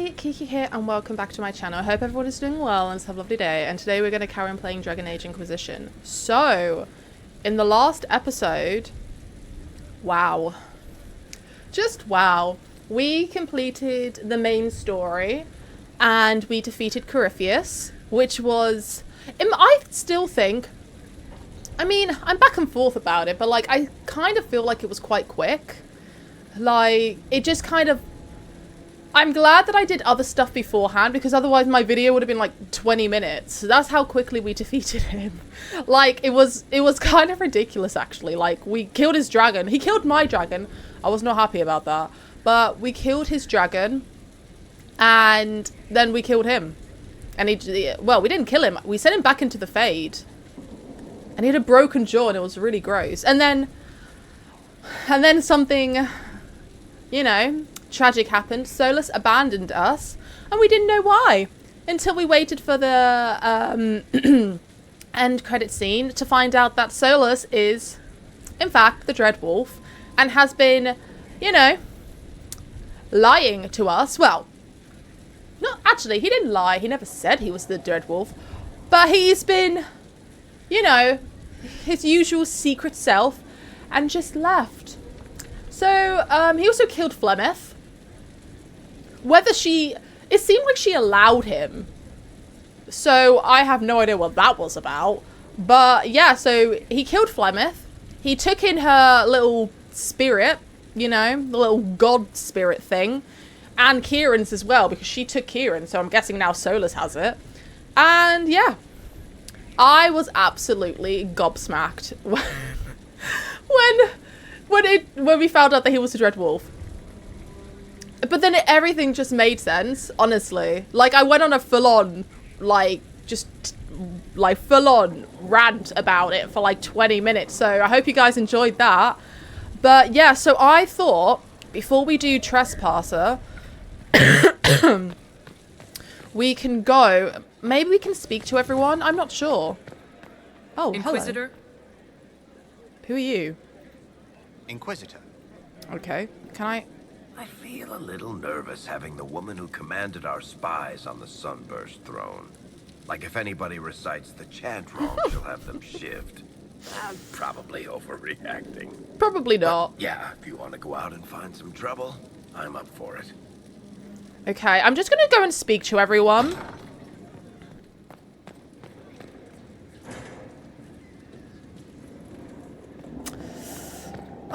Hey, Kiki here and welcome back to my channel. I hope everyone is doing well and have a lovely day, and today we're going to carry on playing Dragon Age Inquisition. So, in the last episode, wow. Just wow. We completed the main story and we defeated Corypheus, which was, I still think, I mean, I'm back and forth about it, but like, I kind of feel like it was quite quick. Like, it just kind of, I'm glad that I did other stuff beforehand, because otherwise my video would have been like 20 minutes. That's how quickly we defeated him. Like, it was kind of ridiculous, actually. Like, we killed his dragon. He killed my dragon. I was not happy about that. But we killed his dragon, and then we killed him. And well, we didn't kill him. We sent him back into the Fade. And he had a broken jaw, and it was really gross. And then something, you know, tragic happened. Solus abandoned us, and we didn't know why until we waited for the end credit scene to find out that Solus is, in fact, the Dreadwolf, and has been, you know, lying to us. Well, not actually, he didn't lie. He never said he was the Dreadwolf, but he's been, you know, his usual secret self, and just left. So, he also killed Flemeth. It seemed like she allowed him. So, I have no idea what that was about. But, yeah, so he killed Flemeth. He took in her little spirit, you know, the little god spirit thing. And Kieran's as well, because she took Kieran, so I'm guessing now Solus has it. And, yeah. I was absolutely gobsmacked when we found out that he was a Dreadwolf. But then everything just made sense, honestly. Like, I went on a full-on, full-on rant about it for, 20 minutes. So I hope you guys enjoyed that. But, yeah, so I thought, before we do Trespasser, we can go. Maybe we can speak to everyone. I'm not sure. Oh, Inquisitor? Hello. Who are you? Inquisitor. Okay. Can I... I feel a little nervous having the woman who commanded our spies on the Sunburst throne. Like if anybody recites the chant wrong, she'll have them shivved. I'm probably overreacting. Probably not. But yeah, if you want to go out and find some trouble, I'm up for it. Okay, I'm just gonna go and speak to everyone.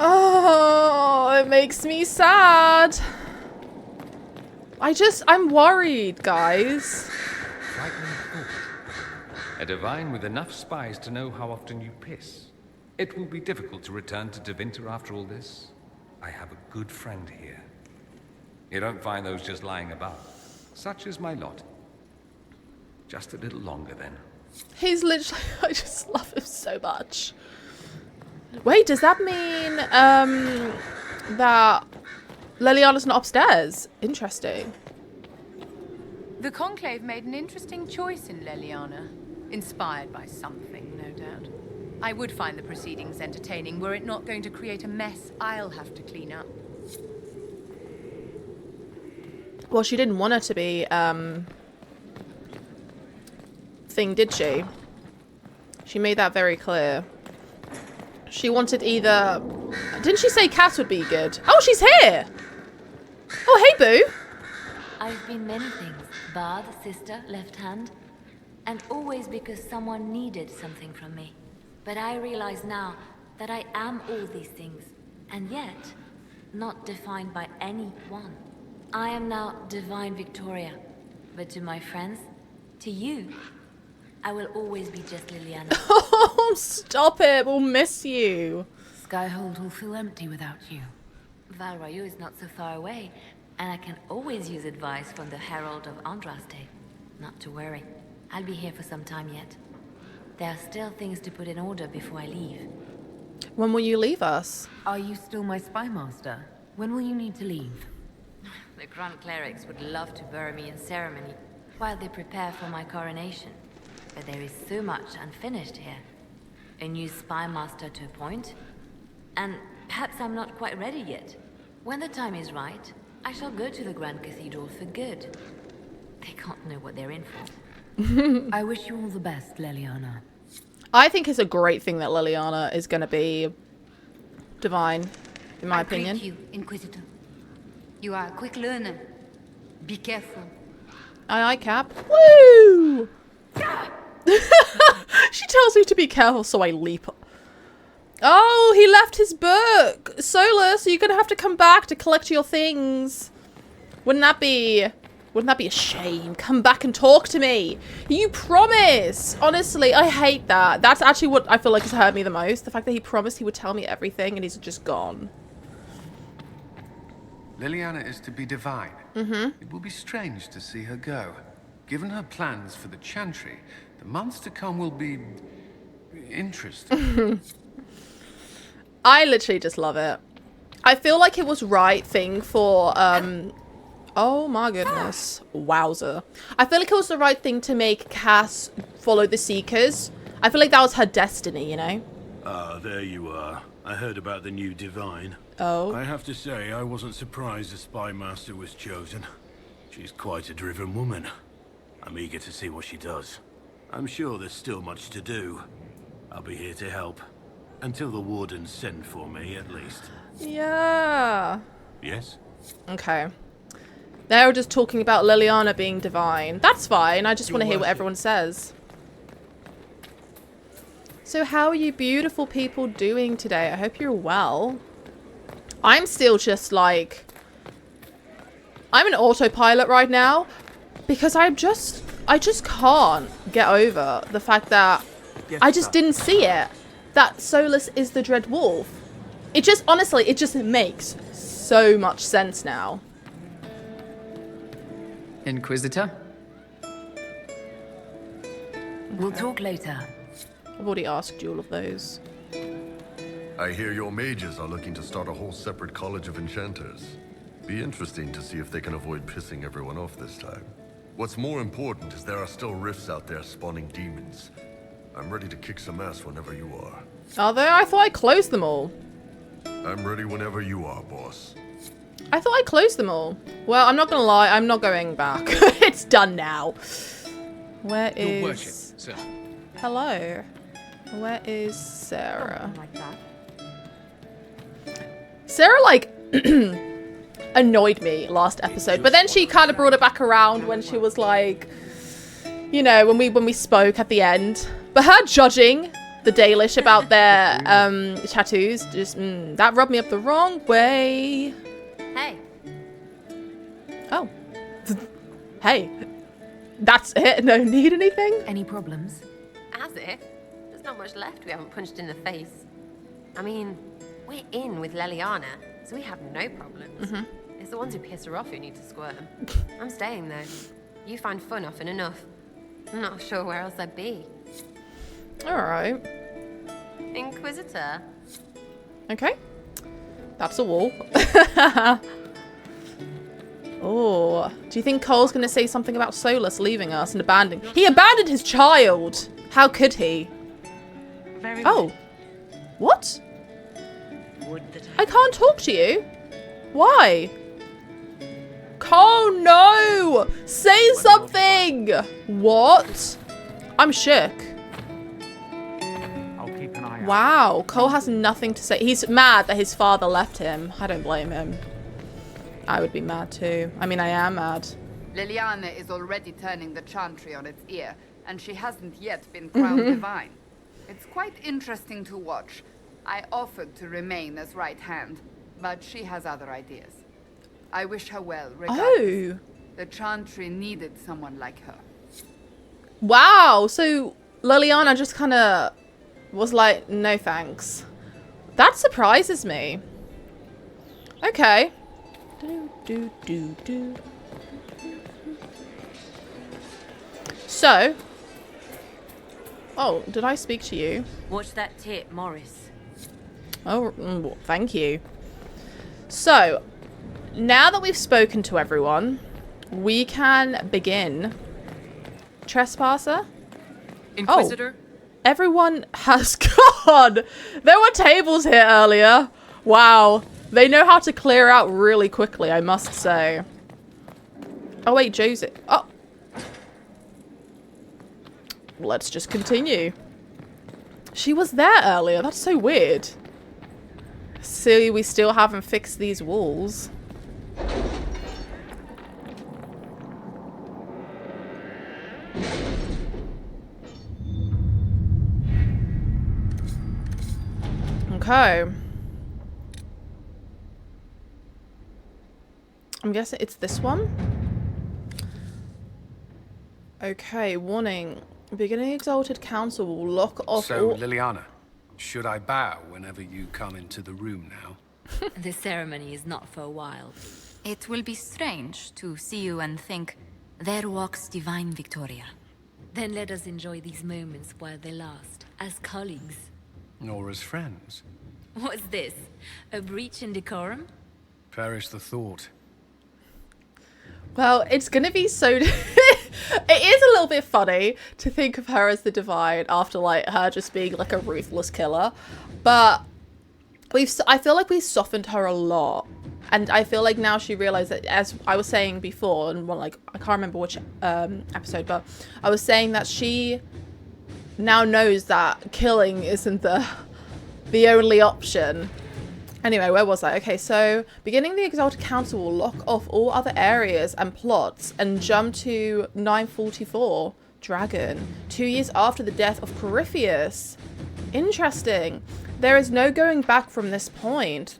Oh, it makes me sad. I'm worried, guys. Frightening thought. A divine with enough spies to know how often you piss. It will be difficult to return to Devinter after all this. I have a good friend here. You don't find those just lying about. Such is my lot. Just a little longer then. He's literally, I just love him so much. Wait, does that mean that Leliana's not upstairs? Interesting. The Conclave made an interesting choice in Leliana. Inspired by something, no doubt. I would find the proceedings entertaining were it not going to create a mess I'll have to clean up. Well, she didn't want her to be, thing, did she? She made that very clear. She wanted either... Didn't she say Cass would be good? Oh, she's here! Oh, hey, Boo! I've been many things. Bard, sister, left hand. And always because someone needed something from me. But I realize now that I am all these things. And yet, not defined by any one. I am now Divine Victoria. But to my friends, to you, I will always be just Liliana. Oh, stop it. We'll miss you. Skyhold will feel empty without you. Val Royeaux is not so far away, and I can always use advice from the Herald of Andraste. Not to worry. I'll be here for some time yet. There are still things to put in order before I leave. When will you leave us? Are you still my spy master? When will you need to leave? The Grand Clerics would love to bury me in ceremony while they prepare for my coronation. But there is so much unfinished here. A new spy master to appoint. And perhaps I'm not quite ready yet. When the time is right, I shall go to the Grand Cathedral for good. They can't know what they're in for. I wish you all the best, Leliana. I think it's a great thing that Liliana is going to be divine, in my opinion. Greet you, Inquisitor. You are a quick learner. Be careful. Aye, aye, Cap. Woo! She tells me to be careful, so I leap. Oh, he left his book. Solus, you're gonna have to come back to collect your things. Wouldn't that be a shame? Come back and talk to me. You promise. Honestly, I hate that. That's actually what I feel like has hurt me the most. The fact that he promised he would tell me everything and he's just gone. Liliana is to be divine. It will be strange to see her go. Given her plans for the Chantry, the months to come will be interesting. I literally just love it. I feel like it was right thing for, oh my goodness. Wowzer. I feel like it was the right thing to make Cass follow the Seekers. I feel like that was her destiny, you know? Ah, there you are. I heard about the new Divine. Oh. I have to say, I wasn't surprised the Spy Master was chosen. She's quite a driven woman. I'm eager to see what she does. I'm sure there's still much to do. I'll be here to help. Until the Wardens send for me, at least. Yeah. Yes? Okay. They were just talking about Liliana being divine. That's fine. I just want to hear what everyone says. So how are you beautiful people doing today? I hope you're well. I'm still just like... I'm an autopilot right now. Because I just can't get over the fact that I just didn't see it. That Solus is the Dread Wolf. It just, honestly, it just makes so much sense now. Inquisitor? We'll talk later. I've already asked you all of those. I hear your mages are looking to start a whole separate college of enchanters. Be interesting to see if they can avoid pissing everyone off this time. What's more important is there are still rifts out there spawning demons. I'm ready to kick some ass whenever you are. Are there? I thought I closed them all. I'm ready whenever you are, boss. I thought I closed them all. Well, I'm not gonna lie, I'm not going back. It's done now. Where is... Your worship, sir. Hello. Where is Sarah? Like that. Sarah, like, annoyed me last episode, but then she kind of brought it back around when she was like, you know, when we spoke at the end. But her judging the Dalish about their tattoos, just, that rubbed me up the wrong way. Hey. Oh. Hey. That's it? No need anything? Any problems? As if. There's not much left we haven't punched in the face. I mean, we're in with Leliana, so we have no problems. It's the ones who piss her off who need to squirm. I'm staying, though. You find fun often enough. I'm not sure where else I'd be. Alright. Inquisitor. Okay. That's a wall. Oh. Do you think Cole's going to say something about Solus leaving us and abandoning... He abandoned his child! How could he? Oh. What? I can't talk to you. Why? Cole, no! Say something! What? I'm shook. I'll keep an eye out. Wow, Cole has nothing to say. He's mad that his father left him. I don't blame him. I would be mad too. I mean, I am mad. Liliana is already turning the Chantry on its ear, and she hasn't yet been crowned divine. It's quite interesting to watch. I offered to remain as right hand, but she has other ideas. I wish her well, regardless. Oh. The Chantry needed someone like her. Wow, so Liliana just kind of was like, no thanks. That surprises me. Okay. So. Oh, did I speak to you? Watch that tip, Morris. Oh, well, thank you. So, now that we've spoken to everyone, we can begin. Trespasser? Inquisitor? Oh, everyone has gone. There were tables here earlier. Wow. They know how to clear out really quickly, I must say. Oh, wait, Josie. Oh. Let's just continue. She was there earlier. That's so weird. See, we still haven't fixed these walls. Okay. I'm guessing it's this one. Okay, warning. Beginning Exalted Council will lock off So, all... Liliana, should I bow whenever you come into the room now? The ceremony is not for a while. It will be strange to see you and think, there walks Divine Victoria. Then let us enjoy these moments while they last, as colleagues. Or as friends? What's this? A breach in decorum? Perish the thought. Well, it's going to be so... It is a little bit funny to think of her as the Divine after, like, her just being, like, a ruthless killer. But I feel like we've softened her a lot. And I feel like now she realized that, as I was saying before, and, well, like, I can't remember which episode, but I was saying that she now knows that killing isn't the only option. Anyway, where was I? Okay, so beginning the Exalted Council will lock off all other areas and plots and jump to 944 Dragon, 2 years after the death of Corypheus. Interesting. There is no going back from this point.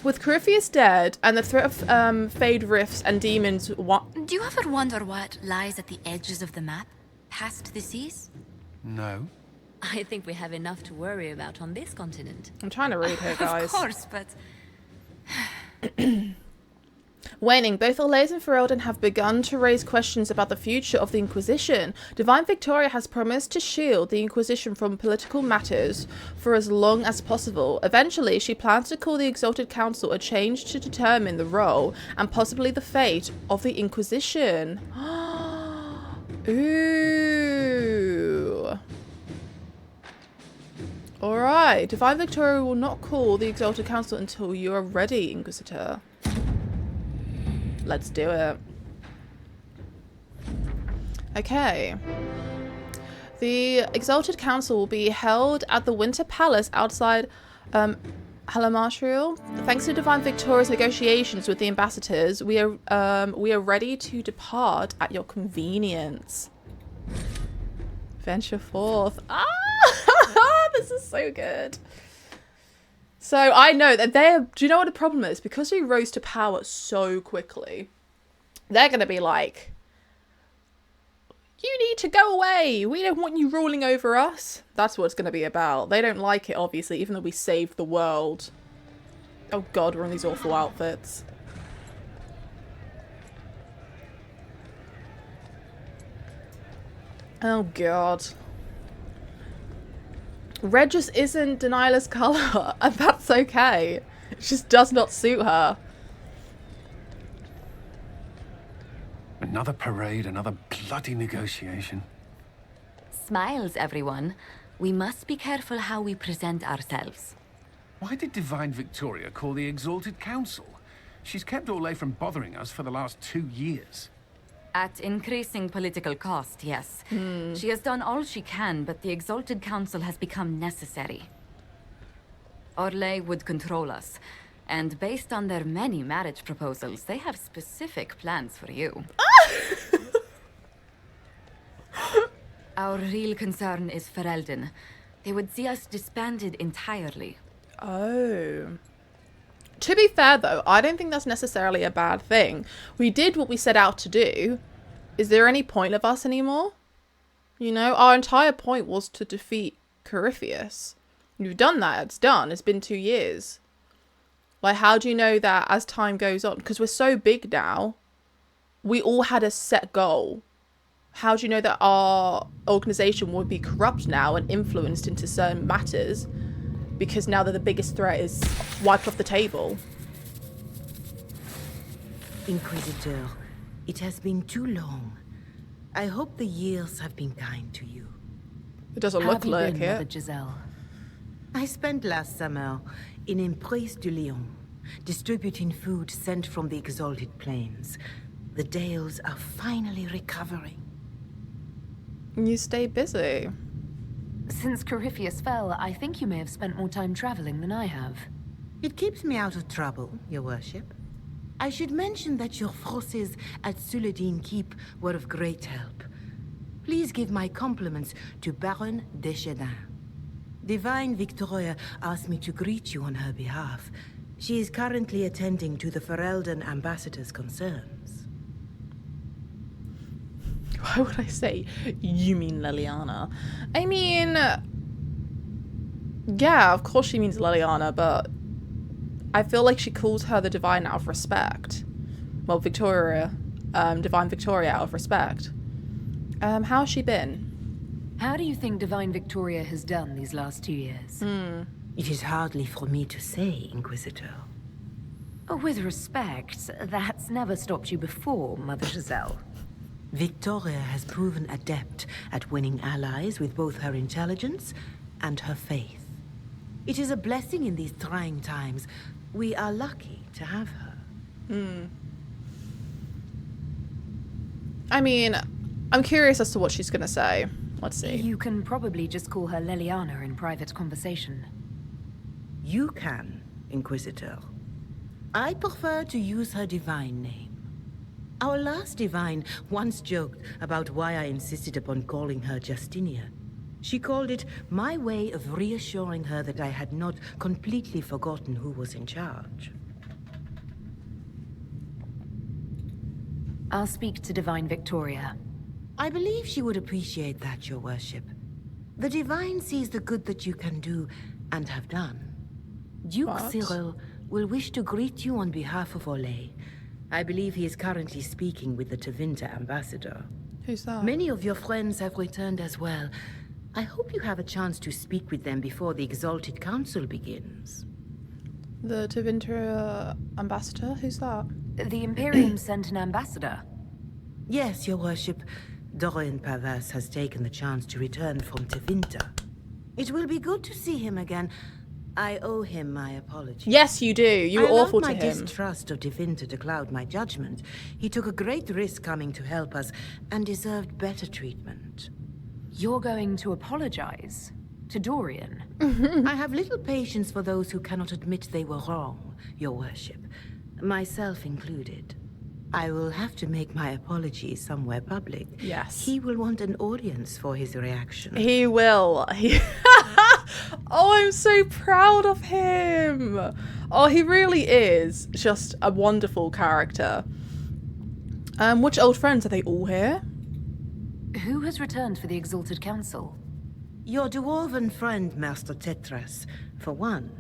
With Corypheus dead and the threat of Fade Rifts and demons... Do you ever wonder what lies at the edges of the map, past the seas? No. I think we have enough to worry about on this continent. I'm trying to read here, guys. Of course, but... Waning, both Olaise and Ferelden have begun to raise questions about the future of the Inquisition. Divine Victoria has promised to shield the Inquisition from political matters for as long as possible. Eventually, she plans to call the Exalted Council a change to determine the role and possibly the fate of the Inquisition. Ooh. Alright, Divine Victoria will not call the Exalted Council until you are ready, Inquisitor. Let's do it. Okay. The Exalted Council will be held at the Winter Palace outside Halamartriel. Thanks to Divine Victoria's negotiations with the ambassadors, we are ready to depart at your convenience. Venture forth. Ah! This is so good. So I know that do you know what the problem is? Because we rose to power so quickly, they're going to be like, you need to go away. We don't want you ruling over us. That's what it's going to be about. They don't like it, obviously, even though we saved the world. Oh God, we're in these awful outfits. Oh God. Red just isn't Denila's colour, and that's okay. It just does not suit her. Another parade, another bloody negotiation. Smiles, everyone. We must be careful how we present ourselves. Why did Divine Victoria call the Exalted Council? She's kept Orlais from bothering us for the last 2 years. At increasing political cost, yes. She has done all she can, but the Exalted Council has become necessary. Orlais would control us, and based on their many marriage proposals, they have specific plans for you. Our real concern is Ferelden. They would see us disbanded entirely. Oh. To be fair, though, I don't think that's necessarily a bad thing. We did what we set out to do. Is there any point of us anymore? You know, our entire point was to defeat Corypheus. You've done that. It's done. It's been 2 years. Like, how do you know that as time goes on? Because we're so big now. We all had a set goal. How do you know that our organization would be corrupt now and influenced into certain matters? Because now that the biggest threat is wiped off the table. Inquisitor, it has been too long. I hope the years have been kind to you. It doesn't look like it. Mother Giselle? I spent last summer in Emprise de Lyon. distributing food sent from the exalted plains. The Dales are finally recovering. You stay busy. Since Corypheus fell, I think you may have spent more time traveling than I have. It keeps me out of trouble, Your Worship. I should mention that your forces at Suladin Keep were of great help. Please give my compliments to Baron Deschedin. Divine Victoria asked me to greet you on her behalf. She is currently attending to the Ferelden ambassador's concerns. Why would I say, you mean Leliana? I mean, yeah, of course she means Leliana, but I feel like she calls her the Divine out of respect. Well, Victoria, Divine Victoria out of respect. How's she been? How do you think Divine Victoria has done these last 2 years? It is hardly for me to say, Inquisitor. With respect, that's never stopped you before, Mother Giselle. Victoria has proven adept at winning allies with both her intelligence and her faith. It is a blessing in these trying times. We are lucky to have her. I mean, I'm curious as to what she's gonna say. Let's see. You can probably just call her Leliana in private conversation. You can, Inquisitor. I prefer to use her divine name. Our last divine once joked about why I insisted upon calling her Justinia. She called it my way of reassuring her that I had not completely forgotten who was in charge. I'll speak to Divine Victoria. I believe she would appreciate that, Your Worship. The Divine sees the good that you can do and have done. Duke Cyril will wish to greet you on behalf of Olay. I believe he is currently speaking with the Tevinter ambassador. Who's that? Many of your friends have returned as well. I hope you have a chance to speak with them before the Exalted Council begins. The Tevinter ambassador? Who's that? The Imperium sent an ambassador. Yes, Your Worship. Dorian Pavas has taken the chance to return from Tevinter. It will be good to see him again. I owe him my apologies. Yes, you do. You were awful to him. I allowed my distrust of Tevinter to cloud my judgment. He took a great risk coming to help us and deserved better treatment. You're going to apologize? To Dorian? I have little patience for those who cannot admit they were wrong, Your Worship. Myself included. I will have to make my apologies somewhere public. Yes. He will want an audience for his reaction. He will. Oh, I'm so proud of him. Oh, he really is just a wonderful character. Which old friends? Are they all here? Who has returned for the Exalted Council? Your dwarven friend, Master Tetras, for one.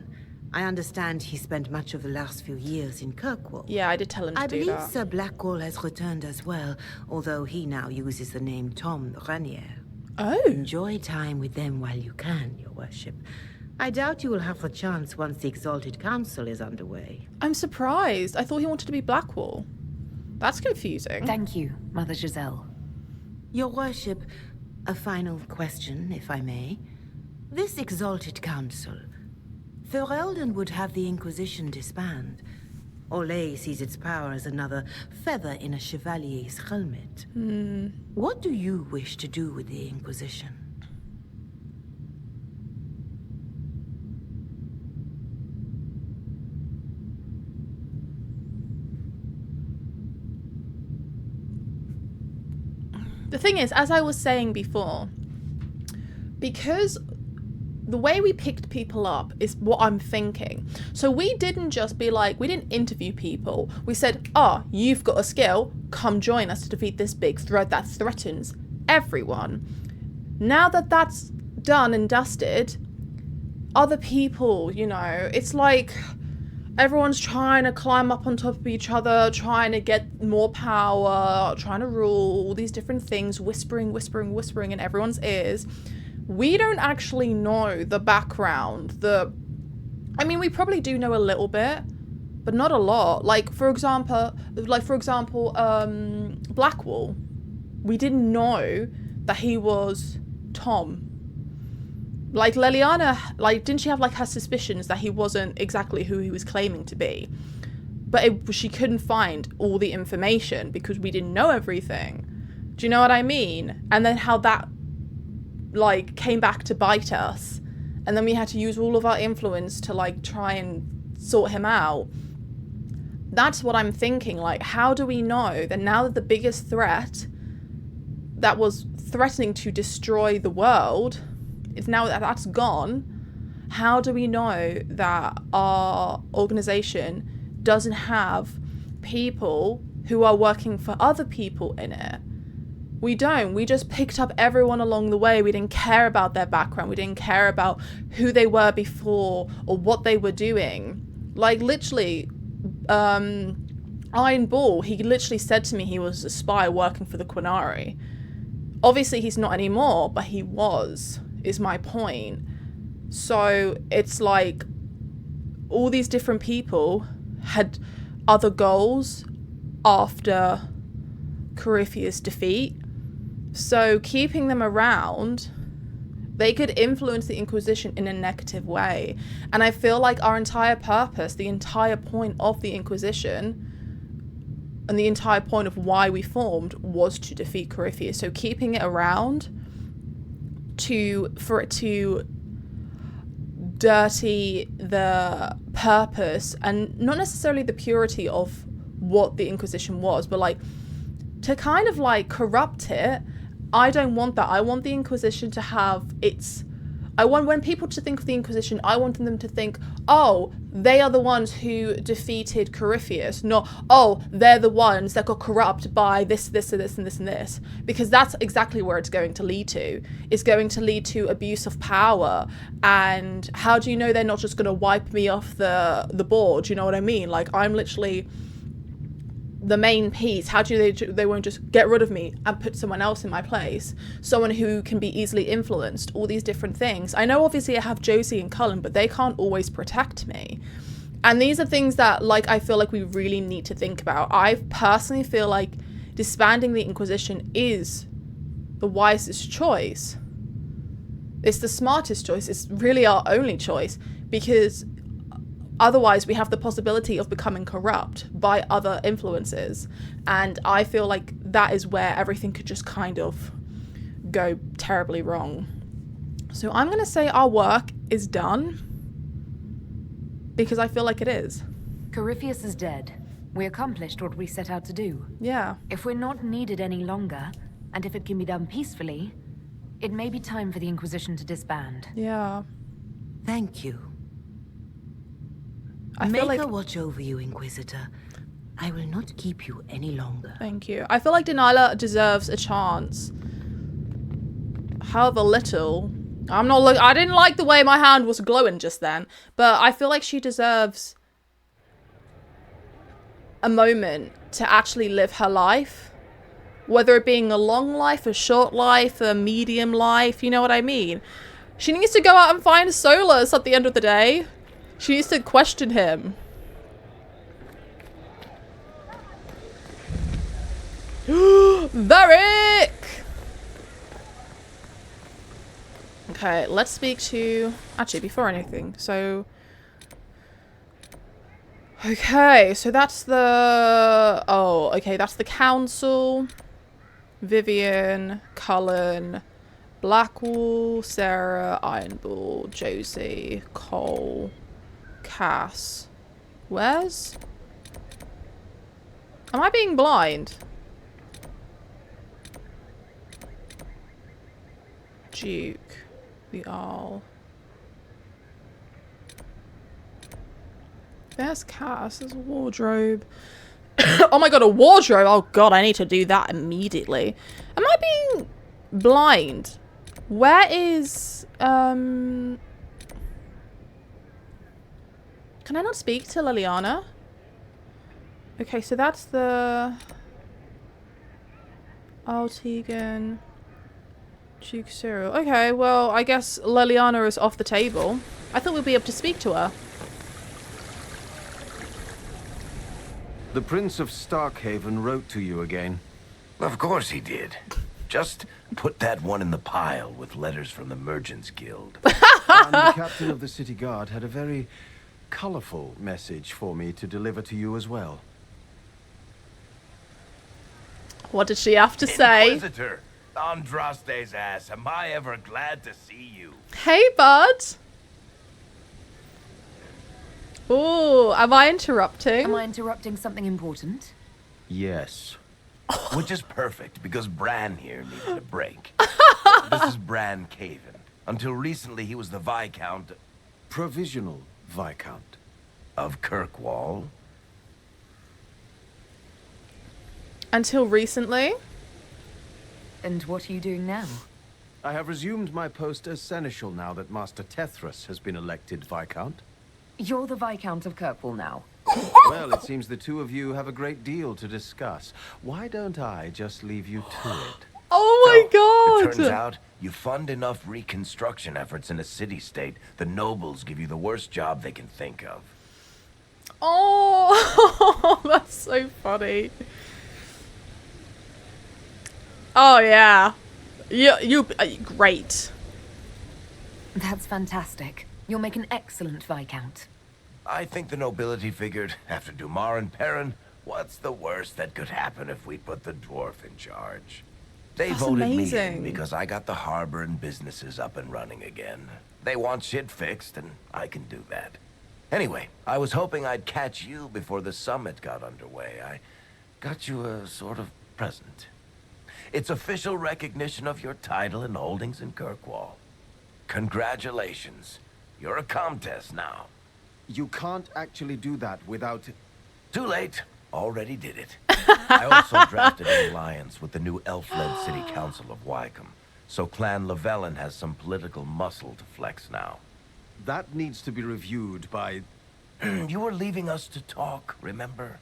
I understand he spent much of the last few years in Kirkwall. Yeah, I did tell him to do that. I believe Sir Blackwall has returned as well, although he now uses the name Tom Ranier. Oh. Enjoy time with them while you can, Your Worship. I doubt you will have the chance once the Exalted Council is underway. I'm surprised. I thought he wanted to be Blackwall. That's confusing. Thank you, Mother Giselle. Your Worship, a final question, if I may. This Exalted Council, Ferelden would have the Inquisition disband. Olay sees its power as another feather in a chevalier's helmet. What do you wish to do with the Inquisition? The thing is, as I was saying before, because the way we picked people up is what I'm thinking. So we didn't just be like, we didn't interview people. We said, you've got a skill, come join us to defeat this big threat that threatens everyone. Now that that's done and dusted, other people, you know, it's like everyone's trying to climb up on top of each other, trying to get more power, trying to rule, all these different things, whispering in everyone's ears. We don't actually know the background. I mean, we probably do know a little bit, but not a lot. Like for example, Blackwall. We didn't know that he was Tom. Like, Leliana, like, didn't she have, like, her suspicions that he wasn't exactly who he was claiming to be? But she couldn't find all the information because we didn't know everything. Do you know what I mean? And then how that, like, came back to bite us. And then we had to use all of our influence to, like, try and sort him out. That's what I'm thinking. Like, how do we know that now that the biggest threat that was threatening to destroy the world is now that that's gone, how do we know that our organization doesn't have people who are working for other people in it? We don't. We just picked up everyone along the way. We didn't care about their background. We didn't care about who they were before or what they were doing. Like, literally, Iron Bull, he literally said to me he was a spy working for the Quinari. Obviously, he's not anymore, but he was, is my point. So it's like all these different people had other goals after Corypheus' defeat. So keeping them around, they could influence the Inquisition in a negative way. And I feel like our entire purpose, the entire point of the Inquisition, and the entire point of why we formed was to defeat Corypheus. So keeping it around for it to dirty the purpose and not necessarily the purity of what the Inquisition was, but like to kind of like corrupt it. I don't want that. I want the Inquisition to have its... I want, when people to think of the Inquisition, I want them to think, oh, they are the ones who defeated Corypheus, not, oh, they're the ones that got corrupt by this, and this, and this, and this. Because that's exactly where it's going to lead to. It's going to lead to abuse of power. And how do you know they're not just going to wipe me off the board? You know what I mean? Like, I'm literally the main piece. How do they won't just get rid of me and put someone else in my place, someone who can be easily influenced, all these different things. I know obviously I have Josie and Cullen, but they can't always protect me. And these are things that, like, I feel like we really need to think about. I personally feel like disbanding the Inquisition is the wisest choice. It's the smartest choice. It's really our only choice, because otherwise, we have the possibility of becoming corrupt by other influences. And I feel like that is where everything could just kind of go terribly wrong. So I'm going to say our work is done, because I feel like it is. Corypheus is dead. We accomplished what we set out to do. Yeah. If we're not needed any longer, and if it can be done peacefully, it may be time for the Inquisition to disband. Yeah. Thank you. I feel like... Make a watch over you, Inquisitor. I will not keep you any longer. Thank you. I feel like Delilah deserves a chance. However little. I didn't like the way my hand was glowing just then, but I feel like she deserves a moment to actually live her life. Whether it being a long life, a short life, a medium life, you know what I mean? She needs to go out and find Solus at the end of the day. She needs to question him. Varric! Okay, let's speak to... Actually, before anything. So... Okay, so that's the... Oh, okay, that's the council. Vivian, Cullen, Blackwall, Sarah, Ironbull, Josie, Cole, Cass. Where's... Am I being blind? Duke. The Owl. There's Cass. There's a wardrobe. Oh my god, a wardrobe! Oh god, I need to do that immediately. Am I being blind? Where is... Can I not speak to Leliana? Okay, so that's the... Altegan... Duke Cyril. Okay, well, I guess Leliana is off the table. I thought we'd be able to speak to her. The Prince of Starkhaven wrote to you again. Of course he did. Just put that one in the pile with letters from the Merchants Guild. And the captain of the city guard had a very colorful message for me to deliver to you as well. What did she have to say? Inquisitor, Andraste's ass, am I ever glad to see you. Hey, bud. Oh, am I interrupting? Am I interrupting something important? Yes. Which is perfect, because Bran here needed a break. This is Bran Caven. Until recently, he was the Viscount... Provisional Viscount. Of Kirkwall. Until recently? And what are you doing now? I have resumed my post as Seneschal now that Master Tethras has been elected Viscount. You're the Viscount of Kirkwall now. Well, it seems the two of you have a great deal to discuss. Why don't I just leave you to it? Oh my god! It turns out, you fund enough reconstruction efforts in a city-state, the nobles give you the worst job they can think of. Oh, that's so funny. Oh yeah, you great. That's fantastic. You'll make an excellent Viscount. I think the nobility figured, after Dumar and Perrin, what's the worst that could happen if we put the dwarf in charge? They That's voted amazing. me in because I got the harbor and businesses up and running again. They want shit fixed, and I can do that. Anyway, I was hoping I'd catch you before the summit got underway. I got you a sort of present. It's official recognition of your title and holdings in Kirkwall. Congratulations. You're a Comtesse now. You can't actually do that without... Too late. Already did it. I also drafted an alliance with the new elf-led city council of Wycombe, so Clan Llewellyn has some political muscle to flex now. That needs to be reviewed by... You were leaving us to talk, remember?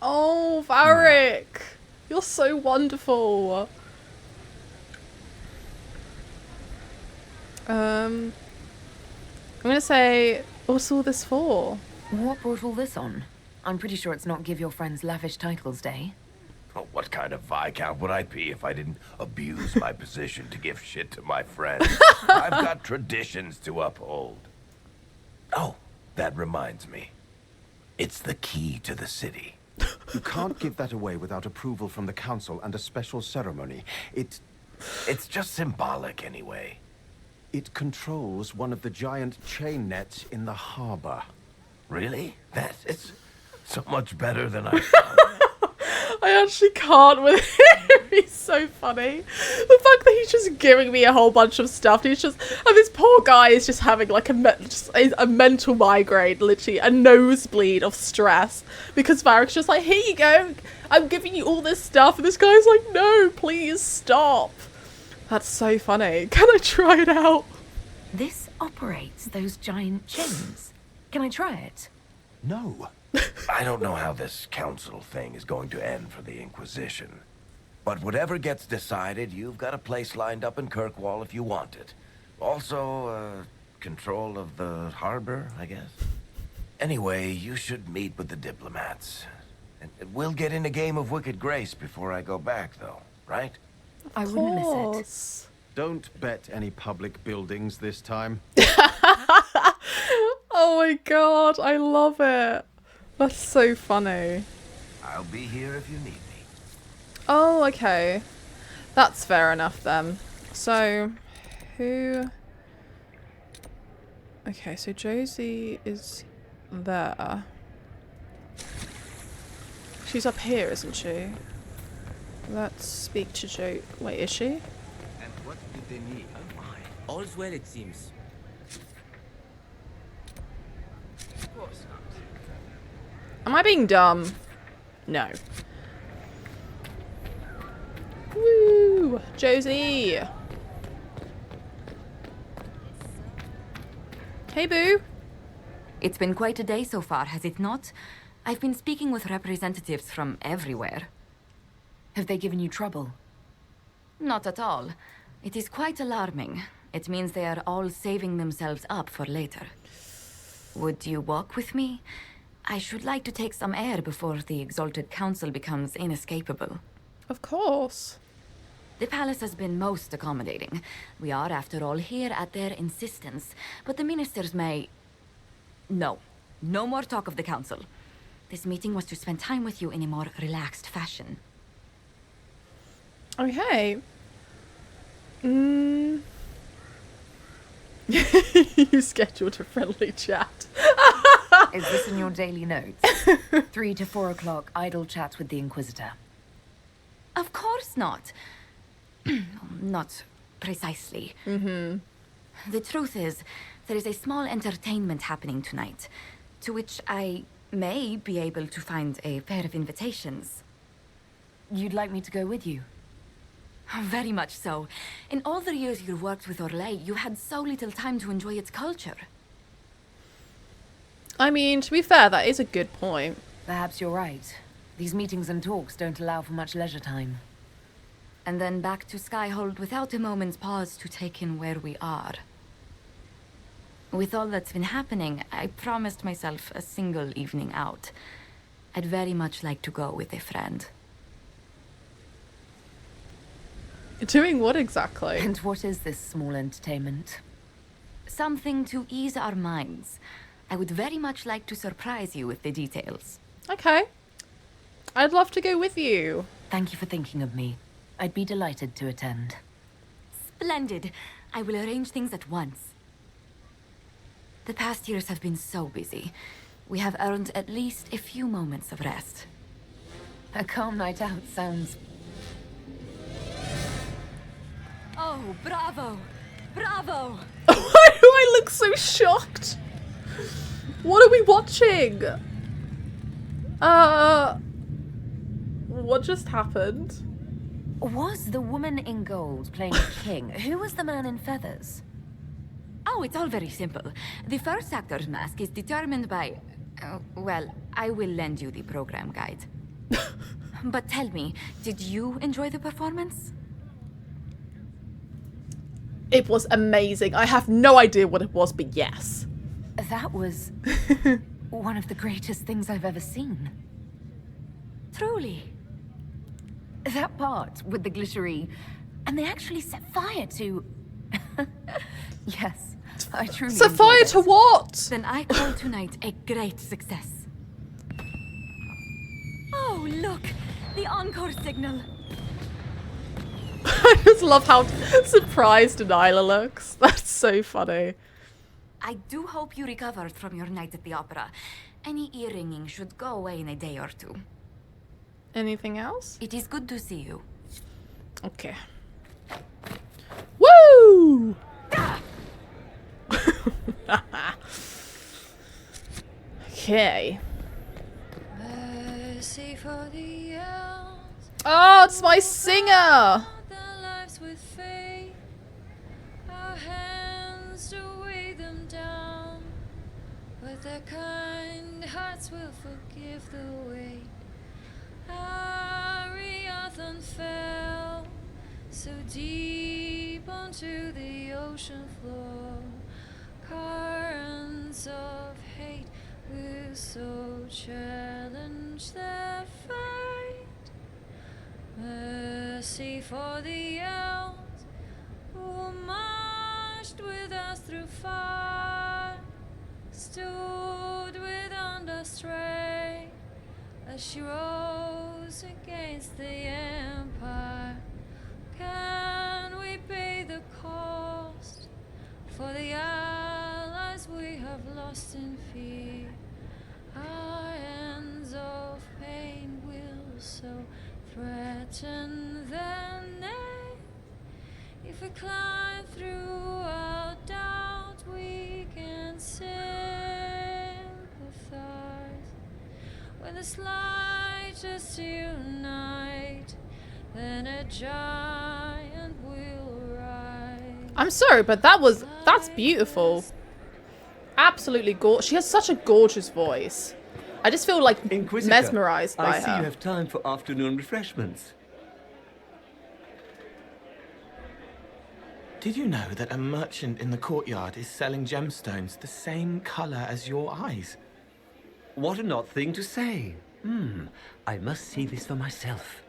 Oh, Varric, you're so wonderful. I'm gonna say, what's all this for? What brought all this on? I'm pretty sure it's not Give Your Friends Lavish Titles Day. Oh, what kind of Viscount would I be if I didn't abuse my position to give shit to my friends? I've got traditions to uphold. Oh, that reminds me. It's the key to the city. You can't give that away without approval from the council and a special ceremony. It's just symbolic anyway. It controls one of the giant chain nets in the harbor. Really? That is so much better than I thought. I actually can't with him. He's so funny. The fact that he's just giving me a whole bunch of stuff. And this poor guy is just having like a mental migraine, literally a nosebleed of stress. Because Varric's just like, here you go. I'm giving you all this stuff. And this guy's like, no, please stop. That's so funny. Can I try it out? This operates those giant chains. Can I try it? No. I don't know how this council thing is going to end for the Inquisition. But whatever gets decided, you've got a place lined up in Kirkwall if you want it. Also, control of the harbor, I guess. Anyway, you should meet with the diplomats. And we'll get in a game of Wicked Grace before I go back, though, right? I wouldn't miss it. Don't bet any public buildings this time. Oh my god, I love it. That's so funny. I'll be here if you need me. Oh, okay. That's fair enough then. So, who... Okay, so Josie is there. She's up here, isn't she? Let's speak to Jo. Wait, is she? And what did they need? All's well, it seems. Of course not. Am I being dumb? No. Woo! Josie! Hey, boo! It's been quite a day so far, has it not? I've been speaking with representatives from everywhere. Have they given you trouble? Not at all. It is quite alarming. It means they are all saving themselves up for later. Would you walk with me? I should like to take some air before the Exalted Council becomes inescapable. Of course. The palace has been most accommodating. We are, after all, here at their insistence. But the ministers may... No. No more talk of the council. This meeting was to spend time with you in a more relaxed fashion. Okay. You scheduled a friendly chat. Is this in your daily notes? 3 to 4 o'clock, idle chats with the Inquisitor. Of course not. Not precisely. The truth is, there is a small entertainment happening tonight, to which I may be able to find a pair of invitations. You'd like me to go with you? Very much so. In all the years you worked with Orlais, you had so little time to enjoy its culture. I mean, to be fair, that is a good point. Perhaps you're right. These meetings and talks don't allow for much leisure time. And then back to Skyhold without a moment's pause to take in where we are. With all that's been happening, I promised myself a single evening out. I'd very much like to go with a friend. Doing what exactly? And what is this small entertainment? Something to ease our minds. I would very much like to surprise you with the details. Okay. I'd love to go with you. Thank you for thinking of me. I'd be delighted to attend. Splendid. I will arrange things at once. The past years have been so busy. We have earned at least a few moments of rest. A calm night out sounds... Oh, bravo! Bravo! Why do I look so shocked? What are we watching? What just happened? Was the woman in gold playing a king? Who was the man in feathers? Oh, it's all very simple. The first actor's mask is determined by... well, I will lend you the program guide. But tell me, did you enjoy the performance? It was amazing. I have no idea what it was, but yes. That was one of the greatest things I've ever seen. Truly. That part with the glittery... And they actually set fire to... Yes, I truly set fire to what? Then I call tonight a great success. Oh, look! The encore signal! I just love how surprised Nyla looks. That's so funny. I do hope you recovered from your night at the opera. Any ear-ringing should go away in a day or two. Anything else? It is good to see you. Okay. Woo! Okay. Oh, it's my singer! Their kind hearts will forgive the weight. Ariadne fell so deep onto the ocean floor. Currents of hate will so challenge their fight. Mercy for the elves who marched with us through fire. Stood with Understray as she rose against the Empire. Can we pay the cost for the allies we have lost in fear? Our ends of pain will so threaten their name. If we climb through our doubt, we can sympathize. When the slightest unite, then a giant will rise. I'm sorry, but that's beautiful. Absolutely gorgeous. She has such a gorgeous voice. I just feel like Inquisitor, mesmerized by I see her. you have time for afternoon refreshments. Did you know that a merchant in the courtyard is selling gemstones the same color as your eyes? What an odd thing to say. I must see this for myself.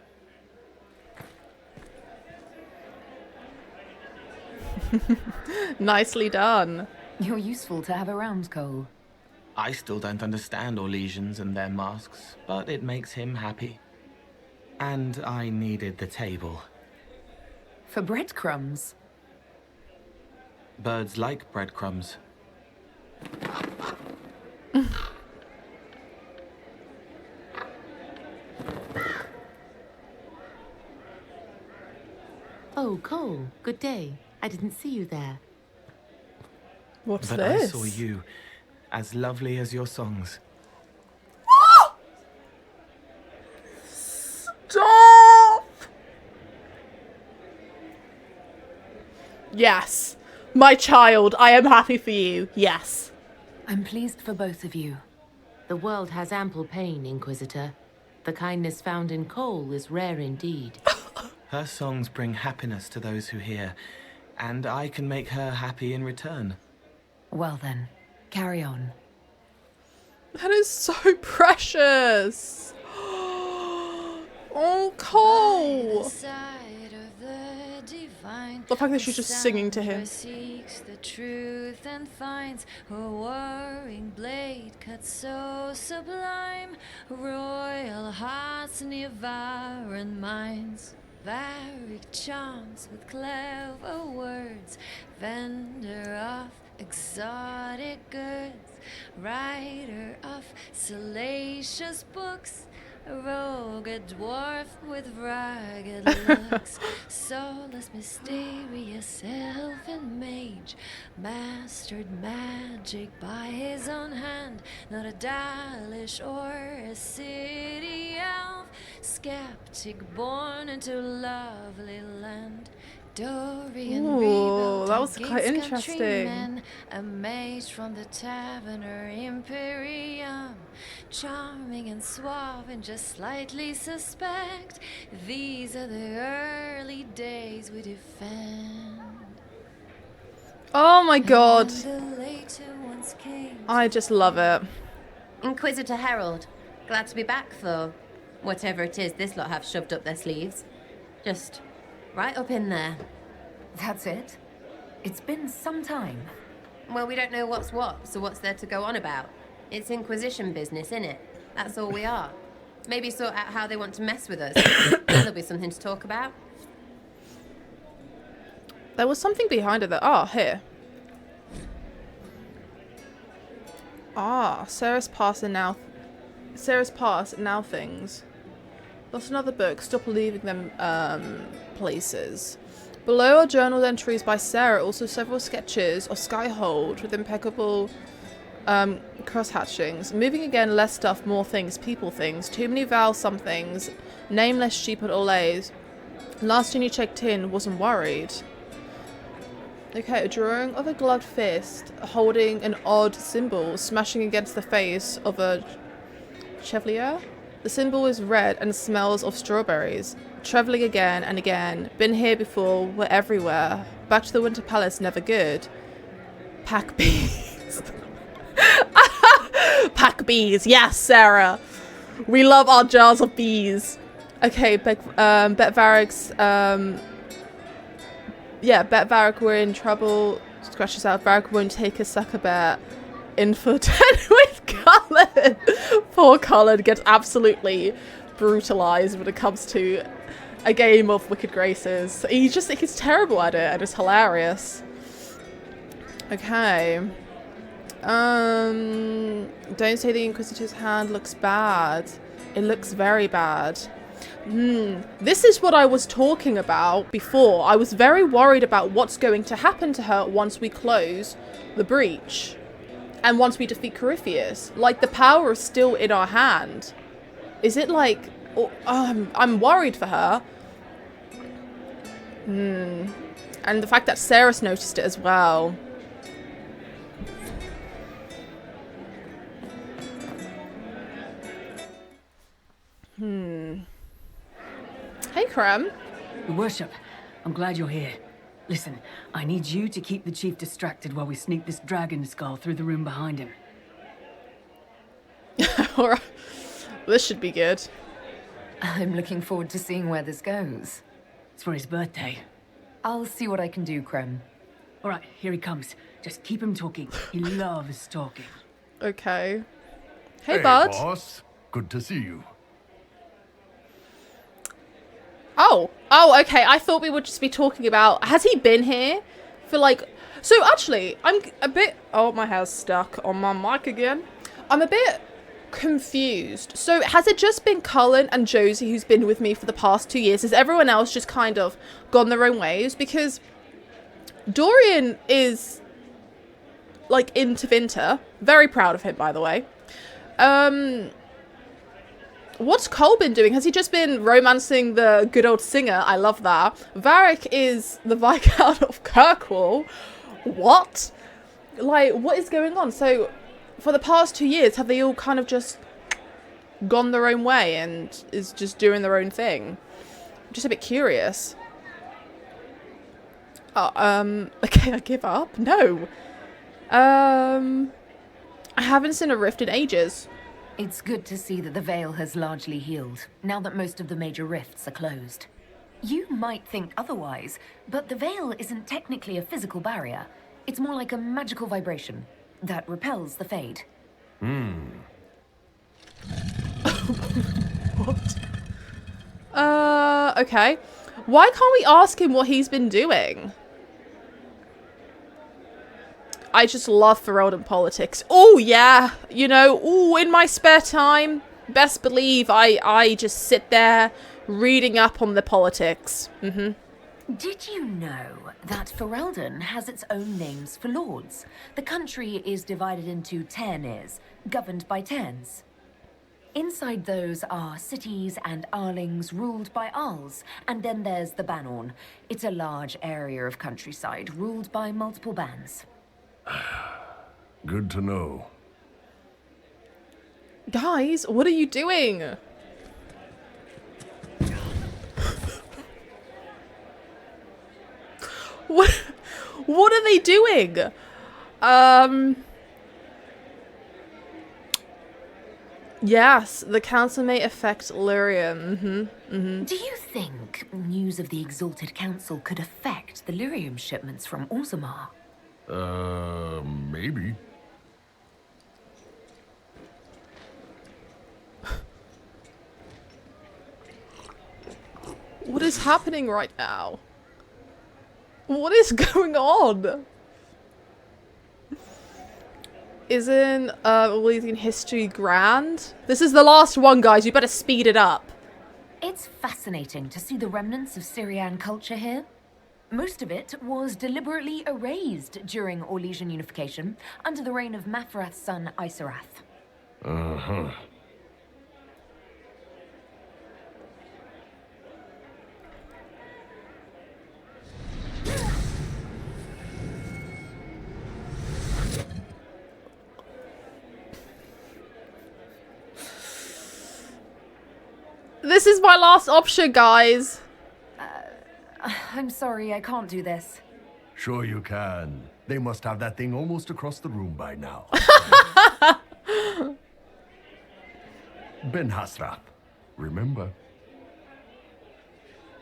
Nicely done. You're useful to have around, Cole. I still don't understand Orlesians and their masks, but it makes him happy. And I needed the table. For breadcrumbs. Birds like breadcrumbs. Oh, Cole, good day. I didn't see you there. What's but this? I saw you, as lovely as your songs. Stop! Yes. My child, I am happy for you. Yes. I'm pleased for both of you. The world has ample pain, Inquisitor. The kindness found in Cole is rare indeed. Her songs bring happiness to those who hear, and I can make her happy in return. Well then, carry on. That is so precious. Oh, Cole. The fact that she's just singing to him. Seeks the truth and finds her whirring blade cut so sublime. Royal hearts and devouring minds. Varied charms with clever words. Vendor of exotic goods. Writer of salacious books. A rogue, a dwarf with ragged looks. Soulless, mysterious, elven mage. Mastered magic by his own hand. Not a Dalish or a city elf. Skeptic born into lovely land. Dorian Ooh, that was rebuilt quite against interesting. countrymen. A mage from the Taverner Imperium. Charming and suave and just slightly suspect. These are the early days we defend. Oh my god. The later ones came. I just love it. Inquisitor Herald, glad to be back, though. Whatever it is this lot have shoved up their sleeves. Just right up in there. That's it? It's been some time. Well, we don't know what's what, so what's there to go on about? It's Inquisition business, innit? That's all we are. Maybe sort out how they want to mess with us. There'll be something to talk about. There was something behind it that... Oh, here. Ah, Sarah's Pass and now... Sarah's Pass and Now Things. That's another book. Stop leaving them places. Below are journal entries by Sarah. Also several sketches of Skyhold with impeccable cross-hatchings. Moving again, less stuff, more things, people things. Too many vowel somethings. Nameless sheep at Olays. Last time you checked in, wasn't worried. Okay, a drawing of a gloved fist holding an odd symbol smashing against the face of a Chevalier. The symbol is red and smells of strawberries. Travelling again and again. Been here before, we're everywhere. Back to the Winter Palace, never good. Pack bees. Pack bees, yes, Sarah. We love our jars of bees. Okay, Bet Varric's, yeah, Bet Varric, we're in trouble. Scratch this out. Varric won't take a sucker bet in for 10 with Cullen. Poor Cullen gets absolutely brutalized when it comes to a game of Wicked Graces. He's terrible at it and it's hilarious. Okay. Don't say the Inquisitor's hand looks bad. It looks very bad. This is what I was talking about before. I was very worried about what's going to happen to her once we close the breach. And once we defeat Corypheus. Like, the power is still in our hand. Is it like... Oh, I'm worried for her. And the fact that Sarah's noticed it as well. Hey, Crumb. Your worship, I'm glad you're here. Listen, I need you to keep the chief distracted while we sneak this dragon skull through the room behind him. Alright. This should be good. I'm looking forward to seeing where this goes. It's for his birthday. I'll see what I can do, Krem. All right, here he comes. Just keep him talking. He loves talking. Okay. Hey, bud. Boss. Good to see you. Oh, okay. I thought we would just be talking about... Has he been here for like... So actually, I'm a bit... Oh, my hair's stuck on my mic again. I'm a bit confused. So has it just been Cullen and Josie who's been with me for the past 2 years? Has everyone else just kind of gone their own ways? Because Dorian is like into Vinter. Very proud of him, by the way. What's Cole been doing? Has he just been romancing the good old singer? I love that. Varric is the Viscount of Kirkwall. What? Like, what is going on? So, for the past 2 years, have they all kind of just gone their own way and is just doing their own thing? I'm just a bit curious. Okay, I give up. No. I haven't seen a rift in ages. It's good to see that the Veil has largely healed, now that most of the major rifts are closed. You might think otherwise, but the Veil isn't technically a physical barrier. It's more like a magical vibration that repels the Fade. What? Okay. Why can't we ask him what he's been doing? I just love Ferelden politics. Oh, yeah. You know, ooh, in my spare time, best believe I just sit there reading up on the politics. Did you know that Ferelden has its own names for lords? The country is divided into Tairnirs, governed by Tairns. Inside those are cities and Arlings ruled by Arls, and then there's the Banorn. It's a large area of countryside ruled by multiple bands. Good to know. Guys, what are you doing? What are they doing? Yes, the council may affect Lyrium. Do you think news of the Exalted Council could affect the Lyrium shipments from Orzammar? Maybe. What is happening right now? What is going on? Isn't Elysian history grand? This is the last one, guys. You better speed it up. It's fascinating to see the remnants of Syrian culture here. Most of it was deliberately erased during Orlesian unification under the reign of Mafrath's son Isarath. This is my last option, guys. I'm sorry, I can't do this. Sure you can. They must have that thing almost across the room by now. Ben Hasrath, remember?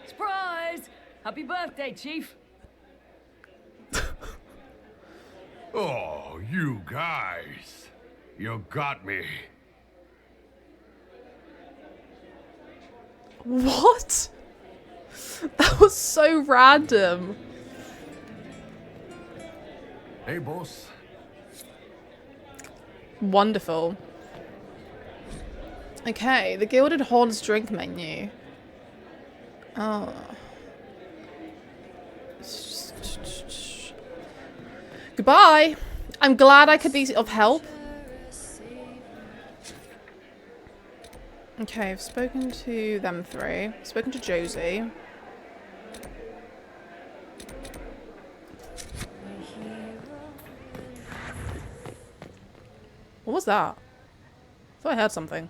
Surprise! Happy birthday, Chief. Oh, you guys. You got me. What? That was so random. Hey, boss. Wonderful. Okay, the Gilded Horns drink menu. Oh. Goodbye. I'm glad I could be of help. Okay, I've spoken to them three. I've spoken to Josie. What was that? I thought I heard something.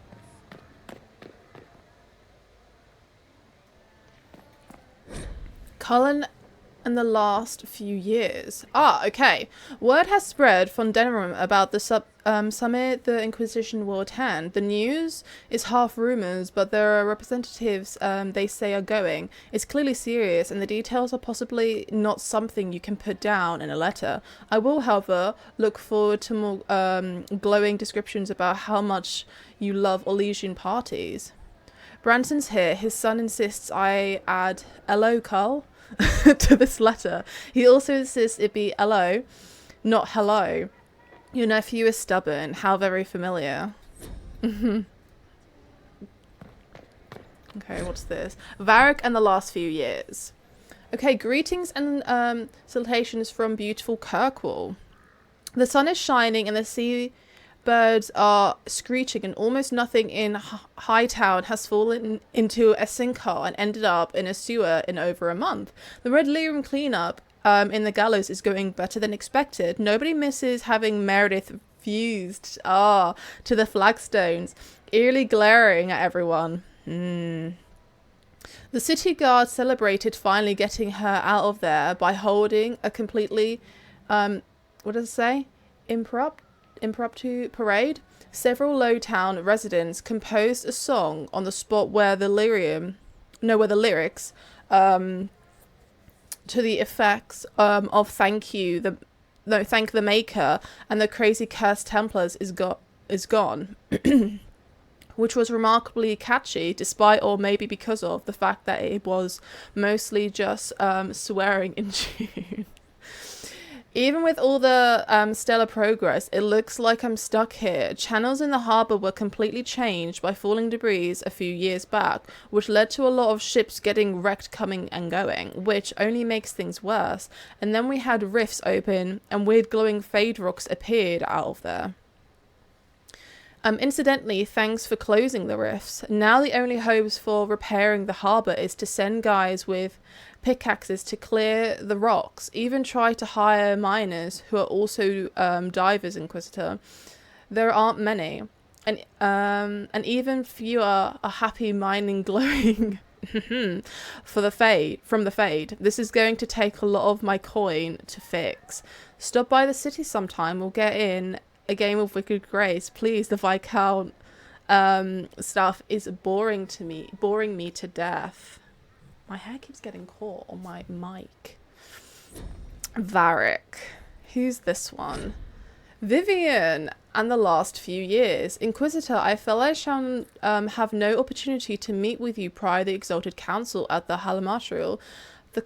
Cullen in the last few years. Okay. Word has spread from Denerim about the summit the Inquisition will attend. The news is half rumors, but there are representatives they say are going. It's clearly serious, and the details are possibly not something you can put down in a letter. I will, however, look forward to more glowing descriptions about how much you love Elysian parties. Branson's here. His son insists I add "Hello, Carl" to this letter. He also insists it be "Hello," not "Hello." Your nephew is stubborn. How very familiar. Okay, what's this? Varric and the last few years. Okay, greetings and salutations from beautiful Kirkwall. The sun is shining and the sea birds are screeching, and almost nothing in Hightown has fallen into a sinkhole and ended up in a sewer in over a month. The Red Lyrium cleanup in the gallows is going better than expected. Nobody misses having Meredith fused to the flagstones, eerily glaring at everyone. The city guard celebrated finally getting her out of there by holding a completely what does it say? Impromptu parade. Several Lowtown residents composed a song on the spot where the lyrics to the effects of thank the maker and the crazy cursed Templars is gone. Which was remarkably catchy, despite, or maybe because of, the fact that it was mostly just swearing in tune. Even with all the stellar progress, it looks like I'm stuck here. Channels in the harbour were completely changed by falling debris a few years back, which led to a lot of ships getting wrecked coming and going, which only makes things worse. And then we had rifts open and weird glowing fade rocks appeared out of there. Incidentally, thanks for closing the rifts. Now the only hopes for repairing the harbour is to send guys with pickaxes to clear the rocks. Even try to hire miners who are also divers, Inquisitor. There aren't many, and even fewer are happy mining glowing from the fade. This is going to take a lot of my coin to fix. Stop by the city sometime. We'll get in a game of Wicked Grace. Please, the Viscount stuff is boring me to death. My hair keeps getting caught on my mic. Varric. Who's this one? Vivian and the last few years. Inquisitor, I feel I shall have no opportunity to meet with you prior to the Exalted Council at the Halamartrial. The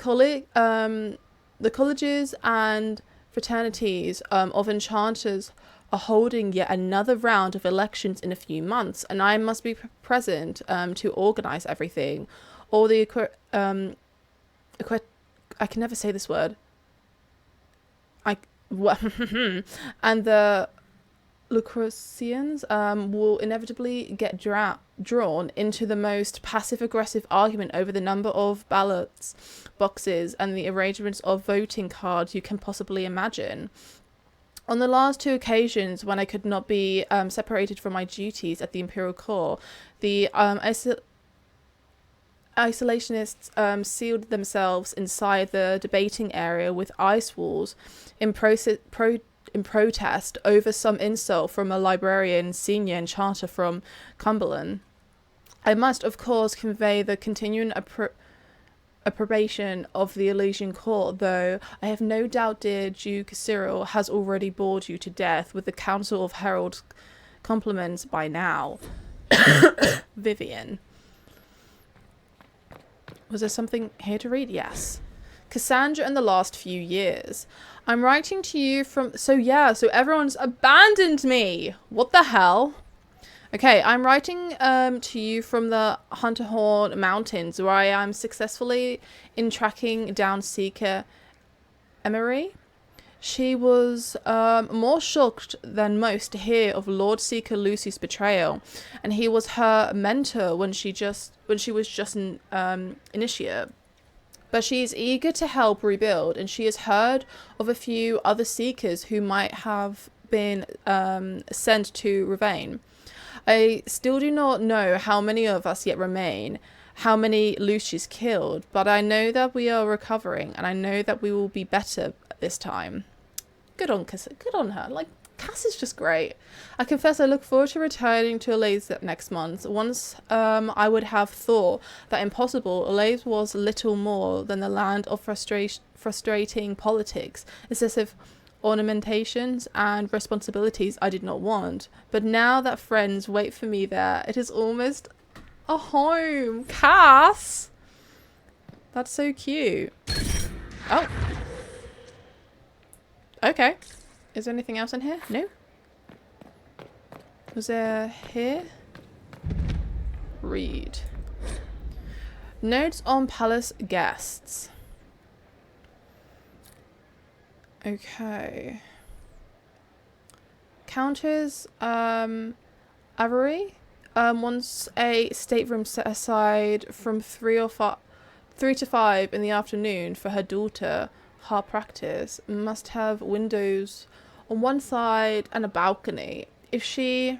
colleges and fraternities of enchanters are holding yet another round of elections in a few months, and I must be present to organize everything. All the I can never say this word. And the Lucretians will inevitably get drawn into the most passive-aggressive argument over the number of ballots boxes and the arrangements of voting cards you can possibly imagine. On the last two occasions when I could not be separated from my duties at the Imperial Corps, the isolationists sealed themselves inside the debating area with ice walls in protest over some insult from a librarian senior enchanter from Cumberland. I must, of course, convey the continuing approbation of the Elysian Court, though I have no doubt dear Duke Cyril has already bored you to death with the Council of Heralds' compliments by now. Vivian. Was there something here to read? Yes. Cassandra and the last few years. I'm writing to you from... So everyone's abandoned me. What the hell? Okay, I'm writing to you from the Hunterhorn Mountains, where I am successfully in tracking down Seeker Emery. She was more shocked than most to hear of Lord Seeker Lucy's betrayal, and he was her mentor when she was just an initiate. But she is eager to help rebuild, and she has heard of a few other Seekers who might have been sent to Ravane. I still do not know how many of us yet remain. how many loose she's killed, but I know that we are recovering, and I know that we will be better this time. Good on Cass. Good on her. Like, Cass is just great. I confess I look forward to returning to Elaize next month. Once I would have thought that impossible, Elaize was little more than the land of frustrating politics, excessive ornamentations, and responsibilities I did not want. But now that friends wait for me there, it is almost a home. Cass! That's so cute. Oh. Okay. Is there anything else in here? No? Was there here? Read. Notes on palace guests. Okay. Countess Avery wants a stateroom set aside from 3 to 5 in the afternoon for her daughter. Her practice must have windows on one side and a balcony. If she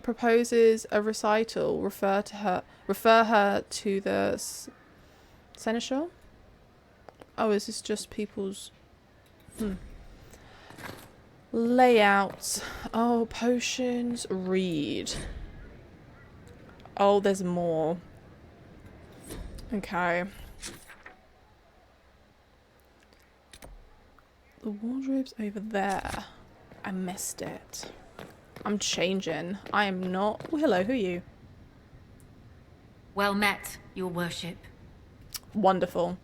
proposes a recital, refer her to the seneschal. Oh, is this just people's layouts? Oh, potions. Read. Oh, there's more. Okay. The wardrobe's over there. I missed it. I'm changing. I am not... Oh, hello, who are you? Well met, your worship. Wonderful.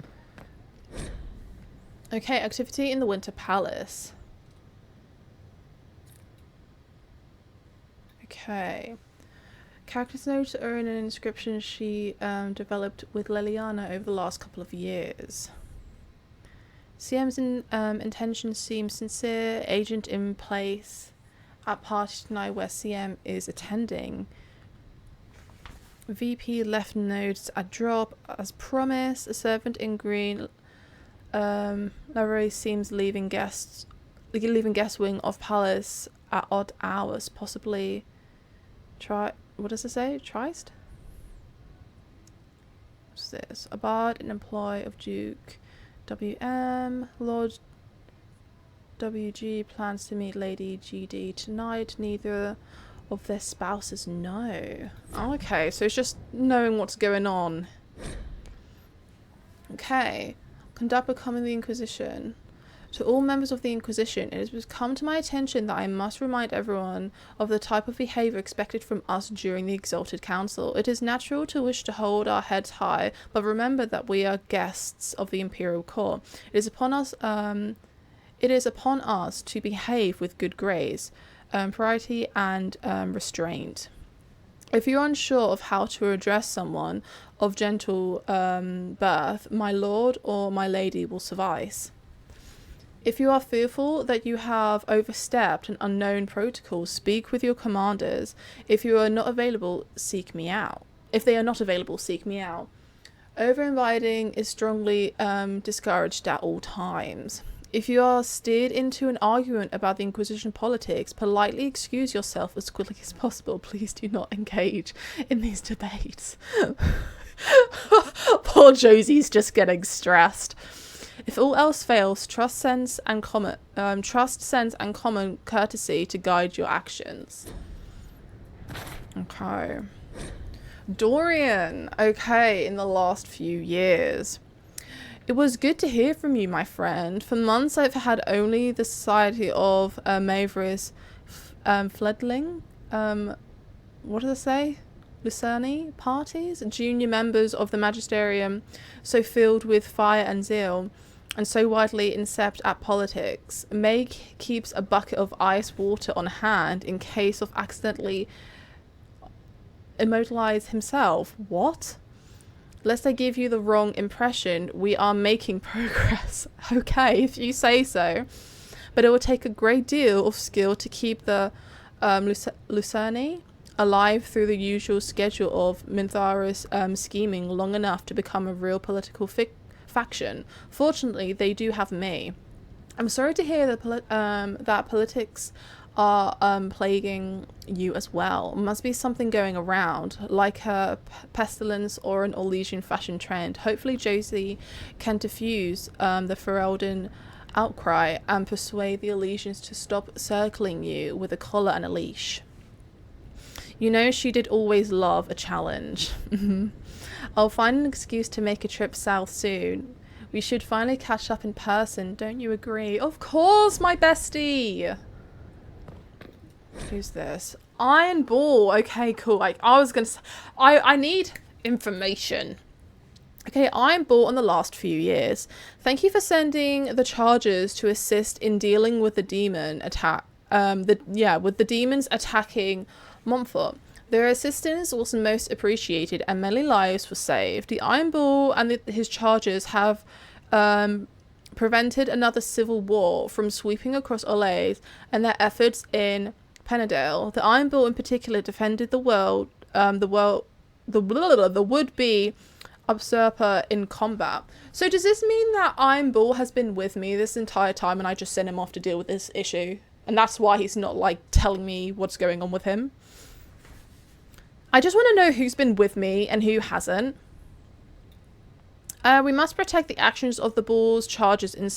Okay, activity in the Winter Palace. Okay. Character's notes are in an inscription she developed with Leliana over the last couple of years. CM's intentions seem sincere. Agent in place at party tonight where CM is attending. VP left notes at drop as promised. A servant in green. Lavery seems leaving guest wing of palace at odd hours. Possibly. What does it say? Trist? What's this? A bard, an employee of Duke WM. Lord WG plans to meet Lady GD tonight. Neither of their spouses know. Okay, so it's just knowing what's going on. Okay. Conduct becoming the Inquisition. To all members of the Inquisition, it has come to my attention that I must remind everyone of the type of behaviour expected from us during the Exalted Council. It is natural to wish to hold our heads high, but remember that we are guests of the Imperial Court. It is upon us to behave with good grace, propriety, and restraint. If you're unsure of how to address someone of gentle birth, my lord or my lady will suffice. If you are fearful that you have overstepped an unknown protocol, speak with your commanders. If you are not available, seek me out. If they are not available, seek me out. Over-inviting is strongly discouraged at all times. If you are steered into an argument about the Inquisition politics, politely excuse yourself as quickly as possible. Please do not engage in these debates. Poor Josie's just getting stressed. If all else fails, trust, sense, and common courtesy to guide your actions. Okay. Dorian. Okay, in the last few years. It was good to hear from you, my friend. For months I've had only the society of Mavericks Fledling. What does it say? Lucerni parties? Junior members of the Magisterium, so filled with fire and zeal, and so widely incept at politics. Meg keeps a bucket of ice water on hand in case of accidentally immortalize himself. What? Lest I give you the wrong impression, we are making progress. Okay, if you say so. But it will take a great deal of skill to keep the Lucerni alive through the usual schedule of Mintharis scheming long enough to become a real political faction. Fortunately, they do have me. I'm sorry to hear that politics are plaguing you as well. Must be something going around, like a pestilence or an Orlesian fashion trend. Hopefully Josie can diffuse the Ferelden outcry and persuade the Orlesians to stop circling you with a collar and a leash. You know she did always love a challenge. I'll find an excuse to make a trip south soon. We should finally catch up in person, don't you agree? Of course, my bestie! Who's this? Iron Ball. Okay, cool. I was gonna say, I need information. Okay, Iron Ball in the last few years. Thank you for sending the charges to assist in dealing with the demon attack. With the demons attacking Montfort. Their assistance was most appreciated and many lives were saved. The Iron Ball and his charges have prevented another civil war from sweeping across Orlais, and their efforts in Penadale. The Iron Ball in particular defended the would-be usurper in combat. So does this mean that Iron Ball has been with me this entire time and I just sent him off to deal with this issue? And that's why he's not like telling me what's going on with him? I just want to know who's been with me and who hasn't. We must protect the actions of the Ball's charges in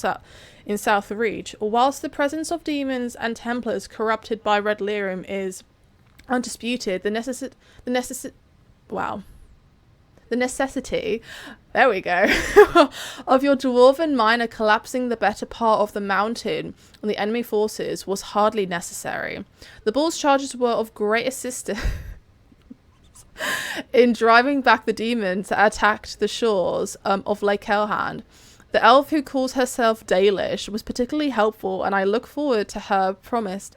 South Reach. Whilst the presence of demons and Templars corrupted by Red Lyrium is undisputed, the necessity, there we go, of your dwarven miner collapsing the better part of the mountain on the enemy forces was hardly necessary. The Ball's charges were of great assistance in driving back the demons that attacked the shores of Lake Kelhand. The elf who calls herself Dalish was particularly helpful, and I look forward to her promised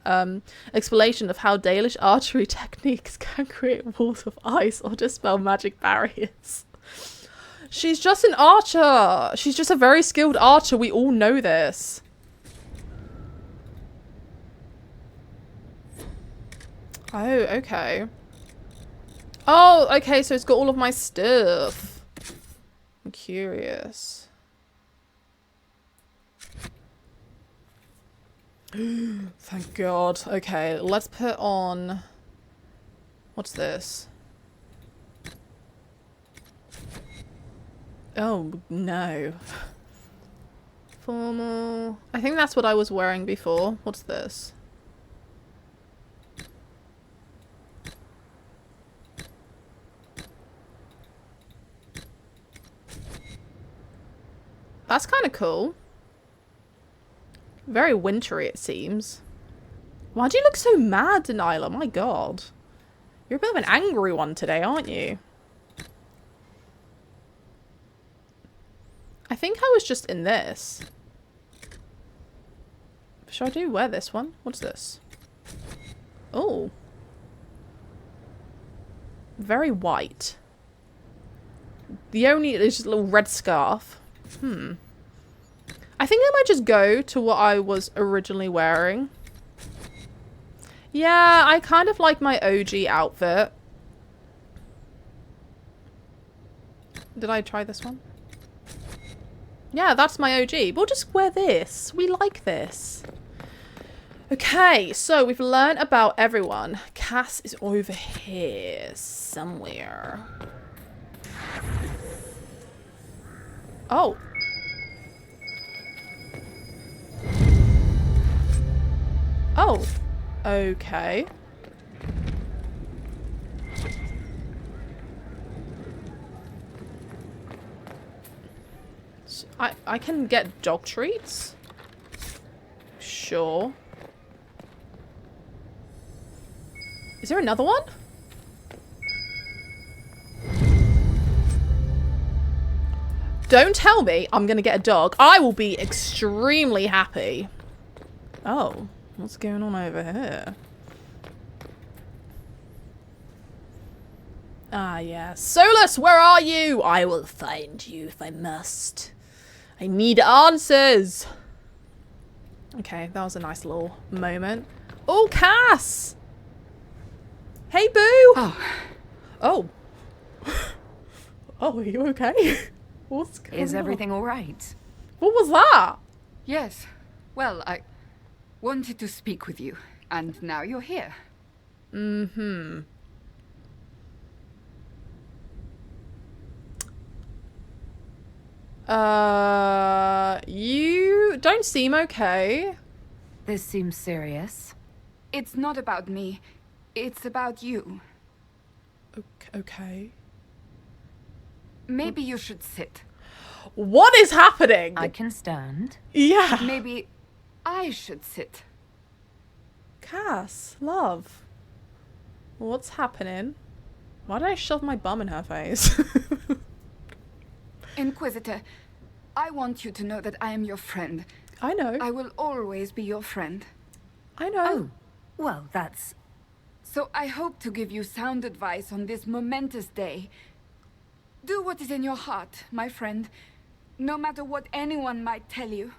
explanation of how Dalish archery techniques can create walls of ice or dispel magic barriers. She's just an archer. She's just a very skilled archer. We all know this. Oh, okay. Oh, okay, so it's got all of my stuff. I'm curious. Thank God. Okay, let's put on... What's this? Oh, no. Formal. I think that's what I was wearing before. What's this? That's kind of cool. Very wintry, it seems. Why do you look so mad, Delilah? My God. You're a bit of an angry one today, aren't you? I think I was just in this. Should I do wear this one? What's this? Oh. Very white. The only is just a little red scarf. I think I might just go to what I was originally wearing. Yeah, I kind of like my OG outfit. Did I try this one? Yeah, that's my OG. We'll just wear this. We like this. Okay, so we've learned about everyone. Cass is over here somewhere. Oh. Oh. Okay. So I can get dog treats? Sure. Is there another one? Don't tell me I'm gonna get a dog. I will be extremely happy. Oh, what's going on over here? Ah, yeah. Solus, where are you? I will find you if I must. I need answers. Okay, that was a nice little moment. Oh, Cass! Hey, boo! Oh. Oh. Oh, are you okay? What's going on? Is everything all right? What was that? Yes. Well, I wanted to speak with you. And now you're here. Mm-hmm. You don't seem okay. This seems serious. It's not about me. It's about you. Okay. Maybe you should sit. What is happening? I can stand. Yeah. Maybe I should sit. Cass, love. What's happening? Why did I shove my bum in her face? Inquisitor, I want you to know that I am your friend. I know. I will always be your friend. I know. Oh, well, that's... So I hope to give you sound advice on this momentous day. Do what is in your heart, my friend, no matter what anyone might tell you.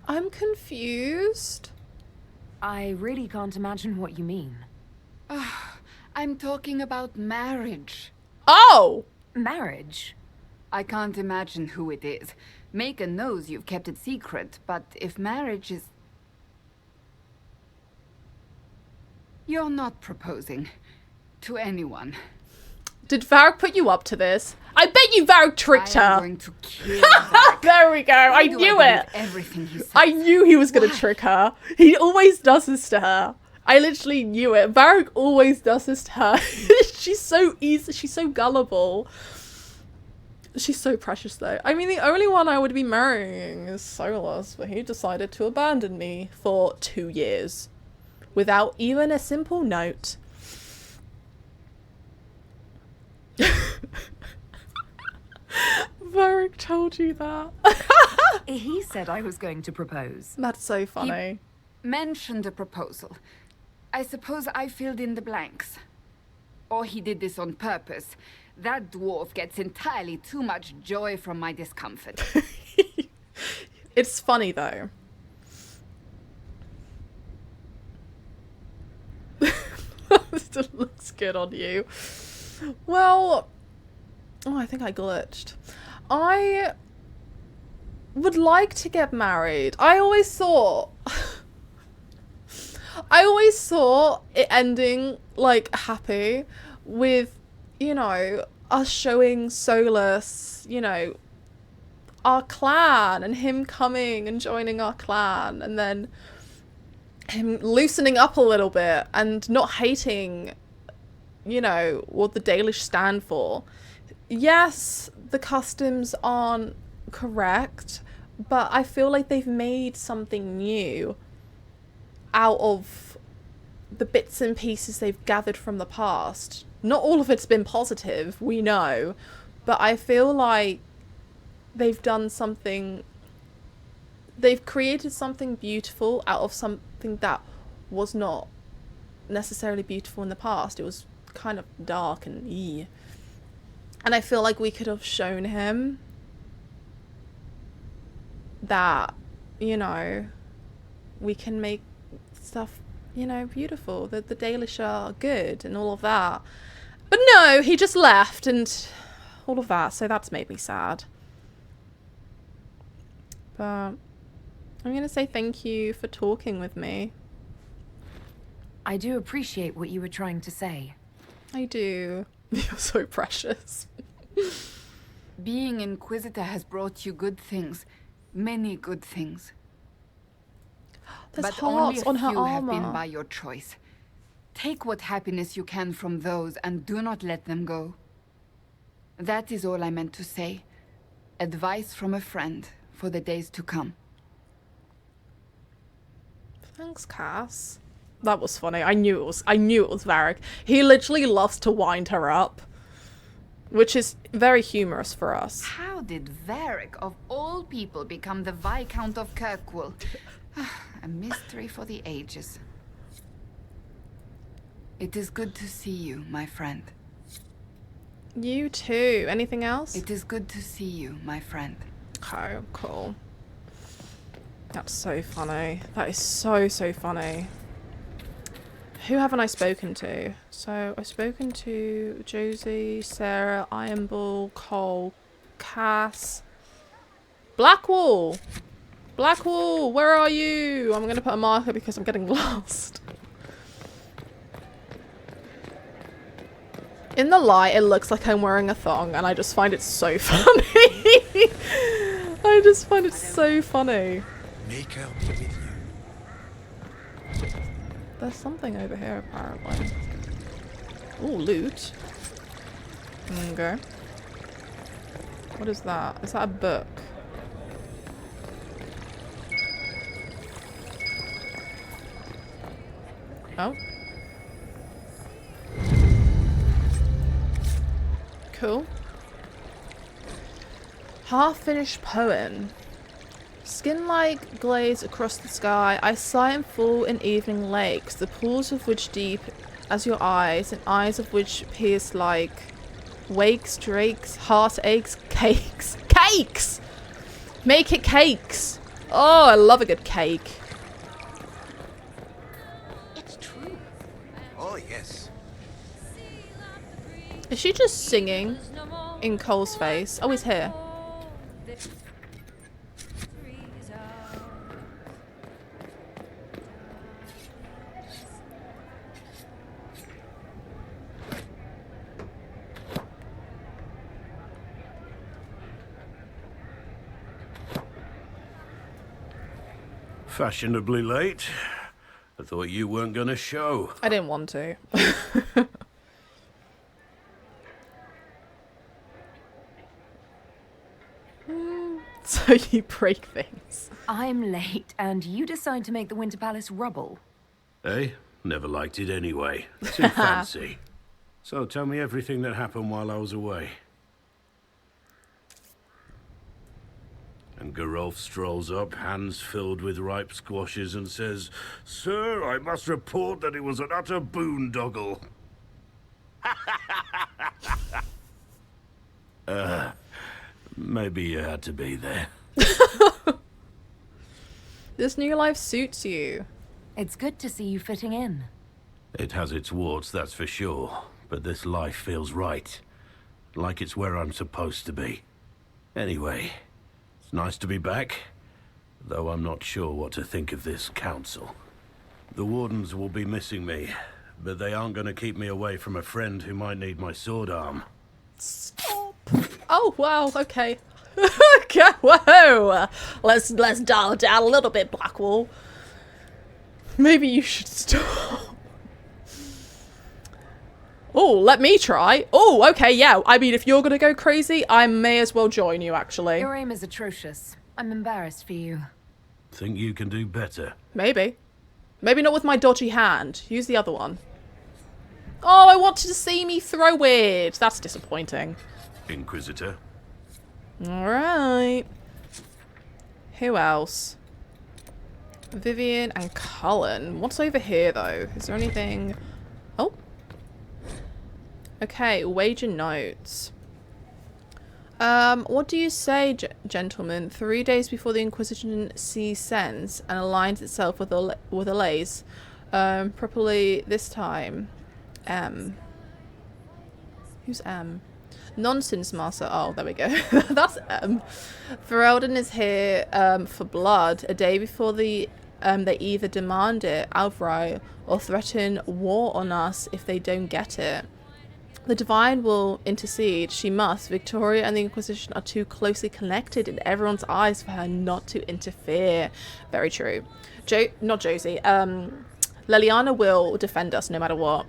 I'm confused. I really can't imagine what you mean. I'm talking about marriage. Oh! Marriage? I can't imagine who it is. Megan knows you've kept it secret, but if marriage is... You're not proposing to anyone. Did Varric put you up to this? I bet you Varric tricked her. I'm going to kill Varric. There we go. I knew it. Everything he says. I knew he was going to trick her. He always does this to her. I literally knew it. Varric always does this to her. She's so easy. She's so gullible. She's so precious though. I mean, the only one I would be marrying is Solus, but he decided to abandon me for 2 years. Without even a simple note. Varric told you that. He said I was going to propose. That's so funny. He mentioned a proposal. I suppose I filled in the blanks. Or he did this on purpose. That dwarf gets entirely too much joy from my discomfort. It's funny though. This looks good on you. Well, oh, I think I glitched. I would like to get married. I always saw it ending like happy with, you know, us showing Solus, you know, our clan and him coming and joining our clan and then him loosening up a little bit and not hating, you know, what the Dalish stand for. Yes, the customs aren't correct, but I feel like they've made something new out of the bits and pieces they've gathered from the past. Not all of it's been positive, we know, but I feel like they've done something. They've created something beautiful out of something that was not necessarily beautiful in the past. It was kind of dark and eey. And I feel like we could have shown him that, you know, we can make stuff, you know, beautiful. That the Dalish are good and all of that. But no, he just left and all of that. So that's made me sad. But I'm going to say thank you for talking with me. I do appreciate what you were trying to say. I do. You're so precious. Being Inquisitor has brought you good things. Many good things. There's but only hearts a on her few have been armor. by your choice. Take what happiness you can from those and do not let them go. That is all I meant to say. Advice from a friend for the days to come. Thanks, Cass. That was funny. I knew it was Varric. He literally loves to wind her up, which is very humorous for us. How did Varric, of all people, become the Viscount of Kirkwall? A mystery for the ages. It is good to see you, my friend. You too. Anything else? It is good to see you, my friend. Oh, cool. That's so funny. That is so, so funny. Who haven't I spoken to? So, I've spoken to Josie, Sarah, Ironball, Cole, Cass, Blackwall. Blackwall, where are you? I'm gonna put a marker because I'm getting lost. In the light, it looks like I'm wearing a thong, and I just find it so funny. I just find it so funny. Make out with you. There's something over here, apparently. Ooh, loot. Okay. What is that? Is that a book? Oh. Cool. Half-finished poem. Skin-like glaze across the sky, I sigh and fall in evening lakes, the pools of which deep as your eyes, and eyes of which pierce like wakes, drakes, heart aches, cakes. Cakes! Make it cakes! Oh, I love a good cake. It's true. Oh, yes. Is she just singing in Cole's face? Oh, he's here. Fashionably late. I thought you weren't gonna show. I didn't want to. So you break things. I'm late, and you decide to make the Winter Palace rubble. Eh? Never liked it anyway. Too fancy. So tell me everything that happened while I was away. And Geralf strolls up, hands filled with ripe squashes, and says, "Sir, I must report that it was an utter boondoggle." Maybe you had to be there. This new life suits you. It's good to see you fitting in. It has its warts, that's for sure, but this life feels right. Like it's where I'm supposed to be. Anyway, it's nice to be back, though I'm not sure what to think of this council. The wardens will be missing me, but they aren't going to keep me away from a friend who might need my sword arm. Stop. Oh, wow, okay. Okay, whoa. Let's dial it down a little bit, Blackwall. Maybe you should stop. Oh, let me try. Oh, okay, yeah. I mean, if you're gonna go crazy, I may as well join you, actually. Your aim is atrocious. I'm embarrassed for you. Think you can do better? Maybe. Maybe not with my dodgy hand. Use the other one. Oh, I want you to see me throw it. That's disappointing. Inquisitor. Alright. Who else? Vivian and Cullen. What's over here, though? Is there anything... Oh. Okay, wager notes. What do you say, gentlemen? 3 days before the Inquisition sees sense and aligns itself with Allays, properly this time. Who's M? Nonsense, Master. Oh, there we go. That's M. Ferelden is here for blood. A day before they either demand it outright or threaten war on us if they don't get it. The Divine will intercede. She must. Victoria and the Inquisition are too closely connected in everyone's eyes for her not to interfere. Very true. Not Josie. Leliana will defend us no matter what.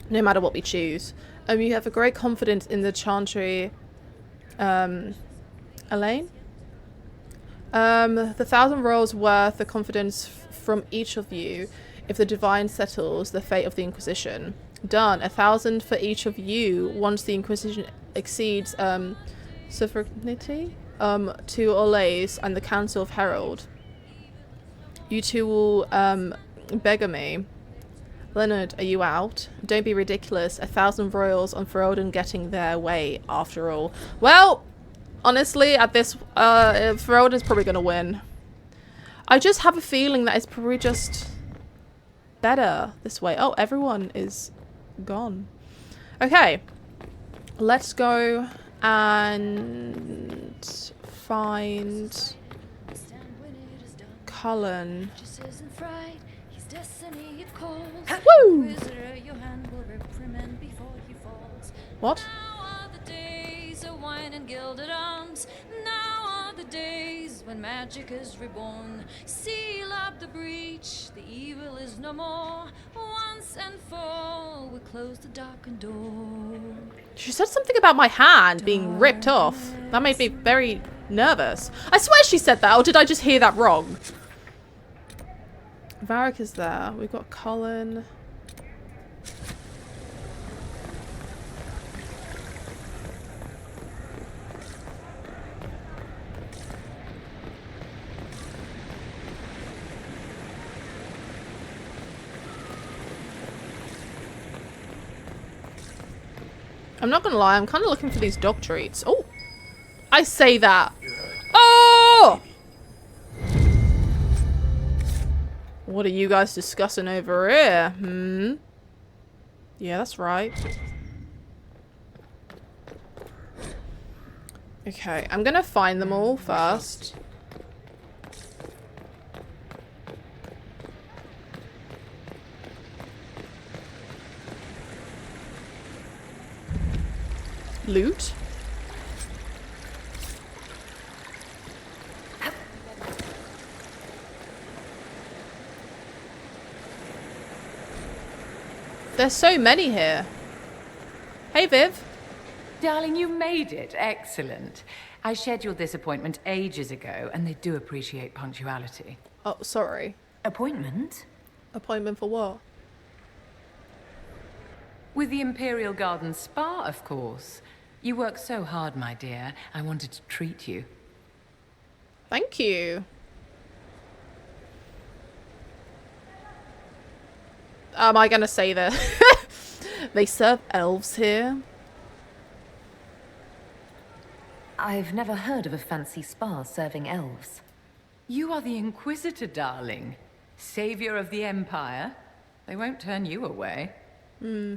No matter what we choose. You have a great confidence in the Chantry. Elaine? The 1,000 rolls worth the confidence from each of you if the Divine settles the fate of the Inquisition. Done. 1,000 for each of you once the Inquisition exceeds sovereignty to Allays and the Council of Herald. You two will beggar me. Leonard, are you out? Don't be ridiculous. 1,000 royals on Ferelden getting their way, after all. Well, honestly, at this, Ferelden's probably going to win. I just have a feeling that it's probably just better this way. Oh, everyone is gone. Okay. Let's go and find Cullen. Just isn't fright, his destiny it calls. Woo! Inquisitor, your hand will reprimand before he falls. What? Now are the days of wine and gilded arms. Now are the days when magic is reborn. Seal up the breach, the evil is no more. Once and for all, we close the darkened door. She said something about my hand being ripped off. That made me very nervous. I swear she said that, or did I just hear that wrong? Varric is there. We've got Cullen. I'm not gonna lie, I'm kind of looking for these dog treats. Oh! I say that. Oh! What are you guys discussing over here? Hmm? Yeah, that's right. Okay, I'm gonna find them all first. Loot. There's so many here. Hey, Viv. Darling, you made it. Excellent. I scheduled this appointment ages ago, and they do appreciate punctuality. Oh, sorry. Appointment? Appointment for what? With the Imperial Garden Spa, of course. You work so hard, my dear. I wanted to treat you. Thank you. Am I gonna say that? They serve elves here? I've never heard of a fancy spa serving elves. You are the Inquisitor, darling. Savior of the Empire. They won't turn you away. Hmm.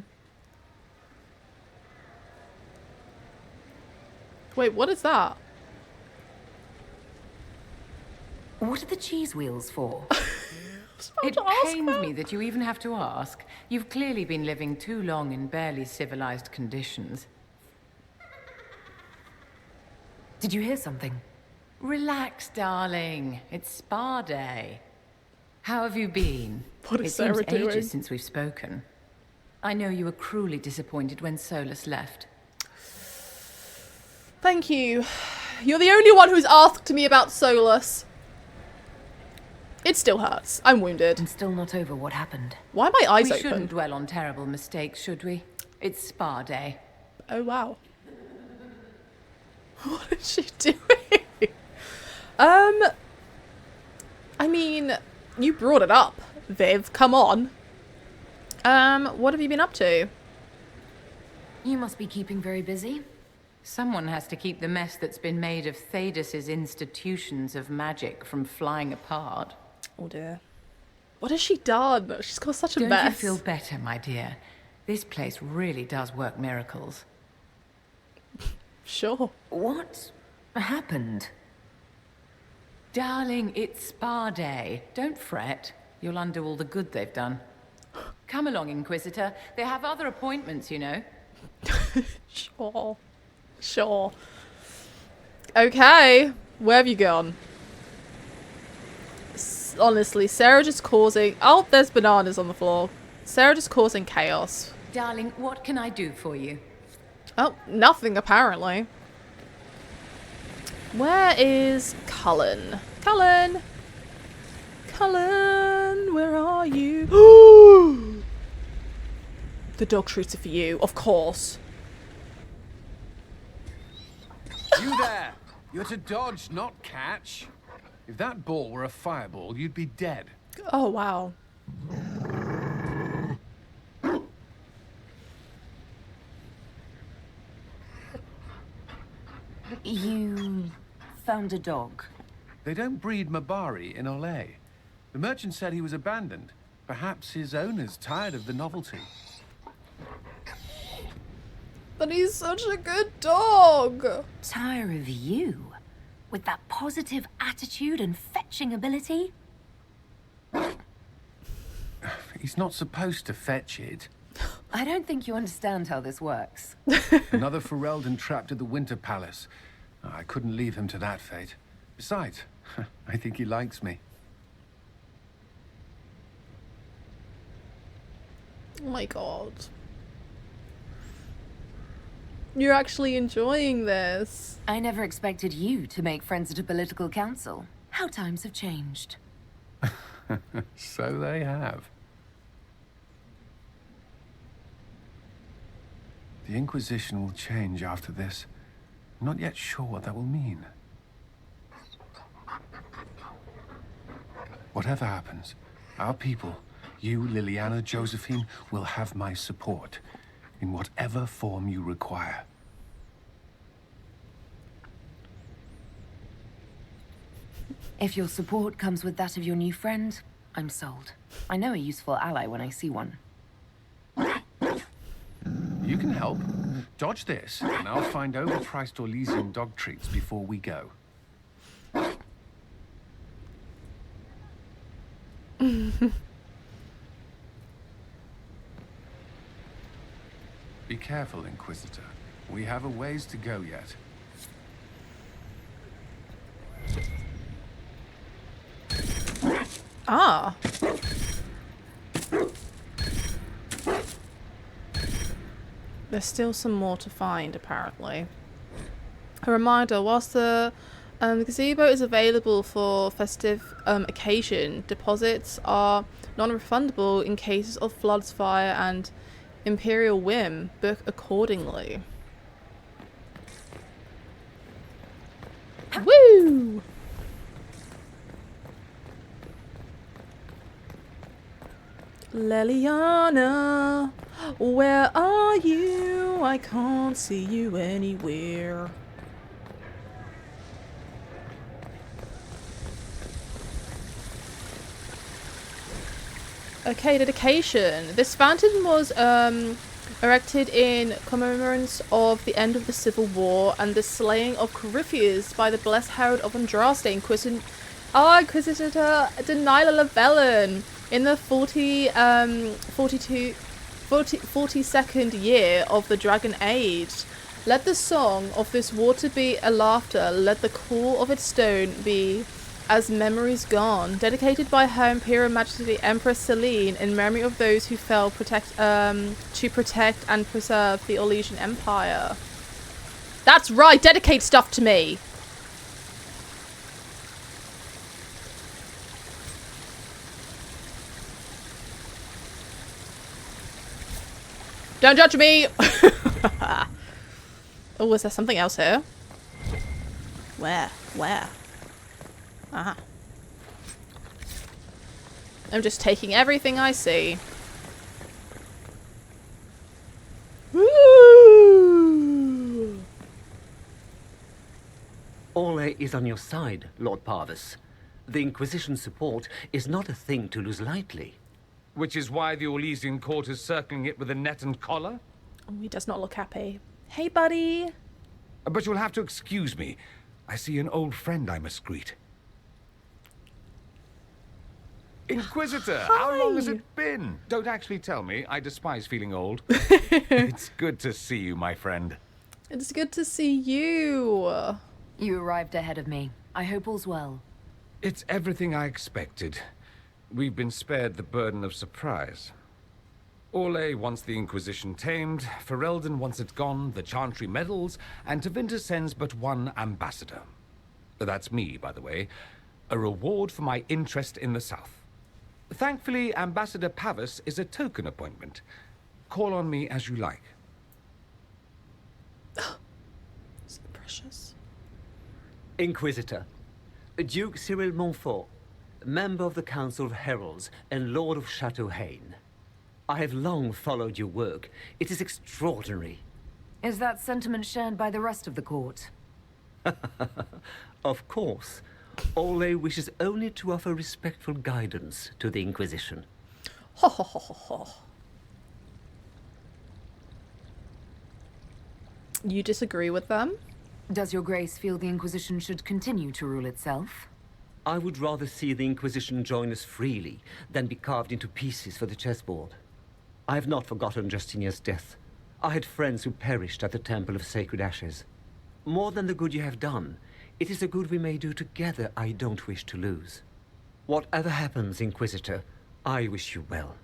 Wait, what is that? What are the cheese wheels for? It pains me that you even have to ask. You've clearly been living too long in barely civilized conditions. Did you hear something? Relax, darling. It's spa day. How have you been? What is it seems Sarah doing? ages since we've spoken. I know you were cruelly disappointed when Solus left. Thank you. You're the only one who's asked me about Solus. It still hurts. I'm wounded. I'm still not over what happened. Why are my eyes We open? shouldn't dwell on terrible mistakes, should we? It's spa day. Oh, wow. What is she doing? I mean, you brought it up, Viv. Come on. What have you been up to? You must be keeping very busy. Someone has to keep the mess that's been made of Thaddeus's institutions of magic from flying apart. Oh dear. What has she done? She's got such a Don't mess. you feel better, my dear? This place really does work miracles. Sure. What happened? Darling, it's spa day. Don't fret. You'll undo all the good they've done. Come along, Inquisitor. They have other appointments, you know. Sure. Sure. Okay. Where have you gone? Honestly, Sarah just causing... Oh, there's bananas on the floor. Sarah just causing chaos. Darling, what can I do for you? Oh, nothing apparently. Where is Cullen? Cullen! Cullen, where are you? The dog treats are for you, of course. You there! You're to dodge, not catch. If that ball were a fireball, you'd be dead. Oh, wow. You found a dog? They don't breed Mabari in Olay. The merchant said he was abandoned. Perhaps his owner's tired of the novelty. But he's such a good dog. Tire of you? With that positive attitude and fetching ability? He's not supposed to fetch it. I don't think you understand how this works. Another Ferelden trapped at the Winter Palace. I couldn't leave him to that fate. Besides, I think he likes me. Oh my god. You're actually enjoying this. I never expected you to make friends at a political council. How times have changed. So they have. The Inquisition will change after this. I'm not yet sure what that will mean. Whatever happens, our people, you, Liliana, Josephine, will have my support in whatever form you require. If your support comes with that of your new friend, I'm sold. I know a useful ally when I see one. You can help. Dodge this, and I'll find overpriced Orlesian dog treats before we go. Be careful, Inquisitor. We have a ways to go yet. Ah. There's still some more to find, apparently. A reminder, whilst the gazebo is available for festive occasion, deposits are non-refundable in cases of floods, fire, and imperial whim. Book accordingly. Woo! Liliana, where are you? I can't see you anywhere. Okay, dedication. This fountain was erected in commemorance of the end of the Civil War and the slaying of Corypheus by the blessed Herod of Andraste, Inquisitor Denial of Velen, in the 42nd year of the Dragon Age. Let the song of this water be a laughter, let the call of its stone be as memories gone. Dedicated by Her Imperial Majesty Empress Celine in memory of those who fell to protect and preserve the Orlesian Empire. That's right, dedicate stuff to me! Don't judge me! Oh, is there something else here? Where? Where? Uh-huh. I'm just taking everything I see. Woo! Orlais is on your side, Lord Parvis. The Inquisition's support is not a thing to lose lightly. Which is why the Orlesian court is circling it with a net and collar? Oh, he does not look happy. Hey, buddy! But you'll have to excuse me. I see an old friend I must greet. Inquisitor, how long has it been? Don't actually tell me. I despise feeling old. It's good to see you, my friend. It's good to see you. You arrived ahead of me. I hope all's well. It's everything I expected. We've been spared the burden of surprise. Orlais wants the Inquisition tamed, Ferelden wants it gone, the Chantry meddles, and Tevinter sends but one ambassador. That's me, by the way. A reward for my interest in the South. Thankfully, Ambassador Pavis is a token appointment. Call on me as you like. So precious. Inquisitor, Duke Cyril Montfort, member of the Council of Heralds and Lord of Chateau Haine. I have long followed your work. It is extraordinary. Is that sentiment shared by the rest of the court? Of course. Orlais wishes only to offer respectful guidance to the Inquisition. Ho ho ho ho ho. You disagree with them? Does your grace feel the Inquisition should continue to rule itself? I would rather see the Inquisition join us freely than be carved into pieces for the chessboard. I have not forgotten Justinia's death. I had friends who perished at the Temple of Sacred Ashes. More than the good you have done, it is a good we may do together I don't wish to lose. Whatever happens, Inquisitor, I wish you well.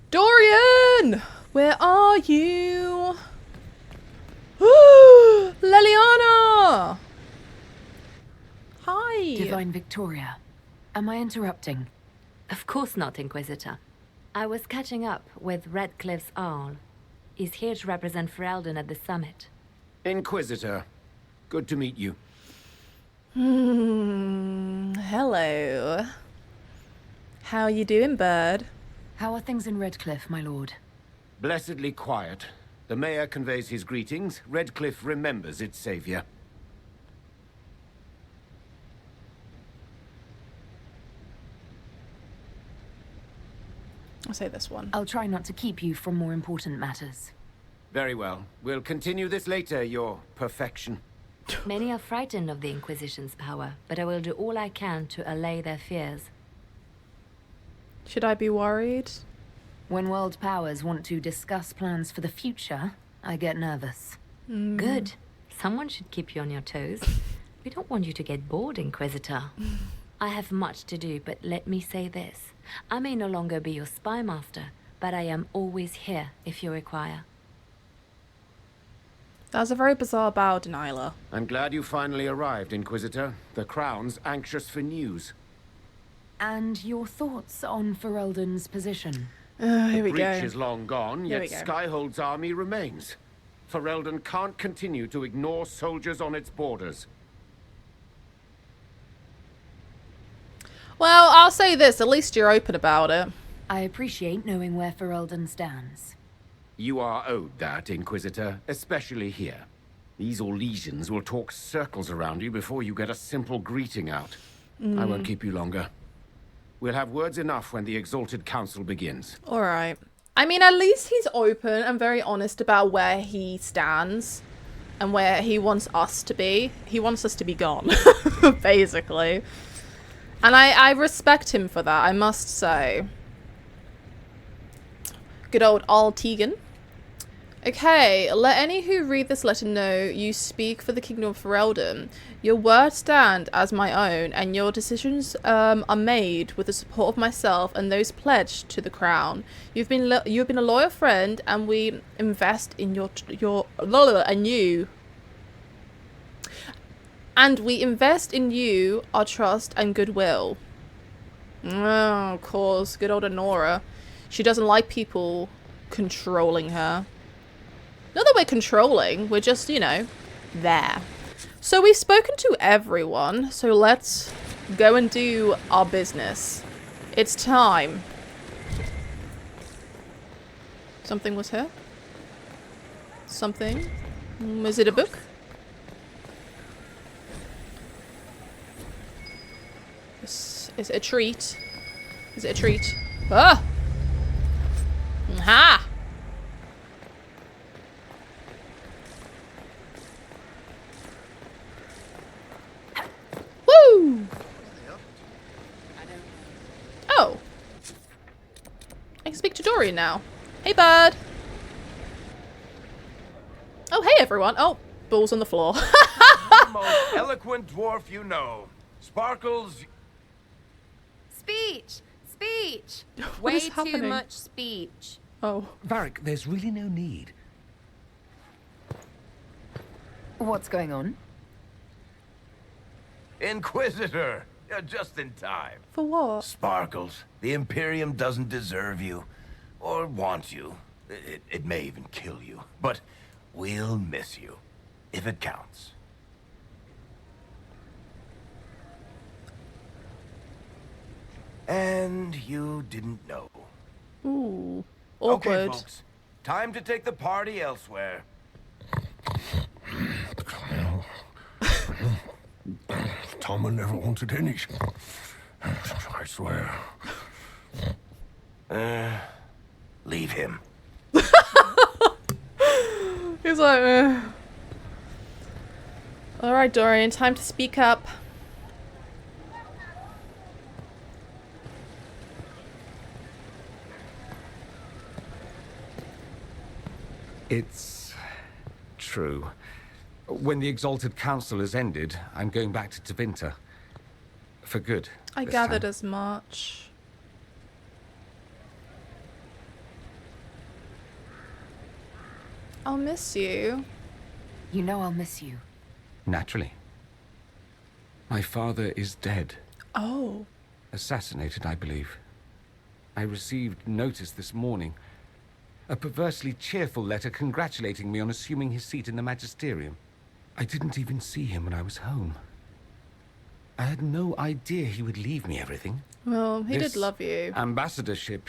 Dorian! Where are you? Leliana! Hi! Divine Victoria, am I interrupting? Of course not, Inquisitor. I was catching up with Redcliffe's Arl. He's here to represent Ferelden at the summit. Inquisitor, good to meet you. Hello. How you doing, bird? How are things in Redcliffe, my lord? Blessedly quiet. The mayor conveys his greetings. Redcliffe remembers its savior. I'll say this one. I'll try not to keep you from more important matters. Very well. We'll continue this later, your perfection. Many are frightened of the Inquisition's power, but I will do all I can to allay their fears. Should I be worried? When world powers want to discuss plans for the future, I get nervous. Good. Someone should keep you on your toes. We don't want you to get bored, Inquisitor. I have much to do, but let me say this. I may no longer be your spy master, but I am always here if you require. That's a very bizarre bow, Deniala. I'm glad you finally arrived, Inquisitor. The Crown's anxious for news. And your thoughts on Ferelden's position? Here we the go. breach is long gone, Here yet we go. Skyhold's army remains. Ferelden can't continue to ignore soldiers on its borders. Well, I'll say this. At least you're open about it. I appreciate knowing where Ferelden stands. You are owed that, Inquisitor, especially here. These Orlesians will talk circles around you before you get a simple greeting out. I won't keep you longer. We'll have words enough when the Exalted Council begins. All right. I mean, at least he's open and very honest about where he stands and where he wants us to be. He wants us to be gone, basically. And I respect him for that, I must say. Good old Tegan. Okay, let any who read this letter know you speak for the Kingdom of Ferelden. Your words stand as my own, and your decisions are made with the support of myself and those pledged to the Crown. You've been a loyal friend, and we invest in we invest in you our trust and goodwill. Oh, of course, good old Honora. She doesn't like people controlling her. Not that we're controlling, we're just, you know, there. So we've spoken to everyone, so let's go and do our business. It's time. Something was here? Something? Is it a book? Is it a treat? Is it a treat? Ah! Aha! Woo! Oh. I can speak to Dorian now. Hey, bud. Oh, hey, everyone. Oh, balls on the floor. The most eloquent dwarf you know. Sparkles. Speech! Speech! What Way is happening? too much speech. Oh. Varric, there's really no need. What's going on? Inquisitor! You're just in time. For what? Sparkles, the Imperium doesn't deserve you. Or want you. It may even kill you. But we'll miss you. If it counts. And you didn't know. Ooh. Awkward. Okay, folks. Time to take the party elsewhere. Tama never wanted any. I swear. Leave him. He's like, Alright, Dorian, time to speak up. It's true. When the Exalted Council has ended, I'm going back to Tevinter. For good. I this gathered time. as much. I'll miss you. You know I'll miss you. Naturally. My father is dead. Oh. Assassinated, I believe. I received notice this morning. A perversely cheerful letter congratulating me on assuming his seat in the Magisterium. I didn't even see him when I was home. I had no idea he would leave me everything. Well, he This did love you. Ambassadorship,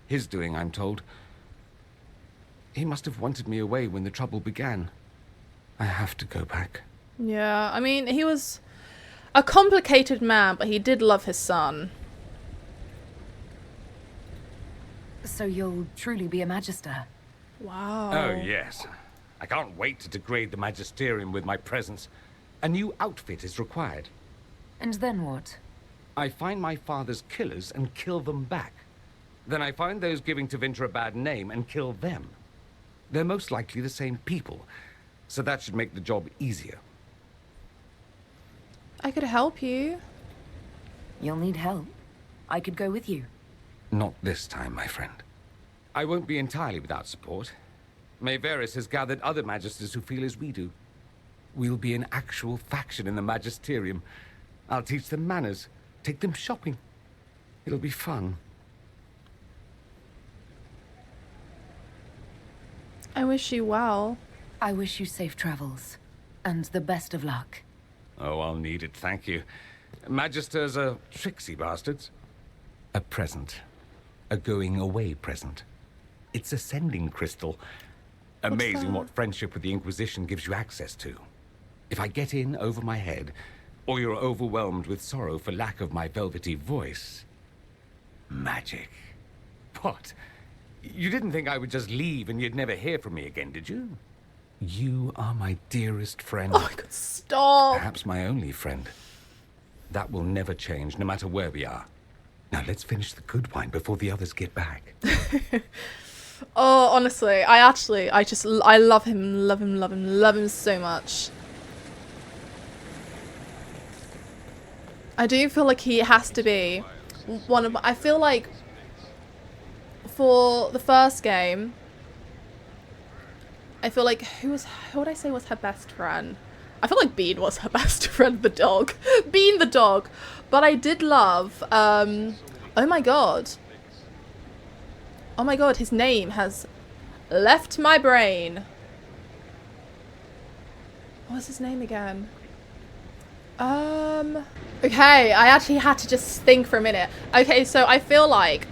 his doing, I'm told. He must have wanted me away when the trouble began. I have to go back. Yeah, I mean, he was a complicated man, but he did love his son. So you'll truly be a Magister? Wow. Oh, yes. I can't wait to degrade the Magisterium with my presence. A new outfit is required. And then what? I find my father's killers and kill them back. Then I find those giving Tevinter a bad name and kill them. They're most likely the same people, so that should make the job easier. I could help you. You'll need help. I could go with you. Not this time, my friend. I won't be entirely without support. Maevaris has gathered other Magisters who feel as we do. We'll be an actual faction in the Magisterium. I'll teach them manners, take them shopping. It'll be fun. I wish you well. I wish you safe travels. And the best of luck. Oh, I'll need it, thank you. Magisters are tricksy bastards. A present. A going-away present. It's a sending crystal. Amazing what friendship with the Inquisition gives you access to. If I get in over my head, or you're overwhelmed with sorrow for lack of my velvety voice... Magic. What? You didn't think I would just leave and you'd never hear from me again, did you? You are my dearest friend. Oh my god, stop! Perhaps my only friend. That will never change, no matter where we are. Now let's finish the good wine before the others get back. Oh, honestly, I love him, love him, love him, love him so much. I do feel like he has to be one of my, I feel like for the first game, I feel like who would I say was her best friend? I feel like Bean was her best friend, the dog. Bean the dog. But I did love, oh my god. Oh my god, his name has left my brain. What's his name again? Okay, I actually had to just think for a minute. Okay, so I feel like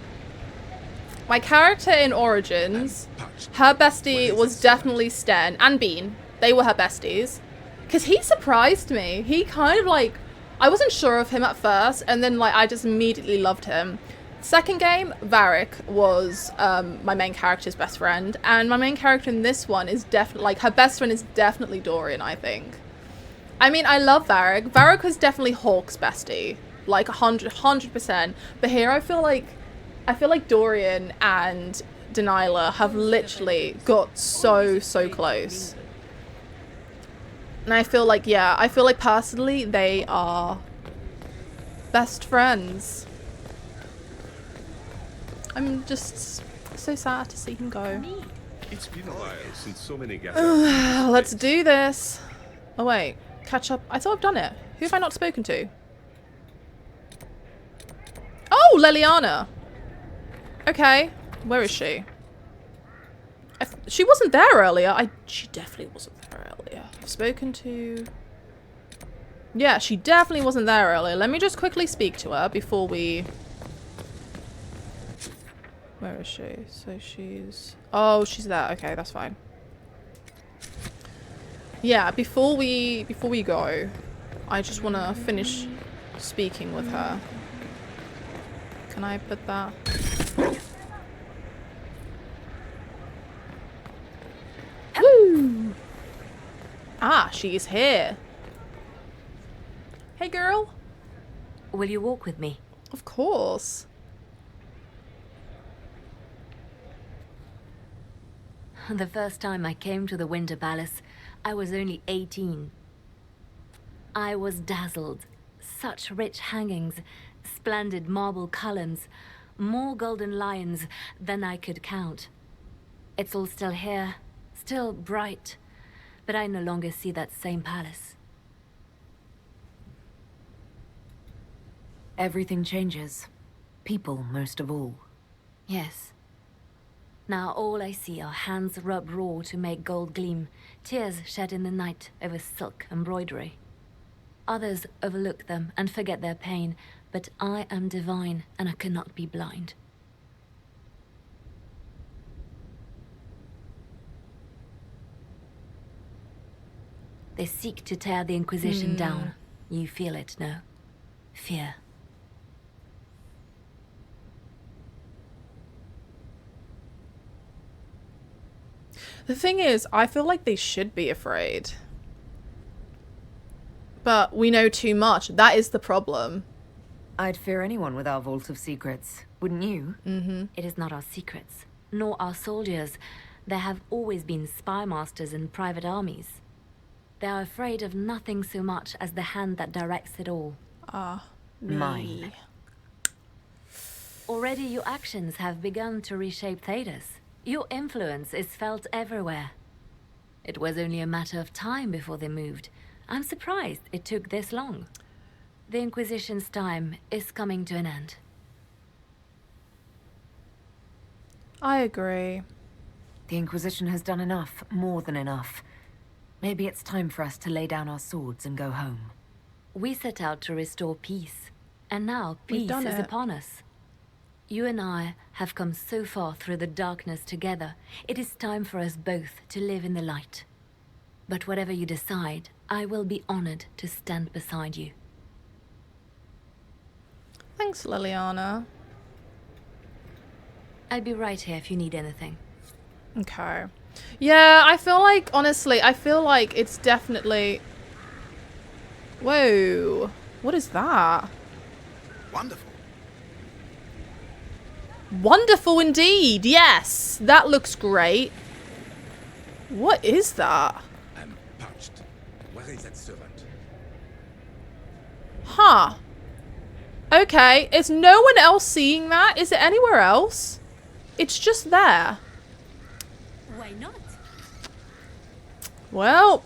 my character in Origins, her bestie was definitely Sten and Bean. They were her besties. Because he surprised me. He kind of like, I wasn't sure of him at first, and then like I just immediately loved him. Second game, Varric was my main character's best friend, and my main character in this one is definitely, like, her best friend is definitely Dorian, I think. I mean, I love Varric. Varric was definitely Hawk's bestie, like 100%. But here I feel like Dorian and Delilah have literally got so close. And I feel like, yeah, I feel like personally they are best friends. I'm just so sad to see him go. It's been a while since so many gathered. Let's do this. Oh wait, catch up. I thought I've done it. Who have I not spoken to? Oh, Leliana. Okay, where is she? She wasn't there earlier. She definitely wasn't there earlier. I've spoken to... Yeah, she definitely wasn't there earlier. Let me just quickly speak to her before we... Where is she? So she's... Oh, she's there. Okay, that's fine. Yeah, before we go, I just want to finish speaking with her. Can I put that? Woo! Ah, she's here. Hey, girl. Will you walk with me? Of course. The first time I came to the Winter Palace, I was only 18. I was dazzled. Such rich hangings, splendid marble columns, more golden lions than I could count. It's all still here, still bright, but I no longer see that same palace. Everything changes. People, most of all. Yes. Now all I see are hands rubbed raw to make gold gleam, tears shed in the night over silk embroidery. Others overlook them and forget their pain, but I am divine and I cannot be blind. They seek to tear the Inquisition down. You feel it, no? Fear. The thing is, I feel like they should be afraid. But we know too much. That is the problem. I'd fear anyone with our vault of secrets, wouldn't you? It is not our secrets, nor our soldiers. There have always been spy masters and private armies. They are afraid of nothing so much as the hand that directs it all. Mine. Already your actions have begun to reshape Thedas. Your influence is felt everywhere. It was only a matter of time before they moved. I'm surprised it took this long. The Inquisition's time is coming to an end. I agree. The Inquisition has done enough, more than enough. Maybe it's time for us to lay down our swords and go home. We set out to restore peace, and now We've peace done is it. upon us. You and I have come so far through the darkness together. It is time for us both to live in the light. But whatever you decide, I will be honored to stand beside you. Thanks, Liliana. I'll be right here if you need anything. Okay. Yeah, I feel like, honestly, I feel like it's definitely... Whoa. What is that? Wonderful. Wonderful indeed, yes. That looks great. What is that? I'm parched. Where is that servant? Huh. Okay, is no one else seeing that? Is it anywhere else? It's just there. Why not? Well,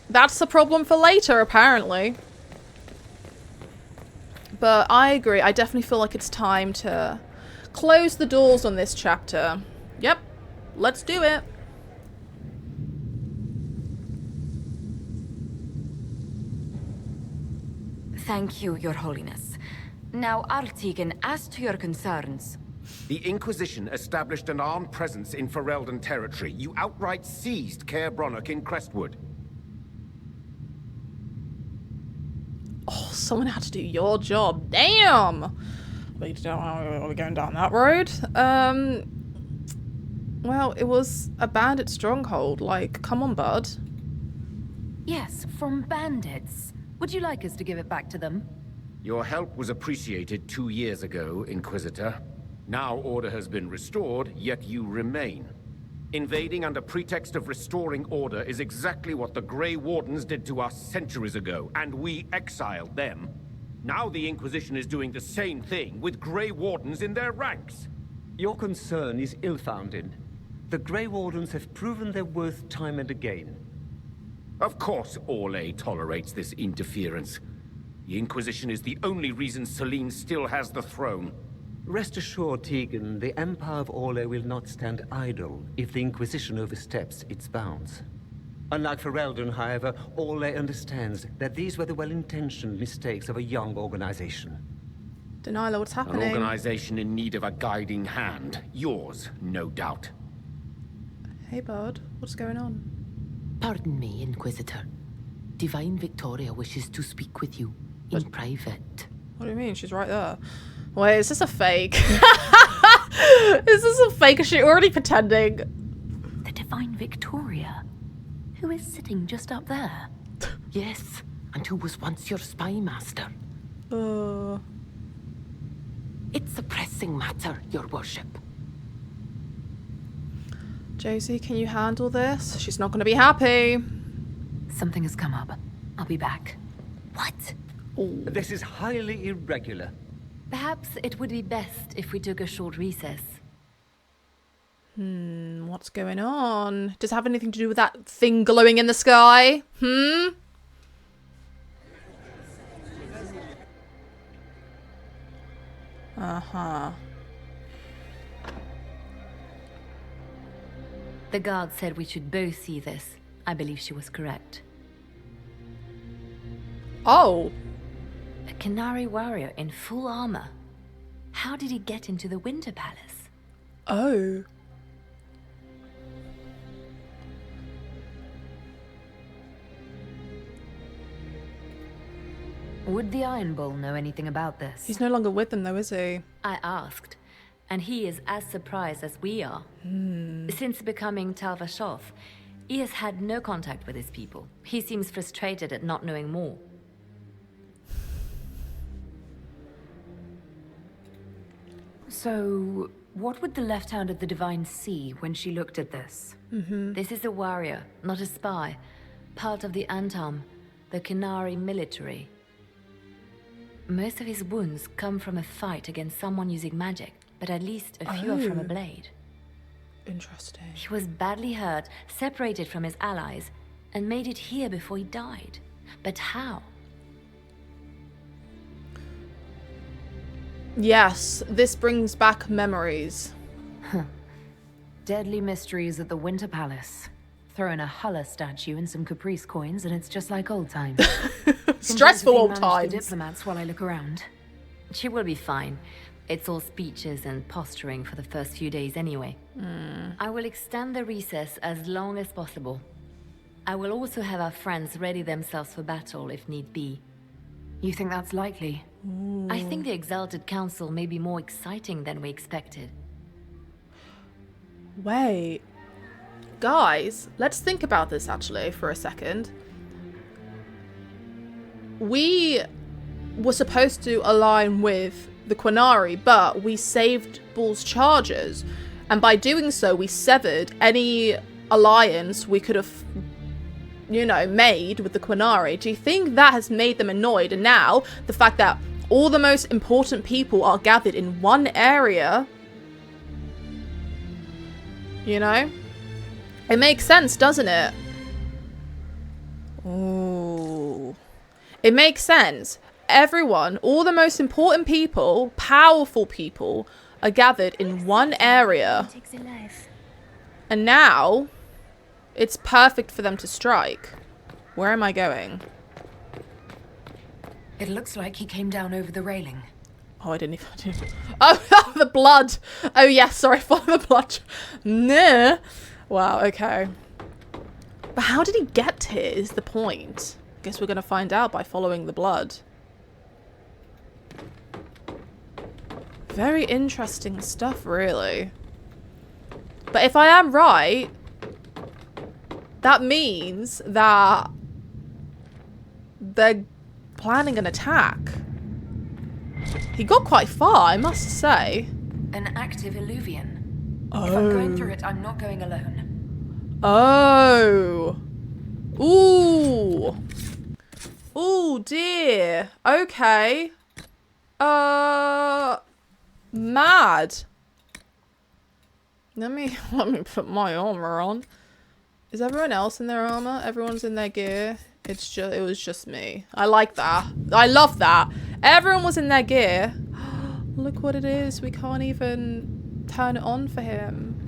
that's a problem for later, apparently. But I agree. I definitely feel like it's time to close the doors on this chapter. Yep. Let's do it. Thank you, Your Holiness. Now, Artigan, as to your concerns... The Inquisition established an armed presence in Ferelden territory. You outright seized Caer Bronach in Crestwood. Oh, someone had to do your job. Damn! Are we going down that road? Well, it was a bandit stronghold. Like, come on, bud. Yes, from bandits. Would you like us to give it back to them? Your help was appreciated 2 years ago, Inquisitor. Now order has been restored, yet you remain. Invading under pretext of restoring order is exactly what the Grey Wardens did to us centuries ago, and we exiled them. Now the Inquisition is doing the same thing with Grey Wardens in their ranks. Your concern is ill-founded. The Grey Wardens have proven their worth time and again. Of course Orlais tolerates this interference. The Inquisition is the only reason Selene still has the throne. Rest assured, Tegan, the Empire of Orlais will not stand idle if the Inquisition oversteps its bounds. Unlike Ferelden, however, Orlais understands that these were the well-intentioned mistakes of a young organization. Denial, what's happening? An organization in need of a guiding hand. Yours, no doubt. Hey, bud. What's going on? Pardon me, Inquisitor. Divine Victoria wishes to speak with you in private. What do you mean? She's right there. Wait, is this a fake? Is this a fake? Is she already pretending? The Divine Victoria, who is sitting just up there. Yes, and who was once your spy master. It's a pressing matter, your worship. Josie, can you handle this? She's not going to be happy. Something has come up. I'll be back. What? This is highly irregular. Perhaps it would be best if we took a short recess. What's going on? Does it have anything to do with that thing glowing in the sky? Uh-huh. The guard said we should both see this. I believe she was correct. Oh. A Canary warrior in full armor. How did he get into the Winter Palace? Oh. Would the Iron Bull know anything about this? He's no longer with them though, is he? I asked, and he is as surprised as we are. Since becoming Talvashov, he has had no contact with his people. He seems frustrated at not knowing more. So, what would the left hand of the Divine see when she looked at this? This is a warrior, not a spy. Part of the Antam, the Canary military. Most of his wounds come from a fight against someone using magic, but at least a few are from a blade. Interesting. He was badly hurt, separated from his allies, and made it here before he died. But how? Yes, this brings back memories. Deadly mysteries at the Winter Palace. Throw in a Hulla statue and some Caprice coins, and it's just like old times. Stressful old The times. diplomats while I look around. She will be fine. It's all speeches and posturing for the first few days anyway. I will extend the recess as long as possible. I will also have our friends ready themselves for battle if need be. You think that's likely? I think the Exalted Council may be more exciting than we expected. Wait. Guys, let's think about this actually for a second. We were supposed to align with the Quinari, but we saved Bull's charges. And by doing so, we severed any alliance we could have, you know, made with the Quinari. Do you think that has made them annoyed? And now, the fact that all the most important people are gathered in one area, you know? It makes sense, doesn't it? Ooh. It makes sense. Everyone, all the most important people, powerful people, are gathered in one area. And now, it's perfect for them to strike. Where am I going? It looks like he came down over the railing. Oh, I didn't even... Oh, the blood! Oh, yes, sorry, follow the blood. Nah. Wow, okay. But how did he get here is the point. Guess we're going to find out by following the blood. Very interesting stuff, really. But if I am right, that means that they're planning an attack. He got quite far, I must say. An active illuvian. Oh. If I'm going through it, I'm not going alone. Oh. Ooh. Ooh, dear. Okay. Mad. Let me put my armor on. Is everyone else in their armor? Everyone's in their gear. It was just me. I like that. I love that. Everyone was in their gear. Look what it is. We can't even turn it on for him.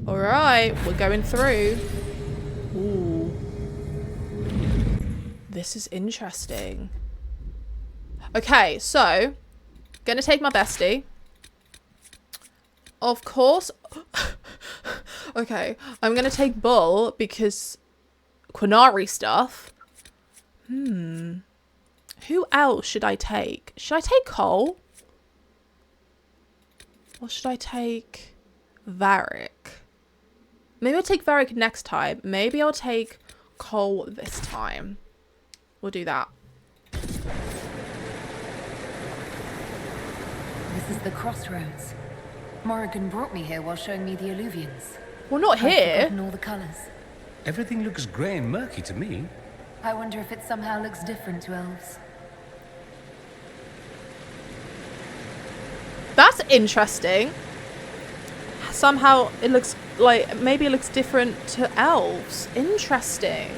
Alright, we're going through. Ooh. This is interesting. Okay, so gonna take my bestie. Of course. Okay, I'm gonna take Bull because Quinari stuff. Who else should I take? Should I take Cole? Or should I take Varric? Maybe I'll take Varric next time. Maybe I'll take coal this time. We'll do that. This is the crossroads. Morrigan brought me here while showing me the alluvians. Well, not I've here. forgotten all the colors. Everything looks grey and murky to me. I wonder if it somehow looks different to elves. That's interesting. Somehow it looks like, maybe it looks different to elves. Interesting.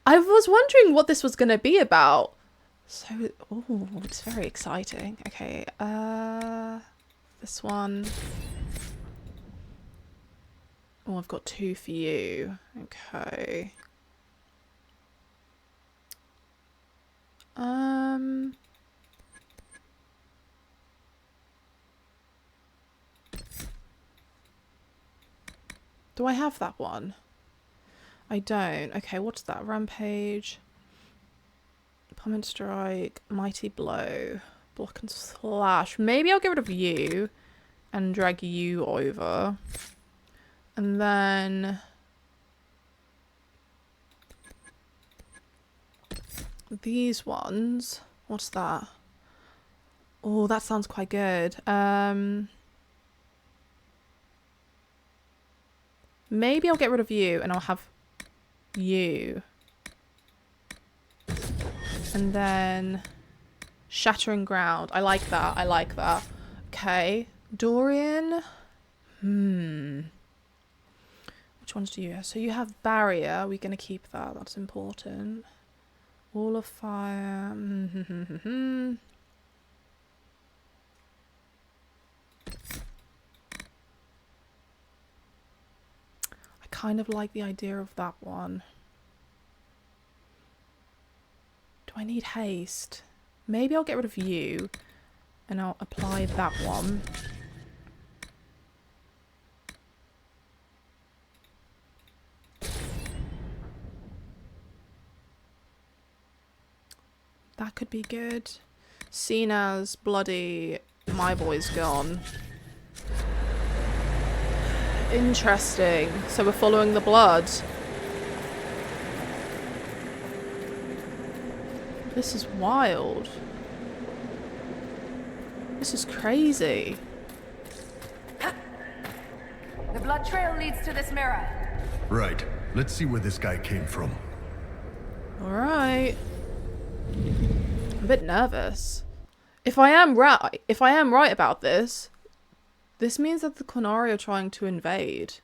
I was wondering what this was going to be about. So, oh, it's very exciting. Okay, this one. Oh, I've got 2 for you. Okay. Do I have that one? I don't. Okay, what's that? Rampage. Pummel Strike. Mighty Blow. Block and Slash. Maybe I'll get rid of you and drag you over. And then these ones. What's that? Oh, that sounds quite good. Maybe I'll get rid of you and I'll have you. And then Shattering Ground. I like that. I like that. Okay. Dorian. Which ones do you have? So you have Barrier. We're going to keep that. That's important. Wall of Fire. I kind of like the idea of that one. Do I need haste? Maybe I'll get rid of you and I'll apply that one. That could be good. Seen as bloody my boy's gone. Interesting. So we're following the blood. This is wild. This is crazy. The blood trail leads to this mirror. Right. Let's see where this guy came from. Alright. I'm a bit nervous. If I am right about this, this means that the Qunari are trying to invade.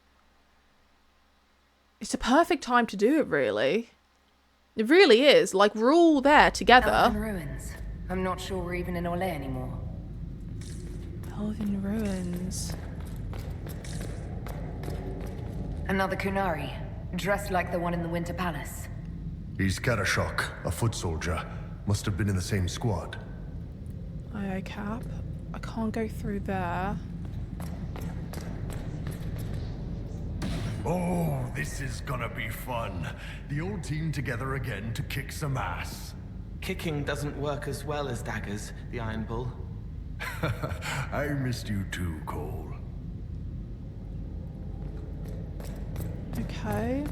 It's a perfect time to do it, really. It really is. Like, we're all there together. Elven ruins. I'm not sure we're even in Orlais anymore. Elven ruins. Another Qunari, dressed like the one in the Winter Palace. He's Karashok, a foot soldier. Must have been in the same squad. Aye, Cap. I can't go through there. Oh, this is gonna be fun. The old team together again to kick some ass. Kicking doesn't work as well as daggers, the Iron Bull. I missed you too, Cole. Okay.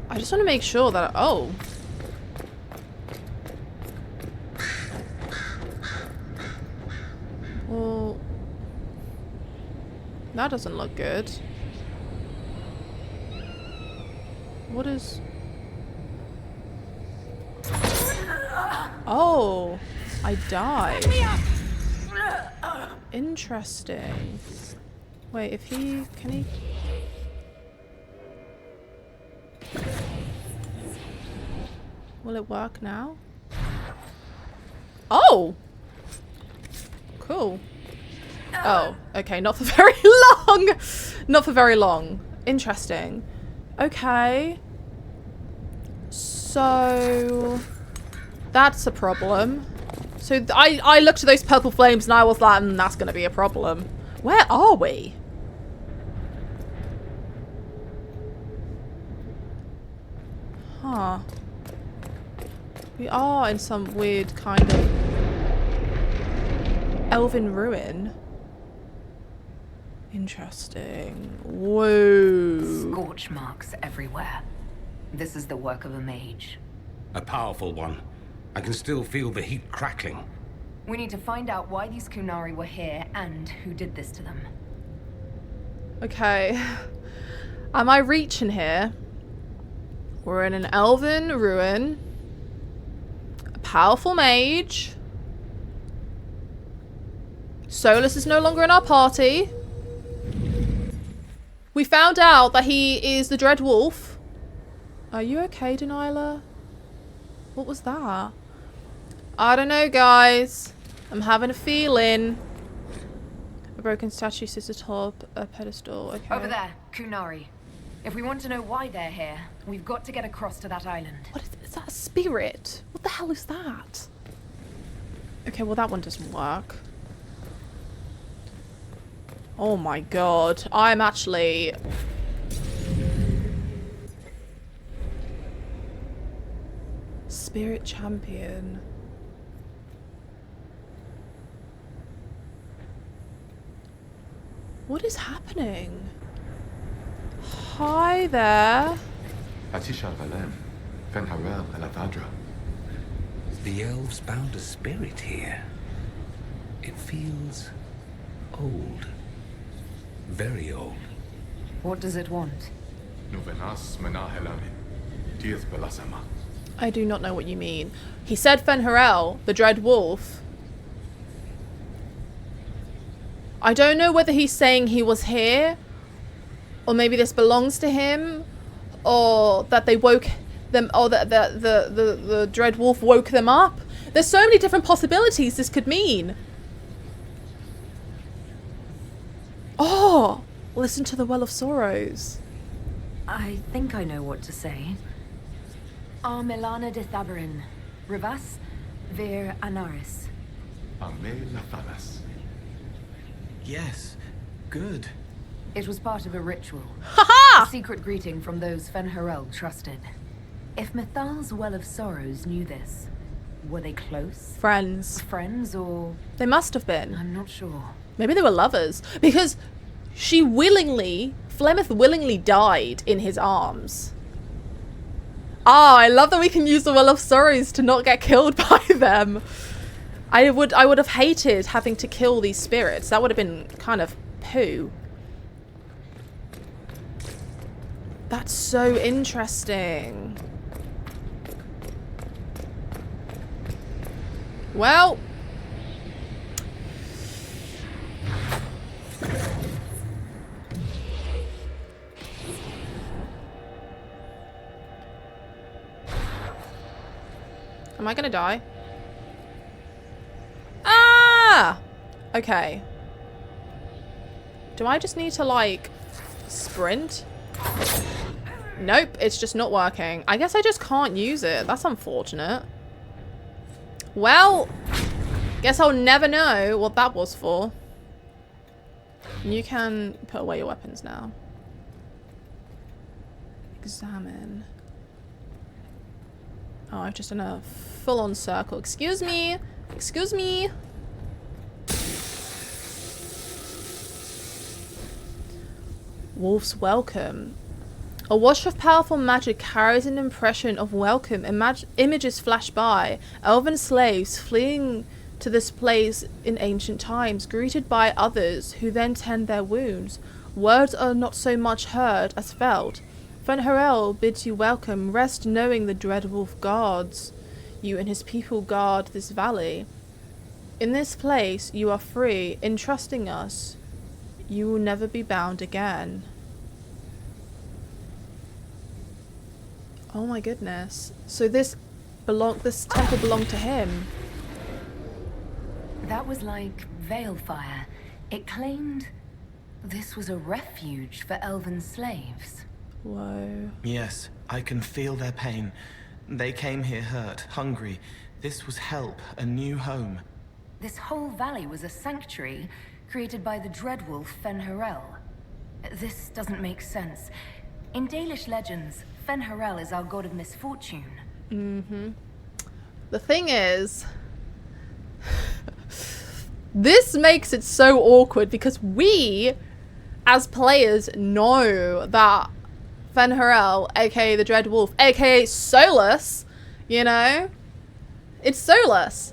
I just want to make sure that... Oh. Well... That doesn't look good. What is... Oh, I died. Interesting. Wait, if he... Can he... Will it work now? Oh! Cool. Oh, okay, not for very long! Not for very long. Interesting. Okay. So... That's a problem. So I looked at those purple flames and I was like, that's going to be a problem. Where are we? are. We are in some weird kind of elven ruin. Interesting. Whoa. Scorch marks everywhere. This is the work of a mage. A powerful one. I can still feel the heat crackling. We need to find out why these Kunari were here and who did this to them. Okay. Am I reaching here? We're in an elven ruin. A powerful mage. Solus is no longer in our party. We found out that he is the Dread Wolf. Are you okay, Delilah? What was that? I don't know, guys. I'm having a feeling. A broken statue sits atop a pedestal. Okay. Over there, Kunari. If we want to know why they're here, we've got to get across to that island. What is that? A spirit? What the hell is that? Okay, well that one doesn't work. Oh my god. I'm actually... Spirit champion. What is happening? Hi there. The elves bound a spirit here. It feels old. Very old. What does it want? I do not know what you mean. He said Fenharel, the Dread Wolf. I don't know whether he's saying he was here, or maybe this belongs to him, or that they woke them, or that the Dread Wolf woke them up. There's so many different possibilities this could mean. Oh, listen to the Well of Sorrows. I think I know what to say. Milana de Thabarin, Rivas, Vir Anaris. Yes, good. It was part of a ritual. Ha-ha! A secret greeting from those Fenharel trusted. If Mithal's Well of Sorrows knew this, were they close? Friends. Friends or... They must have been. I'm not sure. Maybe they were lovers. Because she willingly, Flemeth willingly died in his arms. Ah, I love that we can use the Well of Sorrows to not get killed by them. I would have hated having to kill these spirits. That would have been kind of poo. That's so interesting. Well. Am I gonna die? Ah! Okay. Do I just need to, like, sprint? Nope, it's just not working. I guess I just can't use it. That's unfortunate. Well, guess I'll never know what that was for. You can put away your weapons now. Examine. Oh, I've just done a full-on circle. Excuse me. Excuse me. Wolf's welcome. A wash of powerful magic carries an impression of welcome. Images flash by. Elven slaves fleeing to this place in ancient times, greeted by others who then tend their wounds. Words are not so much heard as felt. Fenharel bids you welcome. Rest knowing the Dread Wolf guards you and his people guard this valley. In this place you are free. In trusting us, you will never be bound again. Oh my goodness. So this temple belonged to him. That was like Veilfire. It claimed this was a refuge for elven slaves. Whoa. Yes, I can feel their pain. They came here hurt, hungry. This was help, a new home. This whole valley was a sanctuary created by the Dreadwolf Fenharel. This doesn't make sense. In Dalish legends, Fen'Harel is our god of misfortune. Mm-hmm. The thing is, this makes it so awkward because we, as players, know that Fen'Harel, aka the Dread Wolf, aka Solus, you know, it's Solus.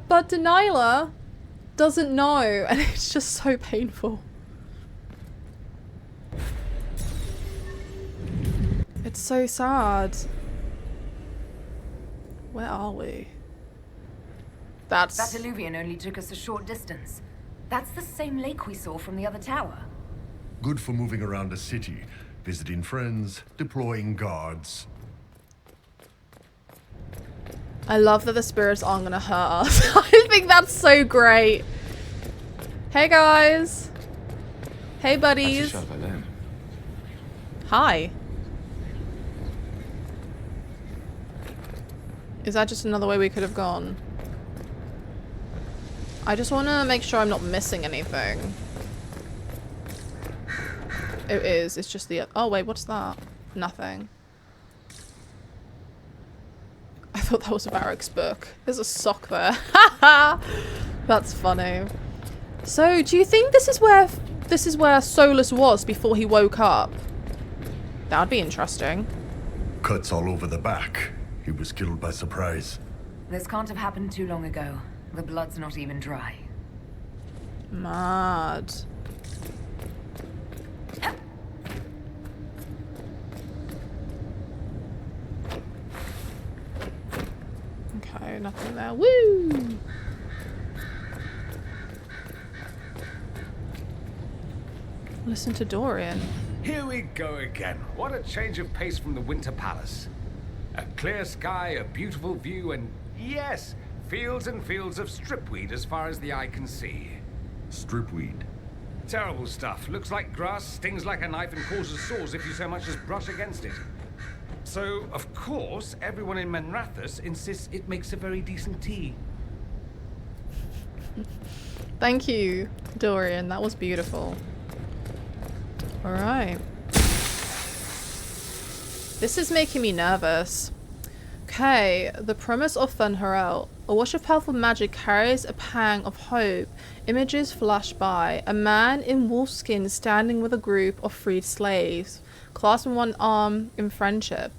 But Delilah doesn't know, and it's just so painful. It's so sad. Where are we? That illuvian only took us a short distance. That's the same lake we saw from the other tower. Good for moving around the city, visiting friends, deploying guards. I love that the spirits aren't gonna hurt us. I think that's so great. Hey guys. Hey buddies. Hi. Is that just another way we could have gone? I just want to make sure I'm not missing anything. It is. It's just the... Oh, wait. What's that? Nothing. I thought that was a Varric's book. There's a sock there. That's funny. So, do you think this is where Solus was before he woke up? That would be interesting. Cuts all over the back. He was killed by surprise. This can't have happened too long ago. The blood's not even dry. Mad. Okay, nothing there. Woo! Listen to Dorian. Here we go again. What a change of pace from the Winter Palace. A clear sky, a beautiful view, and yes, fields and fields of stripweed as far as the eye can see. Stripweed? Terrible stuff. Looks like grass, stings like a knife, and causes sores if you so much as brush against it. So, of course, everyone in Menrathus insists it makes a very decent tea. Thank you, Dorian. That was beautiful. Alright. This is making me nervous. Okay, the promise of Fen'Harel. A wash of powerful magic carries a pang of hope. Images flash by. A man in wolfskin standing with a group of freed slaves, clasping one arm in friendship.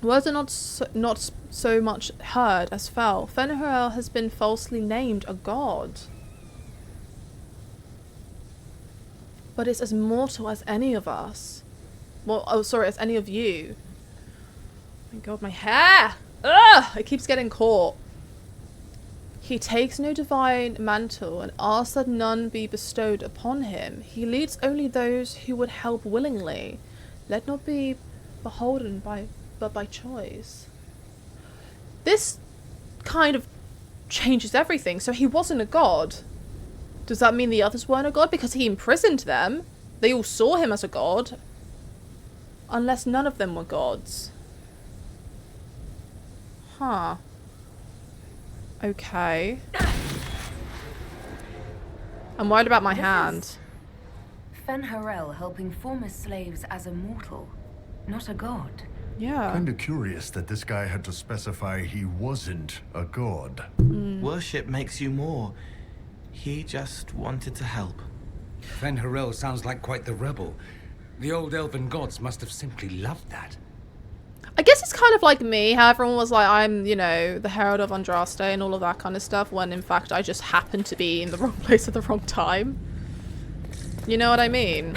Words are not so much heard as fell. Fen'Harel has been falsely named a god, but is as mortal as any of us. Well, oh, sorry, as any of you. Oh my god, my hair! Ugh! It keeps getting caught. He takes no divine mantle and asks that none be bestowed upon him. He leads only those who would help willingly. Let not be beholden but by choice. This kind of changes everything. So he wasn't a god. Does that mean the others weren't a god? Because he imprisoned them. They all saw him as a god. Unless none of them were gods. Huh. Okay. I'm worried about my hand. Fen'Harel helping former slaves as a mortal, not a god. Yeah. Kinda curious that this guy had to specify he wasn't a god. Worship makes you more. He just wanted to help. Fen'Harel sounds like quite the rebel. The old elven gods must have simply loved that. I guess it's kind of like me, how everyone was like, I'm, you know, the Herald of Andraste and all of that kind of stuff, when in fact I just happened to be in the wrong place at the wrong time. You know what I mean?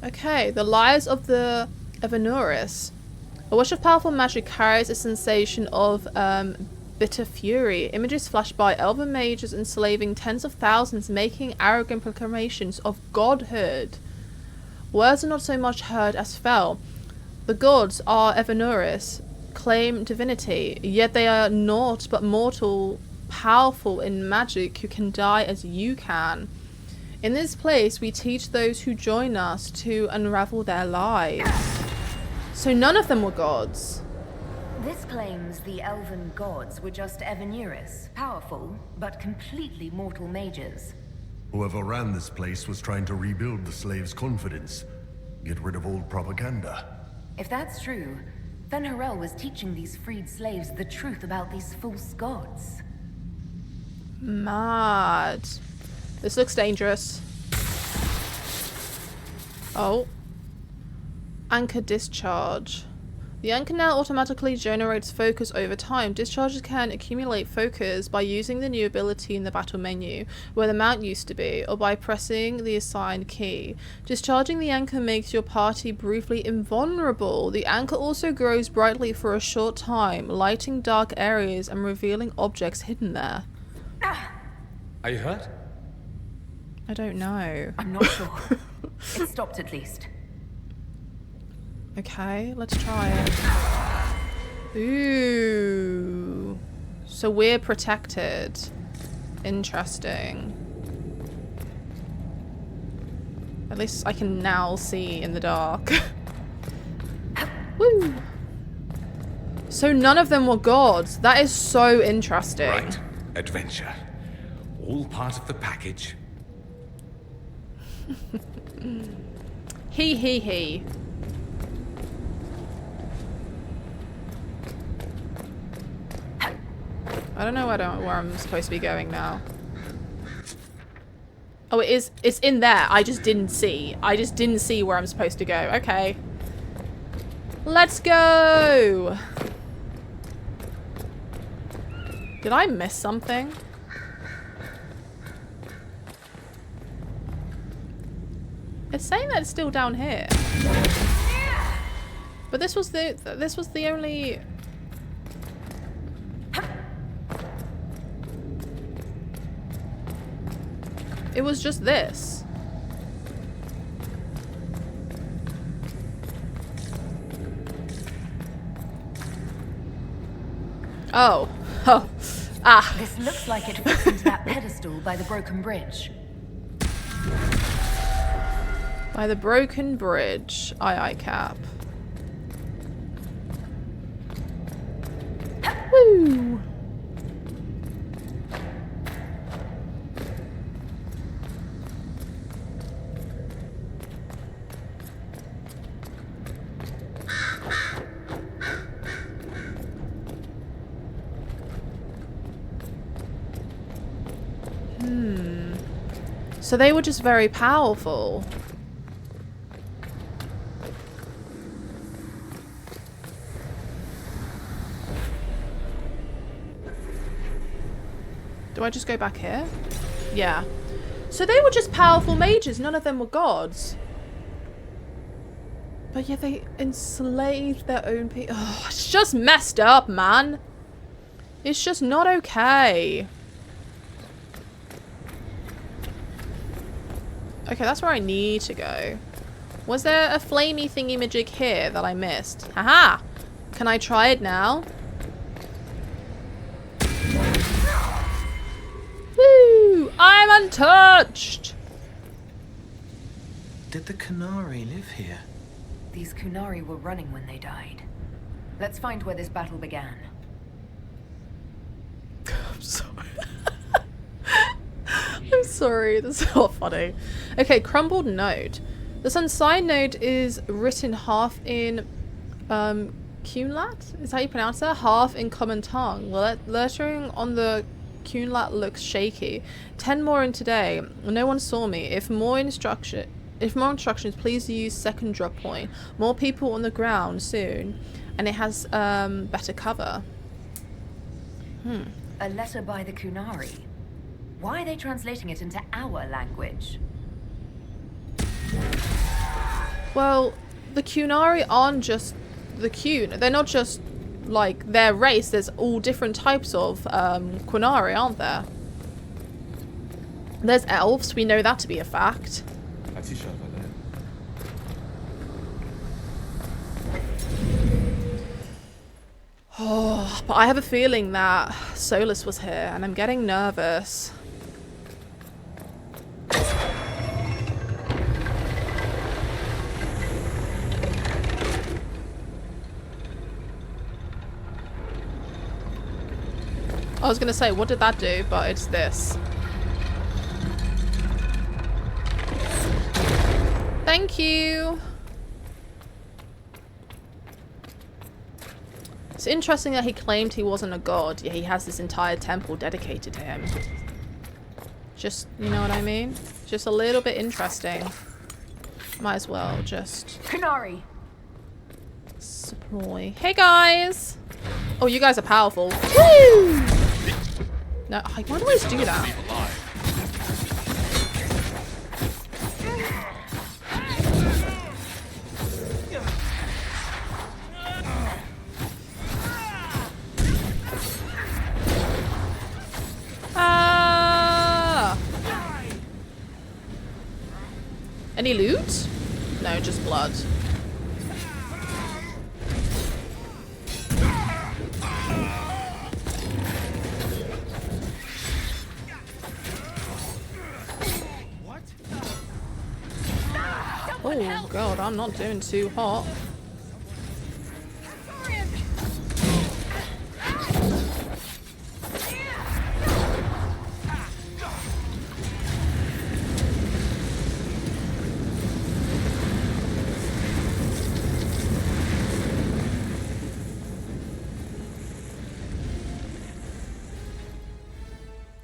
Okay, the lives of the Evanuris. A wash of powerful magic carries a sensation of bitter fury. Images flash by. Elven mages enslaving tens of thousands, making arrogant proclamations of godhood. Words are not so much heard as fell. The gods are Evanuris, claim divinity, yet they are naught but mortal, powerful in magic, who can die as you can. In this place, we teach those who join us to unravel their lives. So none of them were gods. This claims the Elven gods were just Evaneris, powerful, but completely mortal mages. Whoever ran this place was trying to rebuild the slaves' confidence. Get rid of old propaganda. If that's true, then Harel was teaching these freed slaves the truth about these false gods. Mad. This looks dangerous. Oh. Anchor discharge. The anchor now automatically generates focus over time. Discharges can accumulate focus by using the new ability in the battle menu, where the mount used to be, or by pressing the assigned key. Discharging the anchor makes your party briefly invulnerable. The anchor also grows brightly for a short time, lighting dark areas and revealing objects hidden there. Are you hurt? I don't know. I'm not sure. It stopped at least. Okay, let's try it. Ooh. So we're protected. Interesting. At least I can now see in the dark. Woo! So none of them were gods. That is so interesting. Right. Adventure. All part of the package. He. I don't know where I'm supposed to be going now. Oh, it is. It's in there. I just didn't see. I just didn't see where I'm supposed to go. Okay. Let's go. Did I miss something? It's saying that it's still down here. But this was the only... It was just this. Oh. Oh. Ah. This looks like it fits into that pedestal by the broken bridge. By the broken bridge. Aye, Cap. Woo! So they were just very powerful. Do I just go back here? Yeah. So they were just powerful mages. None of them were gods. But yet they enslaved their own people. Oh, it's just messed up, man. It's just not okay. Okay, that's where I need to go. Was there a flamey thingy-majig here that I missed? Haha! Can I try it now? Woo! I'm untouched! Did the Qunari live here? These Qunari were running when they died. Let's find where this battle began. I'm sorry. I'm sorry, that's not funny. Okay, crumbled note. This unsigned note is written half in Qunlat? Is that how you pronounce that? Half in common tongue. Lettering on the Qunlat looks shaky. 10 more in today. No one saw me. If more instructions, please use second drop point. More people on the ground soon. And it has better cover. A letter by the Qunari. Why are they translating it into our language? Well, the Qunari aren't just the Qun. They're not just like their race. There's all different types of Qunari, aren't there? There's elves. We know that to be a fact. Oh, but I have a feeling that Solus was here, and I'm getting nervous. I was gonna say, what did that do? But it's this. Thank you. It's interesting that he claimed he wasn't a god, yet he has this entire temple dedicated to him. Just, you know what I mean? Just a little bit interesting. Might as well just... Canary! Supply. Hey guys! Oh, you guys are powerful. Woo! No, why do I always do that? Any loot? No, just blood. Oh god, I'm not doing too hot.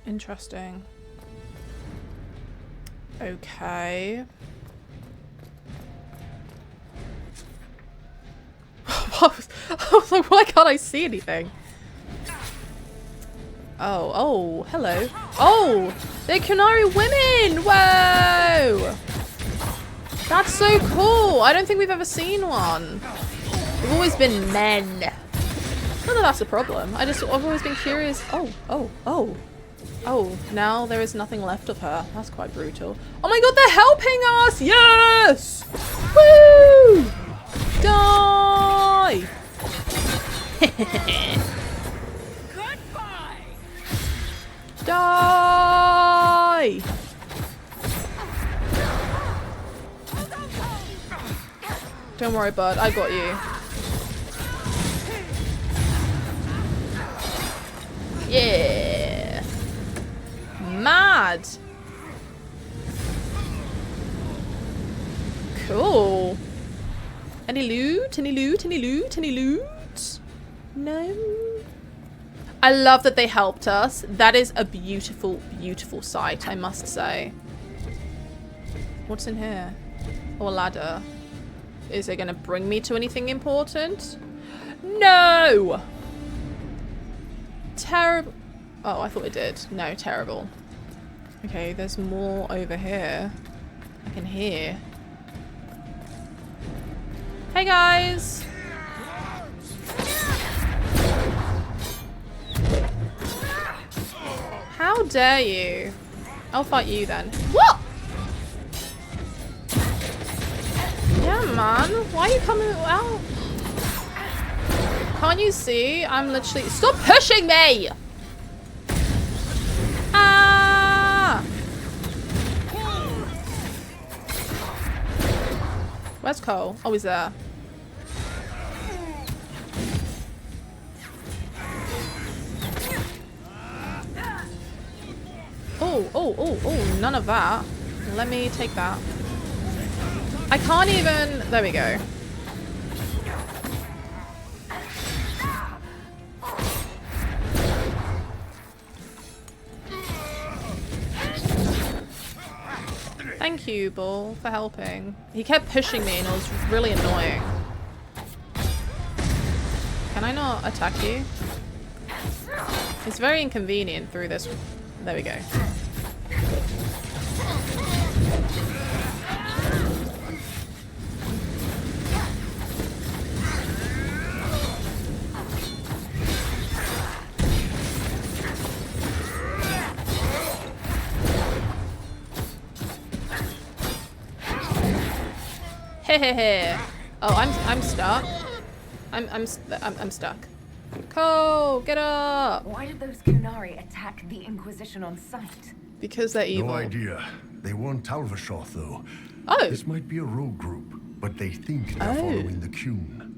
Interesting. Okay. I was like, why can't I see anything? Oh, hello. Oh, they're Kunari women! Whoa! That's so cool. I don't think we've ever seen one. We've always been men. Not that that's a problem. I've always been curious. Oh, now there is nothing left of her. That's quite brutal. Oh my god, they're helping us! Yes! Woo! Die! Goodbye! Die! Don't worry, bud. I got you. Yeah! Mad! Cool. Any loot? Any loot? Any loot? Any loot? No. I love that they helped us. That is a beautiful, beautiful sight, I must say. What's in here? Oh, a ladder. Is it going to bring me to anything important? No! Terrible. Oh, I thought it did. No, terrible. Okay, there's more over here. I can hear. Hey guys! How dare you? I'll fight you then. What? Yeah, man. Why are you coming out? Can't you see? I'm literally... Stop pushing me! Ah! Where's Cole? Oh, he's there. Oh, none of that. Let me take that. I can't even... There we go. Thank you, Bull, for helping. He kept pushing me and it was really annoying. Can I not attack you? It's very inconvenient through this. There we go. Hehehe. Oh, I'm stuck. I'm stuck. Cole, get up! Why did those Kunari attack the Inquisition on sight? Because they're evil. No idea. They want Talvashoth, though. Oh. This might be a rogue group, but they think they're following the Qun.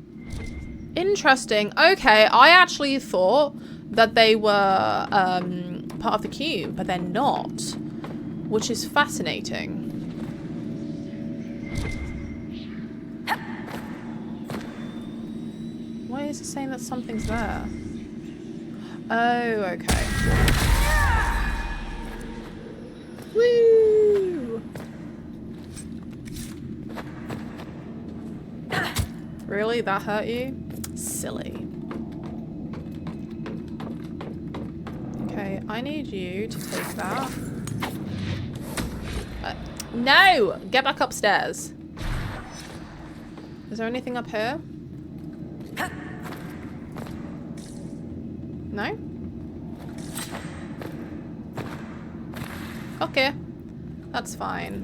Interesting. Okay, I actually thought that they were part of the cube, but they're not, which is fascinating. Why is it saying that something's there? Oh, okay. Woo! Really? That hurt you? Silly. Okay, I need you to take that. No! Get back upstairs. Is there anything up here? No? Okay. That's fine.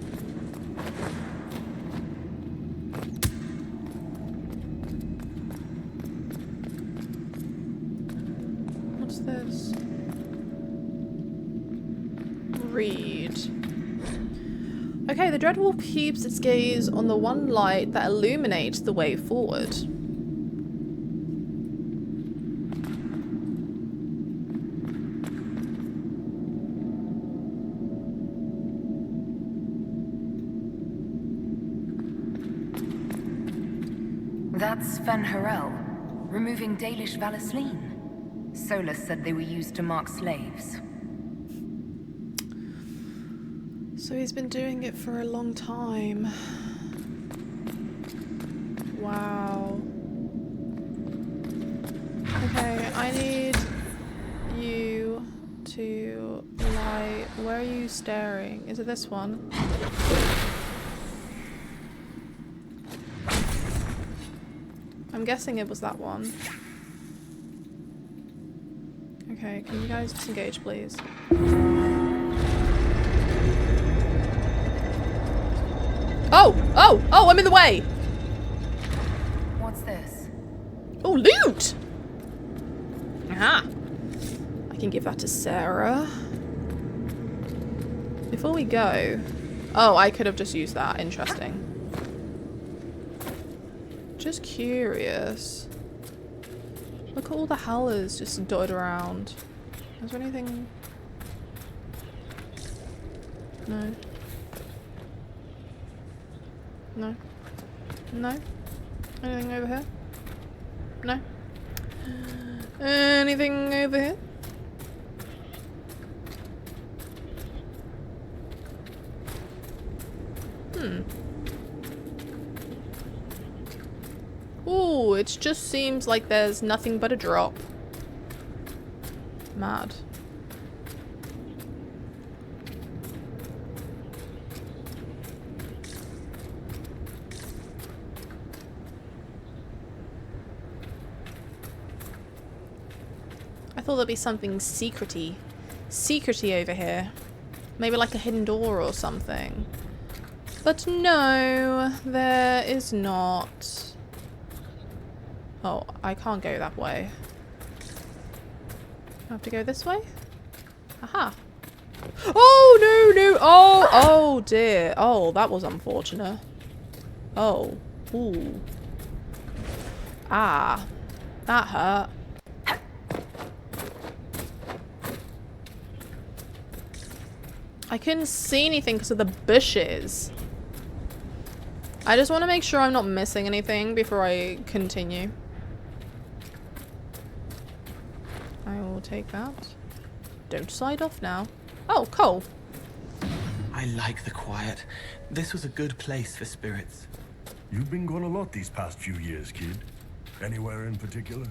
What's this? Read. Okay, the Dreadwolf keeps its gaze on the one light that illuminates the way forward. That's Fen Harel, removing Dalish Valasleen. Solus said they were used to mark slaves. So he's been doing it for a long time. Wow. Okay, I need you to lie. Where are you staring? Is it this one? I'm guessing it was that one. Okay, can you guys disengage, please? Oh! Oh! Oh, I'm in the way! What's this? Oh, loot! Aha! I can give that to Sarah. Before we go... Oh, I could have just used that. Interesting. Just curious. Look at all the howlers just dotted around. Is there anything... No. No. No? Anything over here? No? Anything over here? Ooh, it just seems like there's nothing but a drop. Mad. I thought there'd be something secrety over here. Maybe like a hidden door or something. But no, there is not. Oh, I can't go that way. I have to go this way? Aha. Oh, no, no. Oh, oh dear. Oh, that was unfortunate. Oh. Ooh. Ah. That hurt. I couldn't see anything because of the bushes. I just want to make sure I'm not missing anything before I continue. I will take that. Don't slide off now. Oh, coal. I like the quiet. This was a good place for spirits. You've been gone a lot these past few years, kid. Anywhere in particular?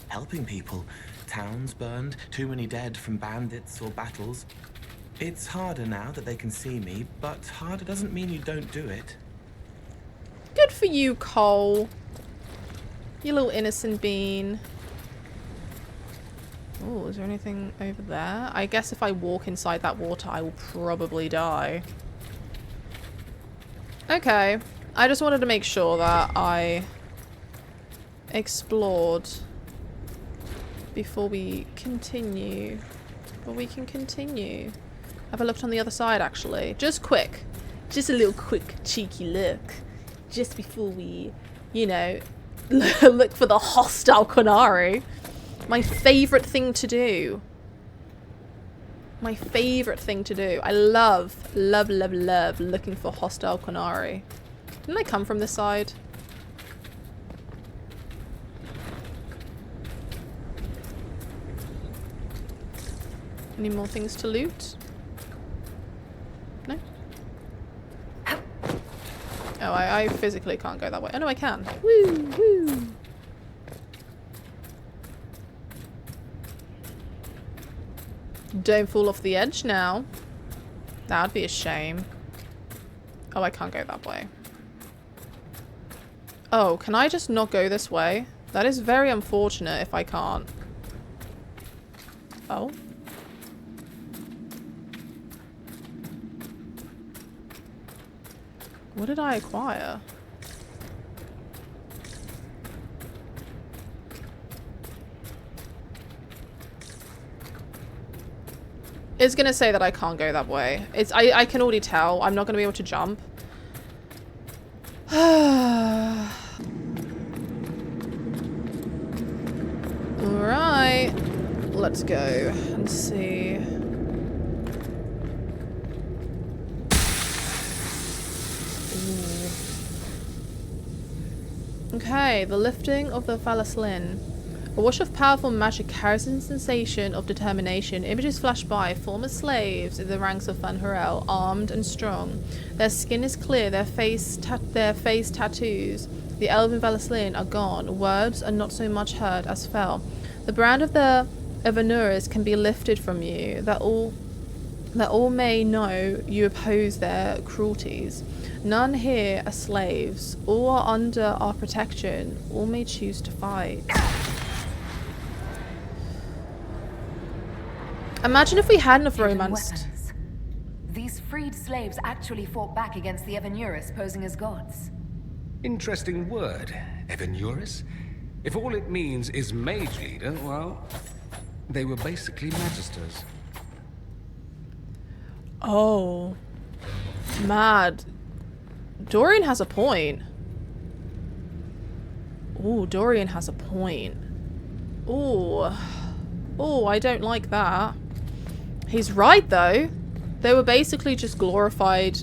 Helping people. Towns burned, too many dead from bandits or battles. It's harder now that they can see me, but harder doesn't mean you don't do it. Good for you, Cole. You little innocent bean. Oh, is there anything over there? I guess if I walk inside that water, I will probably die. Okay. I just wanted to make sure that I explored before we continue. But we can continue. Have I looked on the other side, actually? Just quick. Just a little quick, cheeky look. Just before we, you know, look for the hostile Qunari. My favourite thing to do. My favourite thing to do. I love looking for hostile Qunari. Didn't they come from this side? Any more things to loot? No? Oh, I physically can't go that way. Oh no, I can. Woo! Woo! Don't fall off the edge now. That would be a shame. Oh, I can't go that way. Oh, can I just not go this way? That is very unfortunate if I can't. Oh. What did I acquire? It's gonna say that I can't go that way. I can already tell. I'm not gonna be able to jump. Alright. Let's go and see. Ooh. Okay, the lifting of the Valaslin. A wash of powerful magic carries a sensation of determination. Images flash by, former slaves in the ranks of Van Harel, armed and strong. Their skin is clear, their face tattoos. The Elven Valaslin are gone. Words are not so much heard as fell. The brand of the Evanuras can be lifted from you, that all may know you oppose their cruelties. None here are slaves. All are under our protection. All may choose to fight. Imagine if we hadn't have romanced. These freed slaves actually fought back against the Evanuras posing as gods. Interesting word, Evanuras. If all it means is mage leader, well, they were basically magisters. Oh. Mad. Dorian has a point. Ooh, Dorian has a point. Ooh. Oh, I don't like that. He's right, though. They were basically just glorified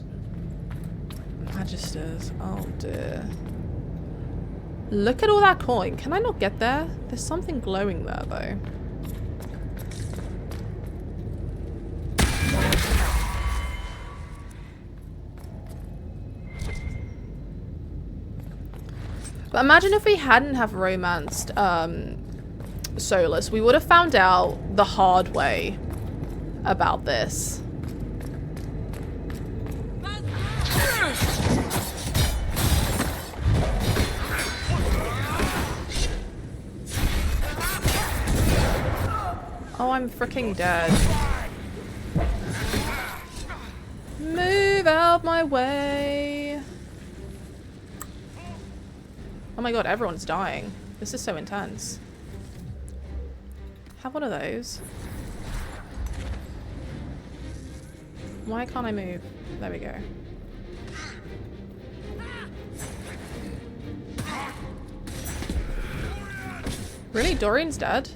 magisters. Oh, dear. Look at all that coin. Can I not get there? There's something glowing there, though. But imagine if we hadn't have romanced Solus, we would have found out the hard way about this. Oh, I'm freaking dead. Move out my way. Oh my god, everyone's dying. This is so intense. Have one of those. Why can't I move? There we go. Really? Dorian's dead?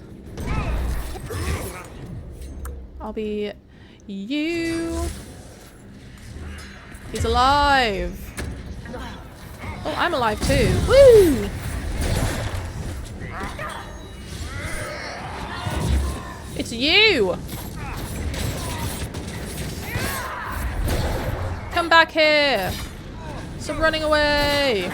I'll be you. He's alive. Oh, I'm alive too. Woo! It's you! Come back here! Stop running away!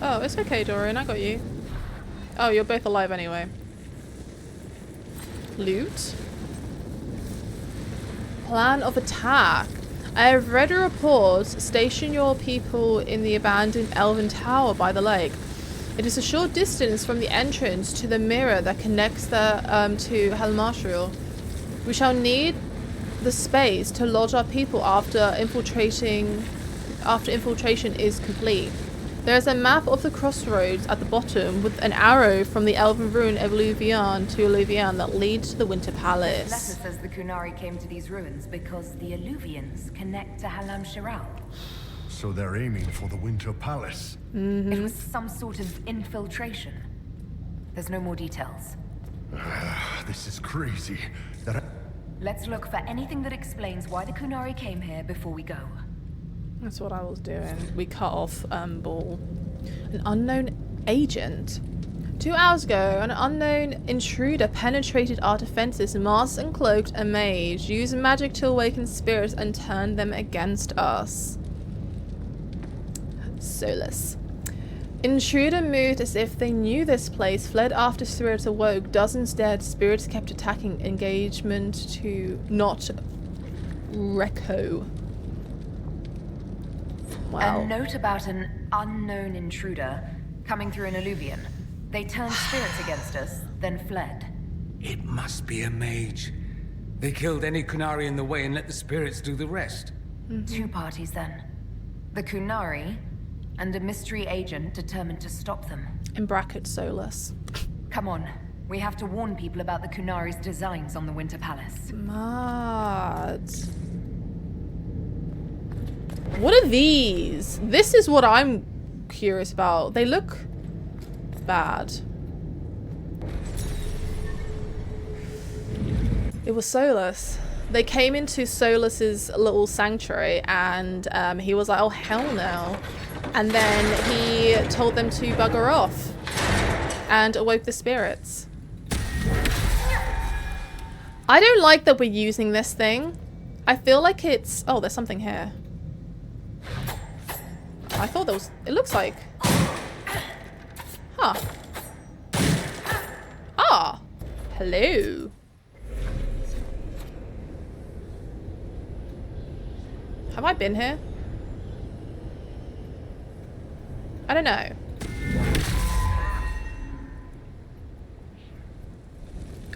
Oh, it's okay, Dorian. I got you. Oh, you're both alive anyway. Loot. Plan of attack. I have read a report. Station your people in the abandoned Elven tower by the lake. It is a short distance from the entrance to the mirror that connects the to Helmartriel. We shall need the space to lodge our people after infiltration is complete. There's a map of the crossroads at the bottom with an arrow from the Elven rune Eluvian to Eluvian that leads to the Winter Palace. Letter says the Kunari came to these ruins because the Eluvians connect to Halam Shiral. So they're aiming for the Winter Palace. It was some sort of infiltration. There's no more details. This is crazy. Let's look for anything that explains why the Kunari came here before we go. That's what I was doing. We cut off Ball. An unknown agent. 2 hours ago, an unknown intruder penetrated our defenses, masked and cloaked a mage, used magic to awaken spirits and turned them against us. Solus. Intruder moved as if they knew this place, fled after spirits awoke. Dozens dead, spirits kept attacking. Engagement to not Reco. Wow. A note about an unknown intruder coming through an Eluvian. They turned spirits against us, then fled. It must be a mage. They killed any Kunari in the way and let the spirits do the rest. Two parties then. The Kunari and a mystery agent determined to stop them. In brackets, Solus. Come on. We have to warn people about the Kunari's designs on the Winter Palace. Mad. What are these? This is what I'm curious about. They look bad. It was Solus. They came into Solus's little sanctuary and he was like, oh hell no. And then he told them to bugger off and awoke the spirits. I don't like that we're using this thing. I feel like it's... Oh, there's something here. I thought there was... It looks like... Huh. Ah. Hello. Have I been here? I don't know.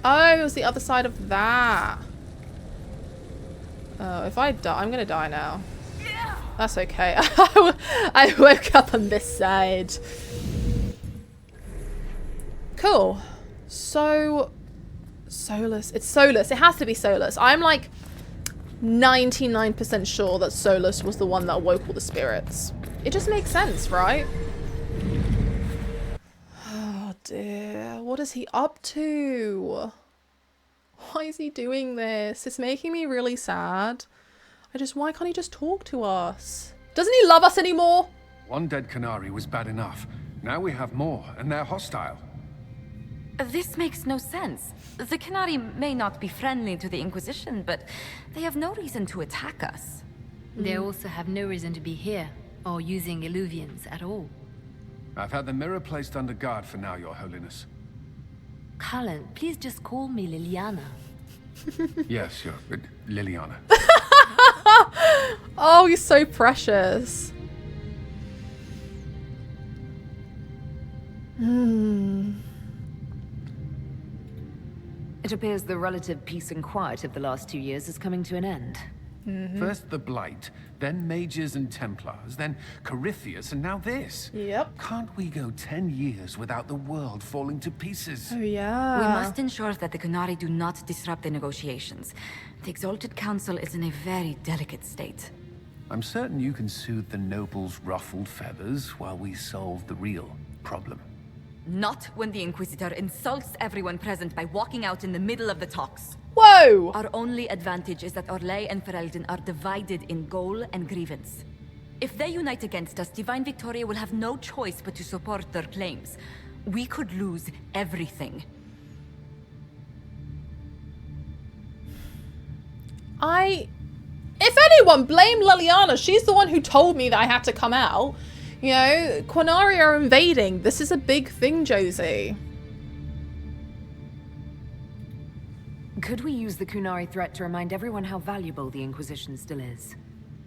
Oh, it was the other side of that. Oh, if I die, I'm gonna die now. That's okay. I woke up on this side. Cool. So, Solus. It's Solus. It has to be Solus. I'm like 99% sure that Solus was the one that awoke all the spirits. It just makes sense, right? Oh dear. What is he up to? Why is he doing this? It's making me really sad. Why can't he just talk to us? Doesn't he love us anymore? One dead Kunari was bad enough. Now we have more, and they're hostile. This makes no sense. The Kunari may not be friendly to the Inquisition, but they have no reason to attack us. They also have no reason to be here, or using Eluvians at all. I've had the mirror placed under guard for now, Your Holiness. Cullen, please just call me Liliana. Yes, Liliana. Oh, you're so precious. It appears the relative peace and quiet of the last 2 years is coming to an end. First the Blight, then Mages and Templars, then Corypheus, and now this. Yep. Can't we go 10 years without the world falling to pieces? Oh yeah. We must ensure that the Kunari do not disrupt the negotiations. The Exalted Council is in a very delicate state. I'm certain you can soothe the nobles' ruffled feathers while we solve the real problem. Not when the Inquisitor insults everyone present by walking out in the middle of the talks. Whoa! Our only advantage is that Orlais and Ferelden are divided in goal and grievance. If they unite against us, Divine Victoria will have no choice but to support their claims. We could lose everything. If anyone, blame Liliana. She's the one who told me that I had to come out. You know, Kunari are invading. This is a big thing, Josie. Could we use the Kunari threat to remind everyone how valuable the Inquisition still is?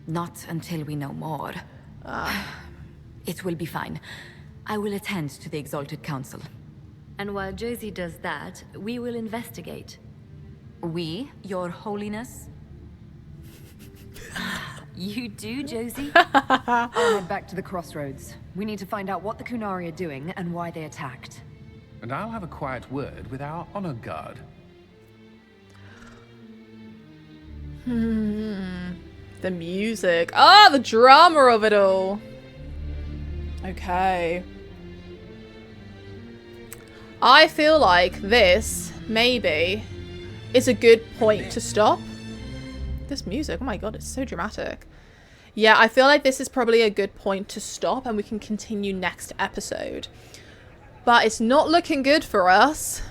Not until we know more. It will be fine. I will attend to the Exalted Council. And while Josie does that, we will investigate. We, Your Holiness? You do, Josie? I'll head back to the crossroads. We need to find out what the Kunari are doing and why they attacked. And I'll have a quiet word with our honor guard. The music. Ah, the drama of it all. Okay. I feel like this, maybe, is a good point to stop. This music, oh my god, it's so dramatic. Yeah, I feel like this is probably a good point to stop and we can continue next episode. But it's not looking good for us.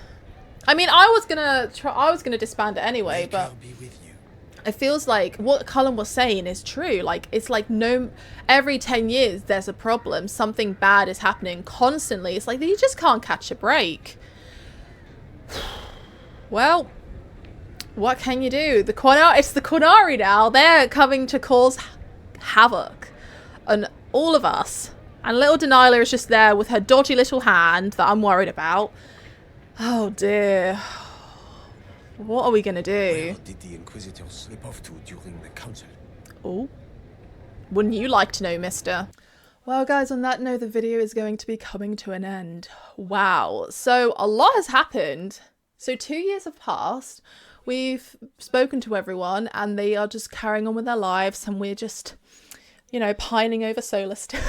I mean, I was gonna disband it anyway, but it feels like what Cullen was saying is true. Like, it's like every 10 years there's a problem. Something bad is happening constantly. It's like you just can't catch a break. Well, what can you do? It's the Kunari now. They're coming to cause havoc on all of us. And little Delilah is just there with her dodgy little hand that I'm worried about. Oh dear. What are we gonna do? Where did the Inquisitor slip off to during the council? Oh. Wouldn't you like to know, mister? Well, guys, on that note, the video is going to be coming to an end. Wow. So a lot has happened. So 2 years have passed. We've spoken to everyone and they are just carrying on with their lives and we're just, you know, pining over Solar still.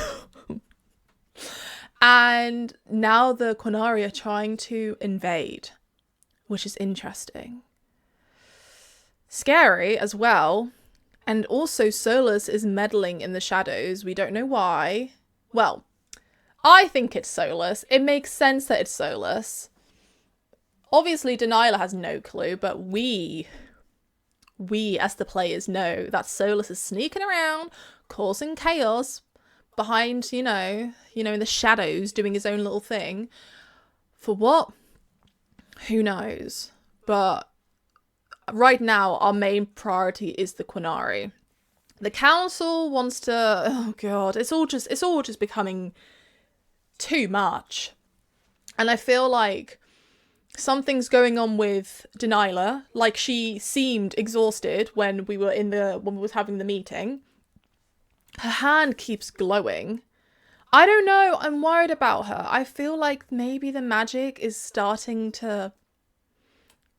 And now the Kunari are trying to invade, which is interesting. Scary as well. And also Solus is meddling in the shadows. We don't know why. Well, I think it's Solus. It makes sense that it's Solus. Obviously, Delilah has no clue, but we as the players know that Solus is sneaking around, causing chaos behind, you know, in the shadows, doing his own little thing. For what? Who knows? But right now, our main priority is the Kunari. The council wants to, oh god, it's all just becoming too much. And I feel like something's going on with Delilah. Like, she seemed exhausted when we were having the meeting. Her hand keeps glowing. I don't know, I'm worried about her. I feel like maybe the magic is starting to,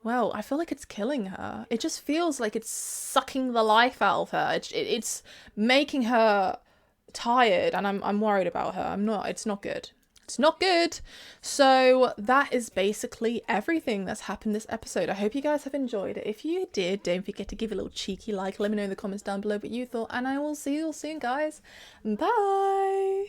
well, I feel like it's killing her. It just feels like it's sucking the life out of her. It's making her tired, and I'm worried about her. It's not good. It's not good. So that is basically everything that's happened this episode. I hope you guys have enjoyed it. If you did, don't forget to give a little cheeky like. Let me know in the comments down below what you thought, and I will see you all soon, guys. Bye.